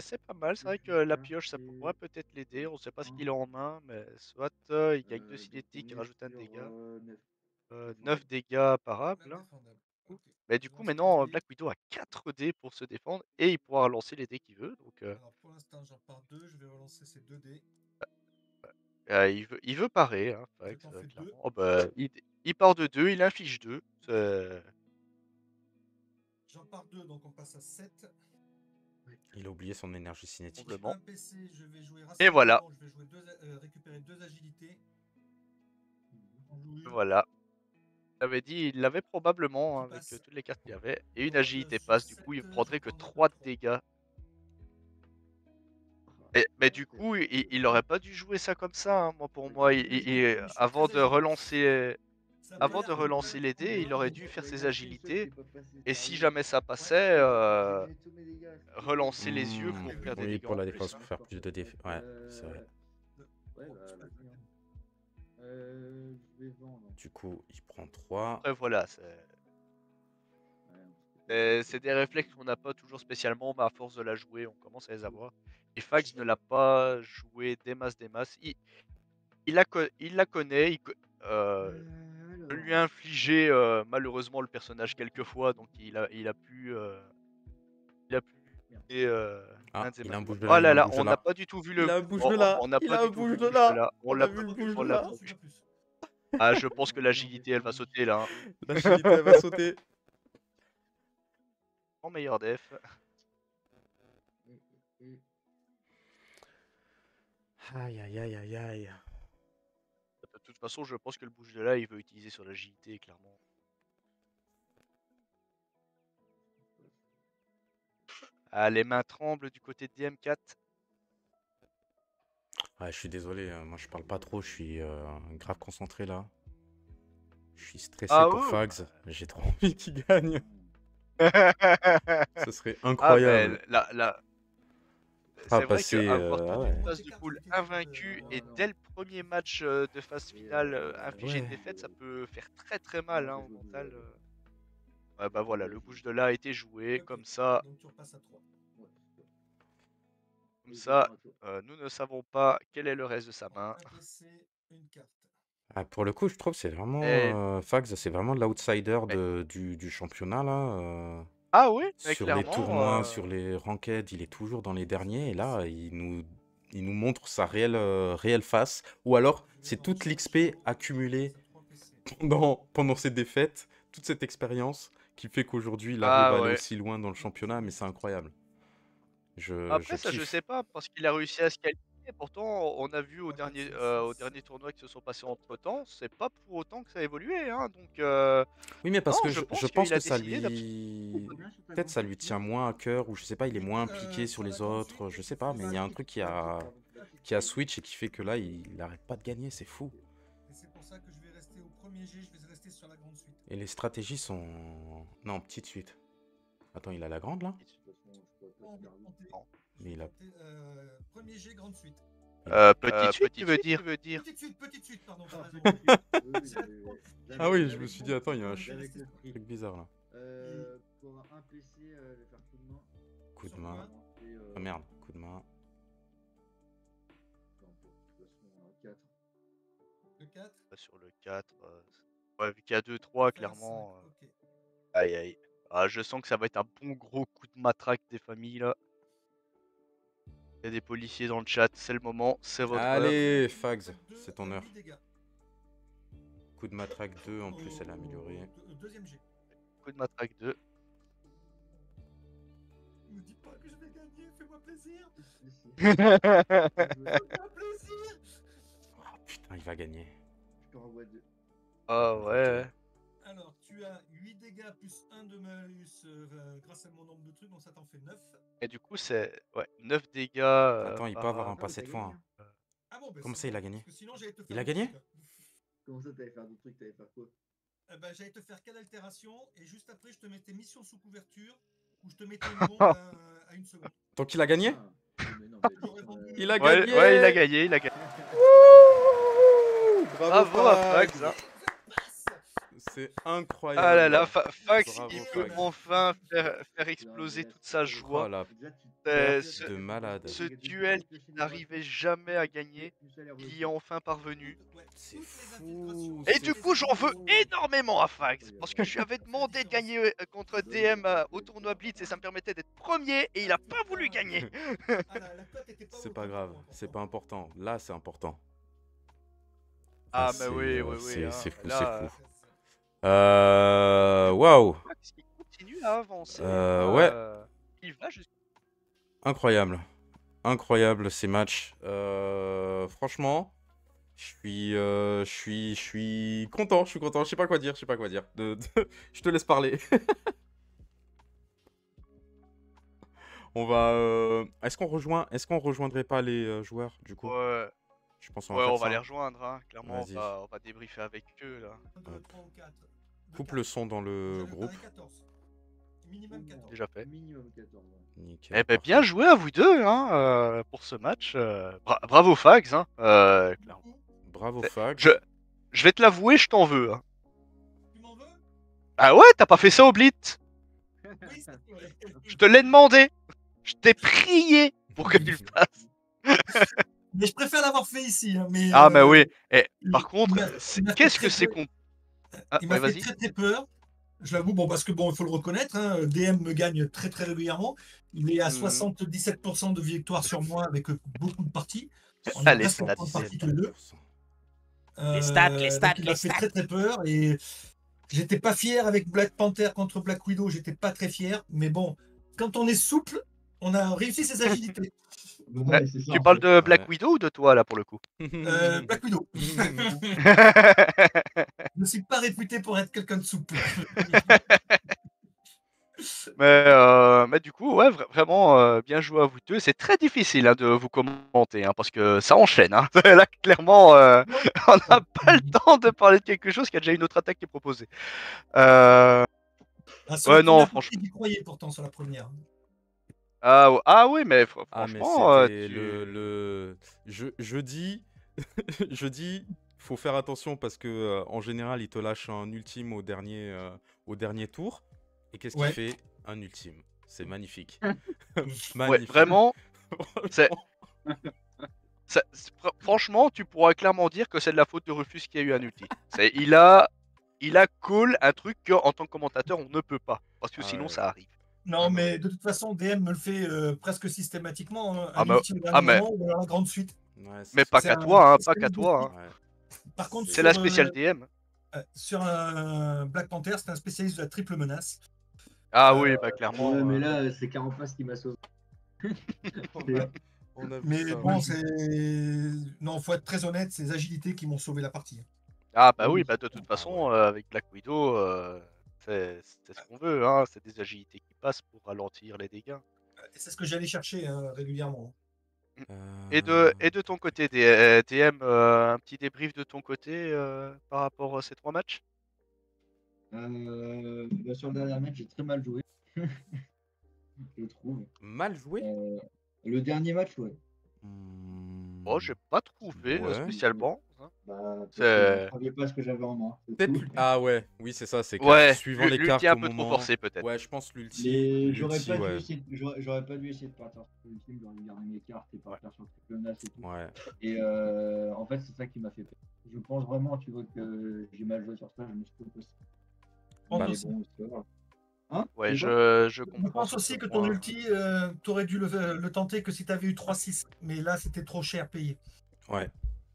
c'est pas mal. C'est vrai que la pioche, ça pourrait peut-être l'aider. On sait pas ce qu'il a en main, mais soit il gagne 2 cinétiques, il rajoute un dégât. 9 dégâts imparables. Hein. Indéfendable. Ok. Mais du Je coup, lance maintenant, mes dés. Black Widow a 4 dés pour se défendre et il pourra lancer les dés qu'il veut. Donc, Alors pour l'instant, j'en pars 2. Je vais relancer ces 2 dés. il veut parer. Hein, Je Fax, t'en fais 2. clairement. Oh, bah, il part de 2, il inflige 2. J'en pars 2, donc on passe à 7. Il a oublié son énergie cinétique. Probablement. Un PC, je vais jouer Et voilà. rassemblement, je vais jouer récupérer 2 agilités. On joue une. Voilà. J'avais dit, il l'avait probablement Qui hein, avec passe. toutes les cartes qu'il y avait. Et une Donc, agilité sur passe, du 7, coup il j'en prendrait que prendrai 3 3. dégâts. Mais du coup, il aurait pas dû jouer ça comme ça, hein, moi pour moi. Avant de relancer les dés, il aurait dû faire ses agilités. Et si jamais ça passait, relancer les yeux pour faire des Oui, dégâts pour en la plus, défense, hein. pour faire plus de défense. Ouais, c'est vrai. Ouais, bah, vas-y, hein. Je vais vendre. Du coup, il prend 3. Après, voilà, c'est des réflexes qu'on n'a pas toujours spécialement, mais à force de la jouer, on commence à les avoir. Et Fax ne l'a pas joué des masses. Il la connaît, je lui ai infligé malheureusement le personnage quelques fois, donc il a pu Ah, l'un de ses il a un mains. bouge de là, Oh il a là un là, bouge de on n'a là. pas du tout vu Il le. a un bouge Oh, de là. on n'a Il pas a un du tout vu bouge le de bouge de là. là. On a vu le bouge On de l'a là. pas vu. Ah, je pense que l'agilité, elle va sauter là, hein. L'agilité, elle va sauter. En meilleur def. Aïe, aïe, aïe, aïe, aïe. De toute façon, je pense que le bouge de là, il veut utiliser sur l'agilité, clairement. Ah, les mains tremblent du côté de DM4. Ouais, je suis désolé, moi je parle pas trop, je suis grave concentré là. Je suis stressé Ah pour oui. Fags, j'ai trop envie qu'il gagne. Ce serait Ah, incroyable. mais là, Ah, c'est vrai passer. qu'avoir Ah toute ouais. une phase de poule invaincu et dès le premier match de phase finale infliger une Ouais. défaite, ça peut faire très très mal hein, au mental. Ouais, bah voilà, le bouge de là a été joué, Ok, comme ça, Donc tu repasses à 3. nous ne savons pas quel est le reste de sa main. Un PC, une carte. Ah, pour le coup, je trouve que c'est Et- vraiment. Fags, c'est vraiment l'outsider du championnat là. Ah oui, mais Sur les clairement. tournois, sur les ranked, il est toujours dans les derniers. Et là, il nous montre sa réelle face. Ou alors, c'est toute l'XP accumulée pendant ses défaites, toute cette expérience qui fait qu'aujourd'hui, il arrive à Ah aller ouais. aussi loin dans le championnat. Mais c'est incroyable. Je Après ça, je kiffe. sais pas, parce qu'il a réussi à se qualifier. Pourtant, on a vu au dernier tournoi qui se sont passés entre temps, c'est pas pour autant que ça a évolué, hein. Donc, Oui, mais parce non, que je je pense pense qu'il a que ça décidé lui. Peut-être ça lui tient moins à cœur, ou je sais pas, il est moins impliqué sur les autres, je sais pas, mais il y a un truc qui a switch et qui fait que là, il arrête pas de gagner, c'est fou. Et c'est pour ça que je vais rester au premier jet, je vais rester sur la grande suite. Et les stratégies sont. Non, petite suite. Attends, il a la grande là? Mais il a. Premier jet, grande suite. petite suite, tu veux dire? Petite suite, pardon. t'as raison. Ah oui, je me suis dit, attends, il y a un truc bizarre là. Pour un PC, je vais faire coup de main. Coup de main. Ah merde, coup de main. Le 4. Sur le 4. Ouais, vu qu'il y a 2-3, clairement. Ok. Aïe aïe. Ah, je sens que ça va être un bon gros coup de matraque des familles là. Il y a des policiers dans le chat, c'est le moment, c'est votre heure. Allez, Fags, c'est ton heure. Coup de matraque 2, en plus, elle a amélioré. Deuxième jet. Coup de matraque 2. Me dis pas que je vais gagner, fais-moi plaisir. Fais-moi plaisir. Oh putain, il va gagner. Je t'en renvoie 2. Ah ouais. Alors, tu as 8 dégâts plus 1 de malus grâce à mon nombre de trucs, donc ça t'en fait 9. Et du coup, c'est 9 dégâts. Attends, il peut par avoir un arme. pas cette fois. Hein. Ah bon, bah, Comment c'est ça, il bon, a gagné? parce que sinon, j'allais te faire Il a d'autres gagné? trucs, là. Comment ça, t'allais faire d'autres trucs? T'allais faire quoi? J'allais te faire quelle altération, et juste après, je te mettais mission sous couverture, où je te mettais une bombe à 1 seconde. Donc il a gagné? Mais non, Il a Ouais, gagné. ouais, il a gagné, il a gagné. Bravo, à Fags. Fags, hein. C'est incroyable. Ah là là, Fax, Bravo, il peut Fags. enfin faire exploser toute sa joie. Oh la C'est perte de malade. ce duel qu'il n'arrivait jamais à gagner, il y est enfin parvenu. C'est fou. Et du coup, j'en veux énormément à Fax, parce que je lui avais demandé de gagner contre DM au tournoi Blitz et ça me permettait d'être premier et il a pas voulu gagner. C'est pas grave, c'est pas important. Là, c'est important. Ah, Là, mais oui, oui, oui. C'est hein. fou, Là, c'est fou. Waouh. Fax qui continue à avancer. Ouais. Il va jusqu'à. Incroyable. Incroyable ces matchs. Franchement, je suis content, je suis content. Je sais pas quoi dire, je sais pas quoi dire. Je te laisse parler. On va. Est-ce qu'on rejoindrait pas les joueurs du coup? Ouais, Je pense qu'on va ouais, faire on va ça, les hein. rejoindre, hein. Clairement, Vas-y. on va débriefer avec eux, là. De Hop. 3 ou 4. Coupe le son dans le groupe. 14. Minimum 14. Déjà fait. Minimum 14. Ouais. Nickel, Eh ben, parfait. bien joué à vous deux, hein, pour ce match. Bravo, Fags, hein. Clairement. Bravo C'est- Fags. Je, je vais te l'avouer, je t'en veux, hein. Tu m'en veux? Ah ouais, t'as pas fait ça au Blit. Oui, c'est vrai. Je te l'ai demandé. Je t'ai prié pour que tu le fasses. Mais je préfère l'avoir fait ici. Hein, mais Ah, mais oui. Et par il contre, il m'a fait qu'est-ce que très c'est peur. qu'on. Ah, Il m'a ouais, fait vas-y. très très peur. Je l'avoue, bon, parce que bon, il faut le reconnaître, hein, DM me gagne très très régulièrement. Il est à Mhm. 77% de victoire sur moi avec beaucoup de parties. On est Ah, les presque en stats. 30 parties tous les deux. 77%. Donc il m'a fait très très peur et j'étais pas fier avec Black Panther contre Black Widow, j'étais pas très fier. Mais bon, quand on est souple, on a réussi ses agilités. Ouais, c'est ça Tu en parles fait. de Black Ouais. Widow ou de toi, là, pour le coup? Black Widow. Je ne suis pas réputé pour être quelqu'un de souple. Mais du coup, ouais, vraiment bien joué à vous deux. C'est très difficile, hein, de vous commenter, hein, parce que ça enchaîne, hein. Là, clairement, on n'a pas le temps de parler de quelque chose qui a déjà une autre attaque qui est proposée. Euh, Ah, sur la ouais, non, première partie, franchement. j'y croyais pourtant sur la première. Ah oui, mais Ah, mais franchement, c'était tu. je dis, je dis, faut faire attention parce que en général, il te lâche un ultime au dernier tour. Et qu'est-ce qu'il Ouais. fait? Un ultime. C'est magnifique. Ouais, Magnifique. vraiment, c'est. Franchement. Franchement, tu pourras clairement dire que c'est de la faute de Rufus qui a eu un ulti. Il a call un truc qu'en tant que commentateur, on ne peut pas. Parce que Ah sinon, ouais. ça arrive. Non, Ah non, mais. mais de toute façon, DM me le fait presque systématiquement, hein, Ah, un ultime au dernier mais, moment ou alors la grande suite. Ouais, c'est mais pas sûr. C'est qu'à un toi, hein, pas qu'à spécialiste de toi, suite. hein. Ouais. Par contre, C'est la C'est. spéciale DM. sur un Black Panther, c'est un spécialiste de la triple menace. Ah Euh, oui, bah Ouais, clairement. mais là, c'est Carapace qui m'a sauvé. On a, on a vu mais ça, bon, ouais. c'est. Non, faut être très honnête, c'est les agilités qui m'ont sauvé la partie. Ah bah oui, Oui. bah de toute Ah ouais. façon, avec Black Widow, c'est ce qu'on veut, hein. C'est des agilités qui passent pour ralentir les dégâts. Et c'est ce que j'allais chercher hein, régulièrement. Mm. Euh, Et de ton côté, DM, un petit débrief de ton côté par rapport à ces 3 matchs? Bah, sur le dernier match, j'ai très mal joué, je trouve. Mal joué? Euh, le dernier match, ouais. Oh, Hmm, j'ai pas trouvé Ouais. spécialement, hein. Bah, parce que je ne C'est. savais pas ce que j'avais en main, c'est Peut-être. tout. Ah ouais, oui, c'est ça, c'est Ouais, suivant les l'ulti cartes un au peu trop moment. forcé peut-être. Ouais, je pense l'ulti. Mais L'ulti, ouais. j'aurais pas dû essayer de partir sur l'ultime, j'aurais dû garder mes cartes et Ouais. partir sur le triple menace et tout. Ouais. Et en fait, c'est ça qui m'a fait peur. Je pense vraiment, tu vois, que j'ai mal joué sur ça, je me suis posé. Je pense Bah, Mais aussi. bon, c'est pas grave. Hein? Ouais, C'est quoi? je Je comprends pense sur ce aussi que ton point. ulti, tu aurais dû le tenter que si tu avais eu 3-6. Mais là, c'était trop cher payé. Ouais.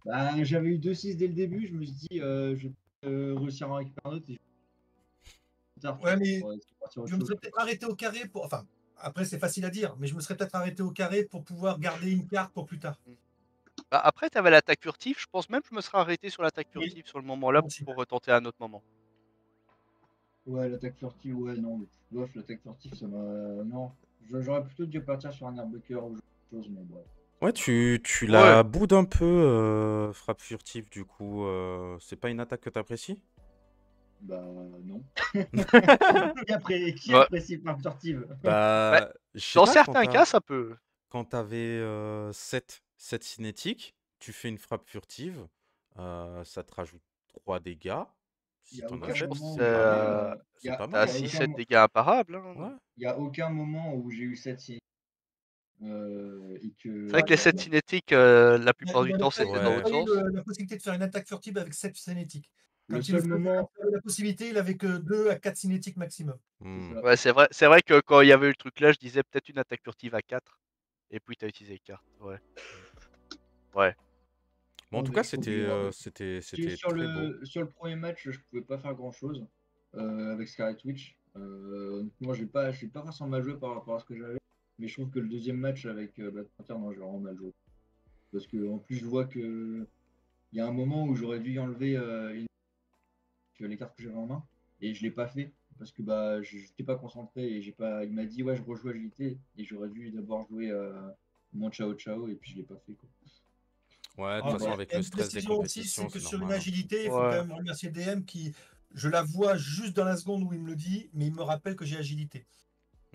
Bah, j'avais eu 2-6 dès le début, je me suis dit, je vais réussir à en récupérer un autre. Et tard, Ouais, mais pour partir autre je me chose. serais peut-être arrêté au carré pour. Enfin, après, c'est facile à dire, mais je me serais peut-être arrêté au carré pour pouvoir garder une carte pour plus tard. Bah, après, tu avais l'attaque furtive. Je pense même que je me serais arrêté sur l'attaque Oui, furtive sur le moment-là moi aussi. pour retenter à un autre moment. Ouais, l'attaque furtive, ouais, non, mais bof, l'attaque furtive, ça m'a. Non, j'aurais plutôt dû partir sur un airbreaker ou autre chose, mais bref. Ouais, tu Ouais. la boudes un peu, frappe furtive, du coup. C'est pas une attaque que t'apprécies? Bah, non. Qui Ouais. apprécie frappe furtive? Bah, Bah, je sais dans pas, certains cas, ça peut. quand t'avais 7 cinétiques, tu fais une frappe furtive, ça te rajoute 3 dégâts. Il Si y a t'en as Ouais, je aucun 7, pense que moment c'est où pas j'ai. mal. C'est pas t'as Il y mal, a hein. 6-7 aucun, dégâts imparables, Ouais. hein. il y a aucun moment où j'ai eu cette cinétique et C'est vrai que. que les 7 Bah, cinétiques, la plupart du temps, Il c'était a dans l'autre Ouais. déployé sens. la possibilité de faire une attaque furtive avec 7 cinétiques. le Quand il seul moment. avait la possibilité, il avait que 2 à 4 cinétiques maximum. C'est Hmm. ça. Ouais, c'est vrai que quand il y avait eu le truc là, je disais peut-être une attaque furtive à 4. Et puis t'as utilisé les cartes. Ouais. Ouais. Bon, en Non, tout mais cas, je trouve c'était que très beau. sur le premier match, je pouvais pas faire grand chose avec Scarlet Witch. Moi, j'ai pas forcément mal joué par rapport à ce que j'avais, mais je trouve que le deuxième match avec Black Panther, non, j'ai vraiment mal joué. Parce que en plus, je vois que il y a un moment où j'aurais dû y enlever les cartes que j'avais en main et je l'ai pas fait. parce que bah je n'étais pas concentré et j'ai pas. Il m'a dit ouais je rejoue agilité et j'aurais dû d'abord jouer mon Ciao Ciao et puis je l'ai pas fait quoi. Ouais, de toute Ah, façon, Bref. avec il y a le une stress des précision aussi, compétitions, c'est que c'est sur une normal, hein. agilité, il faut quand Ouais. même remercier DM qui, je la vois juste dans la seconde où il me le dit, mais il me rappelle que j'ai agilité.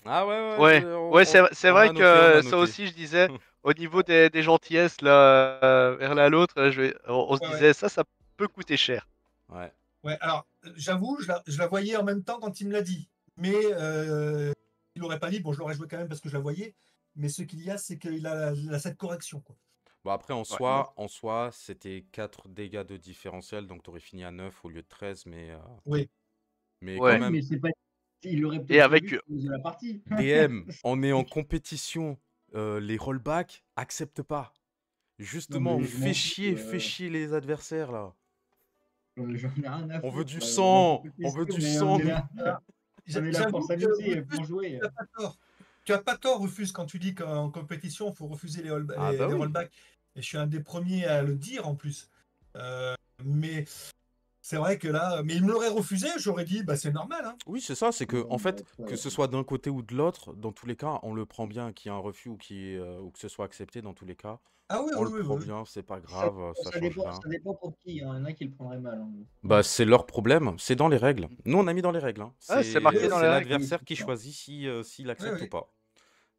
Ah ouais, ouais, Ouais, ouais, c'est on vrai a noté, on que a ça noté. aussi, je disais, au niveau des gentillesses, là, vers l'un à l'autre, on se Ouais, ouais. disait, ça peut coûter cher. Ouais. Ouais, alors, j'avoue, je la voyais en même temps quand il me l'a dit. Mais il l'aurait pas dit, bon, je l'aurais joué quand même parce que je la voyais. Mais ce qu'il y a, c'est qu'il a cette correction, quoi. Bon, après, Ouais. en soi, c'était 4 dégâts de différentiel, donc t'aurais fini à 9 au lieu de 13, Oui. mais quand Ouais. Oui, même, mais c'est pas. Il aurait Et peut-être avec, prévu de la partie. DM, on est en compétition, les rollbacks, accepte pas. Non Justement, mais je m'en fous. fais chier les adversaires, là. J'en ai rien à On veut foutre. du On est en sang, on veut compétition, du mais sang, on est nous. là. On est là pour J'avoue que s'amuser, Rufus, pour jouer. tu n'as pas tort. Tu as pas tort, Rufus, quand tu dis qu'en compétition, il faut refuser Ah bah les oui. rollbacks. Et je suis un des premiers à le dire en plus. Mais c'est vrai que là, mais il me l'aurait refusé, j'aurais dit, bah c'est normal, hein. Oui, c'est ça, c'est que, Non, en mais fait, après, que ce soit d'un côté ou de l'autre, dans tous les cas, on le prend bien, qu'il y ait un refus ou que ce soit accepté, dans tous les cas, Ah oui, on oui, le oui, prend oui. bien, c'est pas grave, ça change rien. ça dépend pour qui. Il y en a qui le prendraient mal, hein. Bah, c'est leur problème, c'est dans les règles. Mm. Nous, on a mis dans les règles, hein. Ouais, c'est marqué dans C'est les règles. Oui, l'adversaire qui c'est ça. choisit si, s'il Oui, accepte ou oui. pas.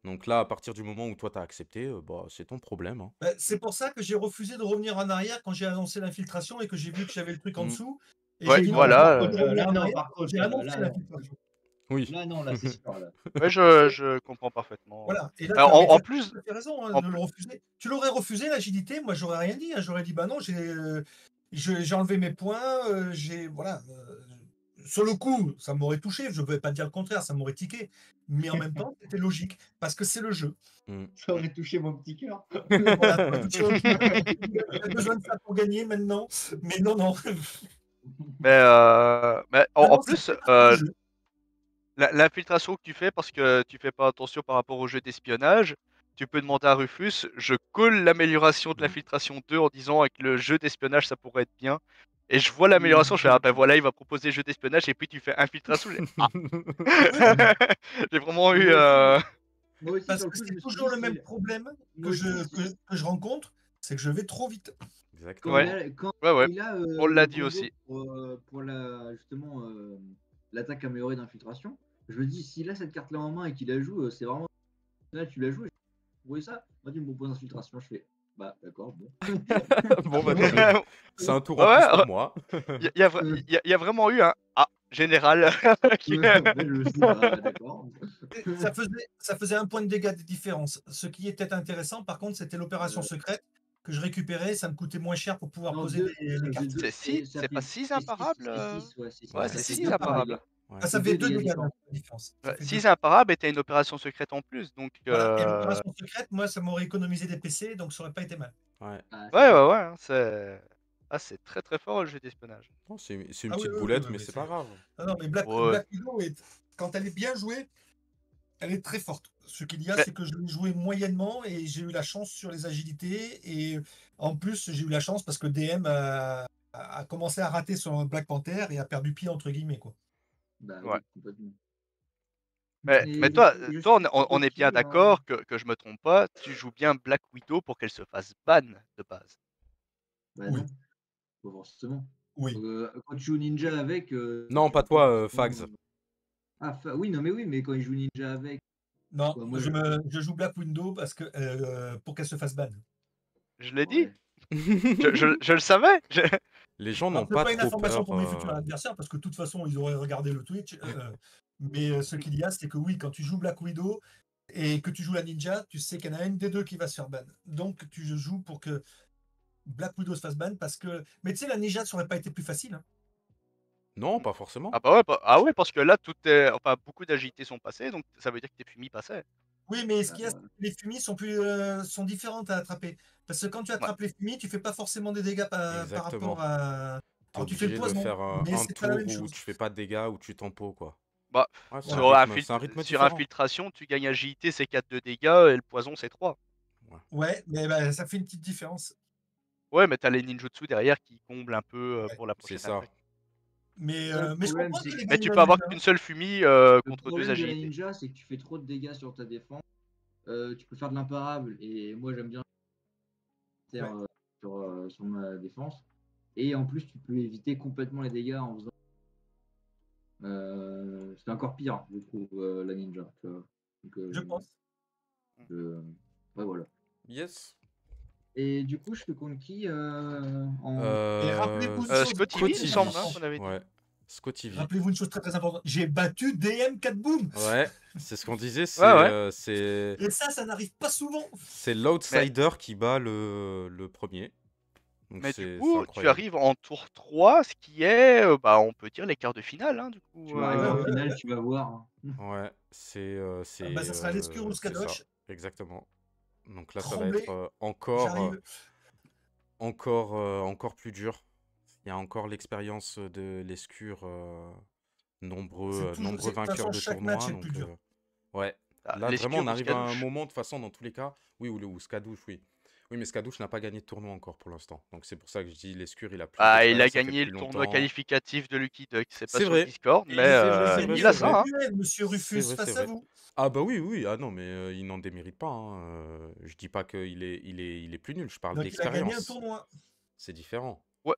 Donc là, à partir du moment où toi, t'as accepté, bah, c'est ton problème, hein. Bah, c'est pour ça que j'ai refusé de revenir en arrière quand j'ai annoncé l'infiltration et que j'ai vu que j'avais le truc en Mm. dessous. Et Ouais, j'ai dit non, j'ai pas voilà. envie de revenir Là, en non, arrière. par contre, J'ai annoncé là, non. l'infiltration. Oui. Là, non, là, c'est sûr. Là. Ouais, je comprends parfetement. Voilà. Et là, Alors, tu avais en tout plus, à fait raison hein, en de le plus, refuser. Tu l'aurais refusé, l'agilité, moi, j'aurais rien dit, hein. J'aurais dit, bah non, j'ai enlevé mes points. Voilà. Sur le coup, ça m'aurait touché. Je ne vais pas dire le contraire, ça m'aurait tiqué. Mais en même temps, c'était logique parce que c'est le jeu. Mm. Ça aurait touché mon petit cœur. Voilà, ça aurait touché mon petit cœur. J'ai besoin de ça pour gagner maintenant. Mais non, non. mais Ah en non, c'est plus, pas partie du jeu. l'infiltration que tu fais parce que tu fais pas attention par rapport au jeu d'espionnage, tu peux demander à Rufus, je colle l'amélioration de Mm. l'infiltration 2 en disant avec le jeu d'espionnage ça pourrait être bien. Et je vois l'amélioration, je fais ah ben voilà, il va proposer jeu d'espionnage et puis tu fais infiltration. Ah. J'ai vraiment eu. Moi aussi, Parce sur le que coup, je c'est me suis toujours dit, le même problème moi aussi, que je rencontre, c'est que je vais trop vite. Exactement. quand Ouais, ouais. il a On l'a le dit combo aussi. pour justement l'attaque améliorée d'infiltration, je me dis, s'il a cette carte-là en main et qu'il la joue, c'est vraiment. Là, tu la joues, vous voyez ça? Moi, tu me proposes d'infiltration, je fais, bah d'accord, bon. Bon, bah Ouais, très bien. Ouais, C'est un tour en plus ouais, pour moi. y a vraiment eu un ah général. qui- Je sais pas, d'accord. ça faisait un point de dégâts de différence. Ce qui était intéressant, par contre, c'était l'opération secrète que je récupérais. Ça me coûtait moins cher pour pouvoir Non, poser les cartes. C'est si, ça c'est pas fait 6 c'est six, imparables. c'est six, ouais, c'est Ouais, Ouais, ça c'est fait 6 deux points de imparables. dégâts. ouais. Ah, ça C'est fait deux deux dégâts dégâts différents. de différence. Ça Ouais, fait deux. 6 imparables et t'as une opération secrète en plus. Donc, Voilà. Et l'opération secrète, moi, ça m'aurait économisé des PC, donc ça aurait pas été mal. Ouais. Ah, c'est ouais, clair. ouais, ouais. C'est très très fort le jeu d'espionnage. Non, c'est une Ah oui, petite oui, oui, boulette, oui, mais mais c'est pas grave. Ah non, mais Ouais. Black Widow, quand elle est bien jouée, elle est très forte. Ce qu'il y a, Mais- c'est que je l'ai joué moyennement et j'ai eu la chance sur les agilités. Et en plus, j'ai eu la chance parce que DM a commencé à rater son Black Panther et a perdu pied, entre guillemets, quoi. Bah Ouais. oui, complètement. Mais Et toi, je toi suis on est bien aussi d'accord que je me trompe pas. Tu joues bien Black Widow pour qu'elle se fasse ban de base. Bah Oui, non, pas forcément. oui. Quand tu joues ninja avec, Non, tu pas peux pas toi, forcément. Fags. Oui, non, mais oui, mais quand il joue ninja avec, Non, quoi, moi, je joue Black Widow parce que, pour qu'elle se fasse ban. Je l'ai dit. ouais. Je le savais. Les gens Alors, n'ont c'est pas pas une trop information peur. pour mes futurs adversaires parce que de toute façon, ils auraient regardé le Twitch. Mais ce qu'il y a, c'est que oui, quand tu joues Black Widow et que tu joues la ninja, tu sais qu'il y en a une des deux qui va se faire ban. Donc, tu joues pour que Black Widow se fasse ban parce que. Mais tu sais, la ninja, ça aurait pas été plus facile, hein. Non, pas forcément. Ah bah ouais, ah ouais, parce que là, enfin, beaucoup d'agilités sont passées, donc ça veut dire que tes fumis passaient. Oui, mais ce Bah, qu'il y a, c'est que les fumis sont différentes à attraper. Parce que quand tu Ouais. attrapes les fumis, tu fais pas forcément des dégâts par rapport Exactement. à. T'es Alors, tu fais le obligé de poison, faire mais un c'est pas la tour même où chose. tu fais pas de dégâts, où tu tempo, quoi. Bah, Ouais, Voilà. c'est un rythme sur différent. infiltration, tu gagnes agilité, c'est 4 de dégâts, et le poison, c'est 3. Ouais. Ouais, mais bah, ça fait une petite différence. Ouais, mais t'as les ninjutsu derrière qui comblent un peu Ouais. pour la C'est prochaine ça. attaque. Mais, Le mais je problème, comprends c'est qu'il que- ait Mais gagné tu la peux avoir ninja. qu'une seule fumée Le contre 2 problème de la agilités. ninja, c'est que tu fais trop de dégâts sur ta défense. Tu peux faire de l'imparable, et moi j'aime bien faire Ouais. sur ma défense. Et en plus, tu peux éviter complètement les dégâts en faisant. C'est encore pire, je trouve, la ninja. Tu vois. Donc, Je pense. ouais, voilà. Yes. Et du coup, je fais contre qui en... Et rappelez-vous une chose Scotty très, V, il très me semble, importante. qu'on avait dit. Ouais. Scotty V. Rappelez-vous une chose très très importante. J'ai battu DM4 Boom. Ouais, c'est ce qu'on disait, Ouais. Et ça n'arrive pas souvent. c'est l'outsider qui bat le premier. Donc Mais du c'est coup, tu incroyable. arrives en tour 3, ce qui est, bah, on peut dire les quarts de finale, hein, du coup. Tu vas arriver en ouais, finale, ouais. tu vas voir. Ouais, Bah, ça sera l'escure ou le c'est ça, Skadosh. exactement. Donc là, ça va Tremblay, être j'arrive. encore plus dur. Il y a encore l'expérience de l'escure, C'est nombreux toujours, nombreux de toute vainqueurs façon, de chaque match tournois. est plus Donc dur. ouais, Ah, là vraiment on l'escure ou arrive à un Skadouche. moment, de toute façon, dans tous les cas. Oui, ou Skadouche, oui. Oui, mais Skadouche n'a pas gagné de tournoi encore pour l'instant. Donc c'est pour ça que je dis l'escure, il a plus Ah, il a d'expérience, ça fait gagné plus le tournoi longtemps. qualificatif de Lucky Duck, c'est pas C'est sur le vrai, Discord, Et mais c'est vrai, c'est vrai, il c'est a vrai. ça, hein. Monsieur C'est Rufus, vrai, c'est face à vrai. vous. Ah bah oui, oui, ah non, mais il n'en démérite pas, hein. Je dis pas qu'il est plus nul, je parle Donc il a gagné un d'expérience. tournoi. C'est différent. Ouais.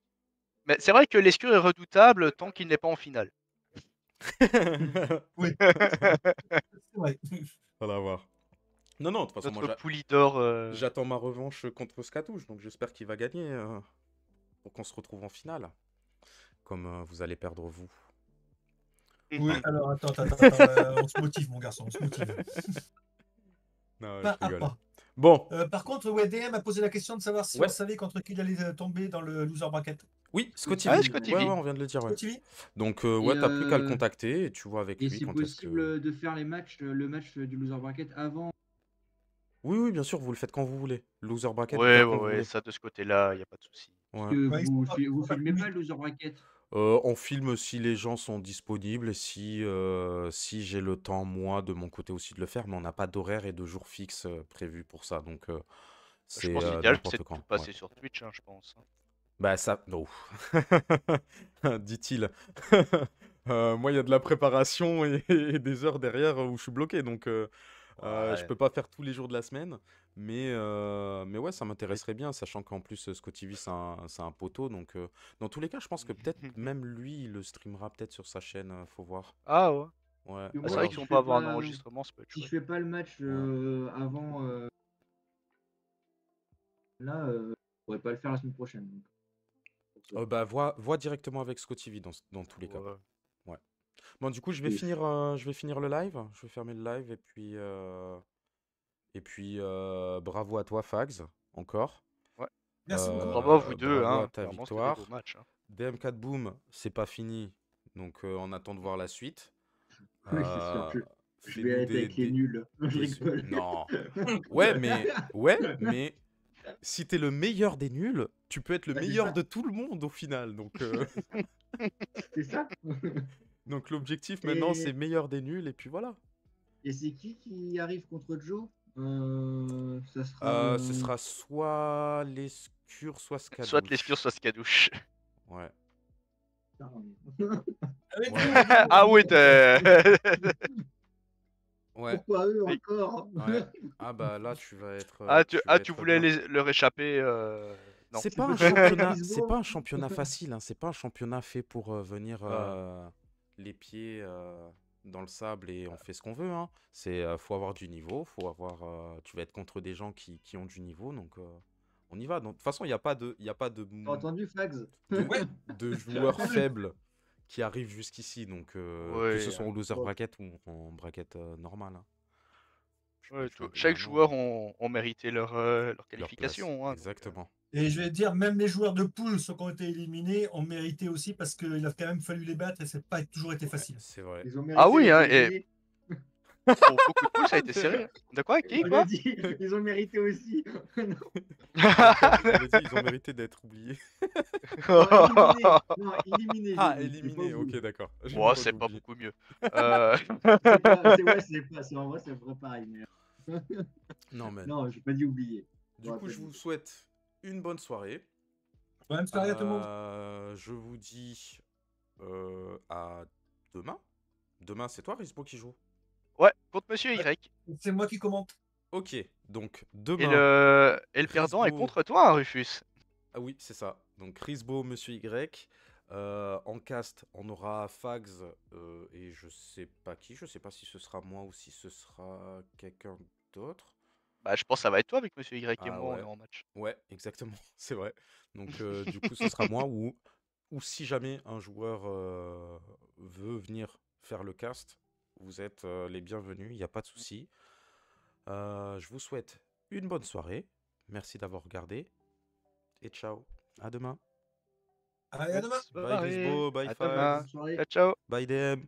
Mais c'est vrai que l'escure est redoutable tant qu'il n'est pas en finale. Oui, c'est vrai. Faudra voir. Non, non, de toute façon, moi Notre Poulidor. j'attends ma revanche contre Scatouche, donc j'espère qu'il va gagner pour qu'on se retrouve en finale. Comme vous allez perdre vous. Oui, Hein. alors attends, on se motive, mon garçon, on se motive. Non, Pas je à rigole. pas. Bon, Par contre, ouais, DM a posé la question de savoir si Ouais. on savait contre qui il allait tomber dans le loser bracket. oui, Scotty Ah, V. Scotty Ouais, V. ouais, on vient de le dire, ouais. Scotty V. Donc, Et, ouais, t'as plus qu'à le contacter et tu vois avec Et lui c'est quand est-ce que. possible de faire le match du loser bracket avant. Oui, oui, bien sûr, vous le faites quand vous voulez. Loser bracket, vous Ouais, faites ouais, quand vous ouais, voulez. ça de ce côté-là, il n'y a pas de souci. Parce Ouais. que Ouais, vous, ils sont vous pas filmez pas connus. le loser bracket. On filme si les gens sont disponibles et si j'ai le temps, moi, de mon côté aussi de le faire, mais on n'a pas d'horaire et de jour fixe prévu pour ça, donc Je c'est pense l'idéal, c'est n'importe de quand. tout Ouais. passer sur Twitch, hein, je pense. Bah ça, non, dit-il. Moi, il y a de la préparation et des heures derrière où je suis bloqué, donc je Ouais. peux pas faire tous les jours de la semaine, mais ouais, ça m'intéresserait bien, sachant qu'en plus Scotty V c'est un poteau, donc dans tous les cas, je pense que peut-être même lui, il le streamera peut-être sur sa chaîne, faut voir. Ah ouais. Ouais. Que Ah, c'est moi, vrai Alors, si qu'ils je vont fais pas avoir un pas, enregistrement, ça peut être si je chouette. fais pas le match avant, là, je pourrais pas le faire la semaine prochaine. Donc, pour ça. bah vois directement avec Scotty V dans tous les cas. Ouais. Ouais. Bon, du coup, je Et vais finir le live, je vais fermer le live et puis bravo à toi, Fags, encore. Ouais. Merci beaucoup. Bravo à vous deux, Bravo à hein. ta Clairement, c'était des beaux victoire. matchs. Hein. DM4 Boom, c'est pas fini, donc on attend de voir la suite. Oui, c'est sûr. Je vais Fais-nous arrêter avec les nuls. Je rigole. Non. Ouais, mais si t'es le meilleur des nuls, tu peux être le Bah, c'est meilleur ça. de tout le monde au final. Donc, C'est ça. donc l'objectif maintenant, c'est meilleur des nuls et puis voilà. Et c'est qui arrive contre Joe Ça sera. Ce sera soit l'escure, soit Skadouche. Soit l'escure, soit Skadouche. Ouais. Avec Ouais. nous, Ah oui, t'es. Ouais. Pourquoi eux encore Ouais. Ah bah là, tu vas être. Tu voulais leur échapper. Non. C'est pas un peux pas championnat, qu'ils se c'est voient. pas un championnat facile, hein. C'est pas un championnat fait pour venir Ah. les pieds dans le sable et on fait ce qu'on veut, hein. C'est faut avoir du niveau, faut avoir. Tu vas être contre des gens qui ont du niveau, donc on y va. Donc, de toute façon, il y a pas de T'as entendu, Fags de joueurs faibles qui arrivent jusqu'ici, donc que Ouais, ce soit en loser bon. bracket ou en bracket normal, hein. ouais, Je veux chaque vraiment joueur ont mérité leur leur place. qualification. Hein, donc, Exactement. Et je vais te dire, même les joueurs de poule, ceux qui ont été éliminés, ont mérité aussi parce qu'il a quand même fallu les battre et c'est pas toujours été facile. C'est vrai. Ils ont mérité Ah oui, d'être hein, éliminés. pour beaucoup de poules, ça a été serré. Hein. De quoi? Qui? On Quoi? a dit, ils ont mérité aussi. J'avais dit, ils ont mérité d'être oubliés. Non, éliminés. Ah, j'ai dit, éliminé, c'est pas vous. ok, d'accord. J'ai Bon, pas c'est pas oublié. beaucoup mieux. En vrai, c'est vrai pareil. Mais... Non, mais Non, j'ai pas dit oublier. du Ouais, coup, pas je dit. vous souhaite une bonne soirée. Bonne soirée à tout le monde. Je vous dis à demain. Demain, c'est toi, Rispo, qui joue? Ouais, contre Monsieur Ouais. Y. C'est moi qui commente. Ok, donc Et demain, le perdant est Risbo. contre toi, hein, Rufus. Ah oui, c'est ça. Donc Risbo, Monsieur Y. En cast, on aura Fags et je sais pas qui. Je sais pas si ce sera moi ou si ce sera quelqu'un d'autre. Bah, je pense que ça va être toi avec Monsieur Y et Ah moi, on est ouais. en match. Ouais, exactement, c'est vrai. Donc du coup, ce sera moi ou si jamais un joueur veut venir faire le cast, vous êtes les bienvenus, il n'y a pas de souci. Je vous souhaite une bonne soirée. Merci d'avoir regardé et ciao. À demain. Allez, à Bonne demain. Bye soirée. Risbo, bye À Fags, demain. Bonne soirée. Ciao, ciao. bye DM.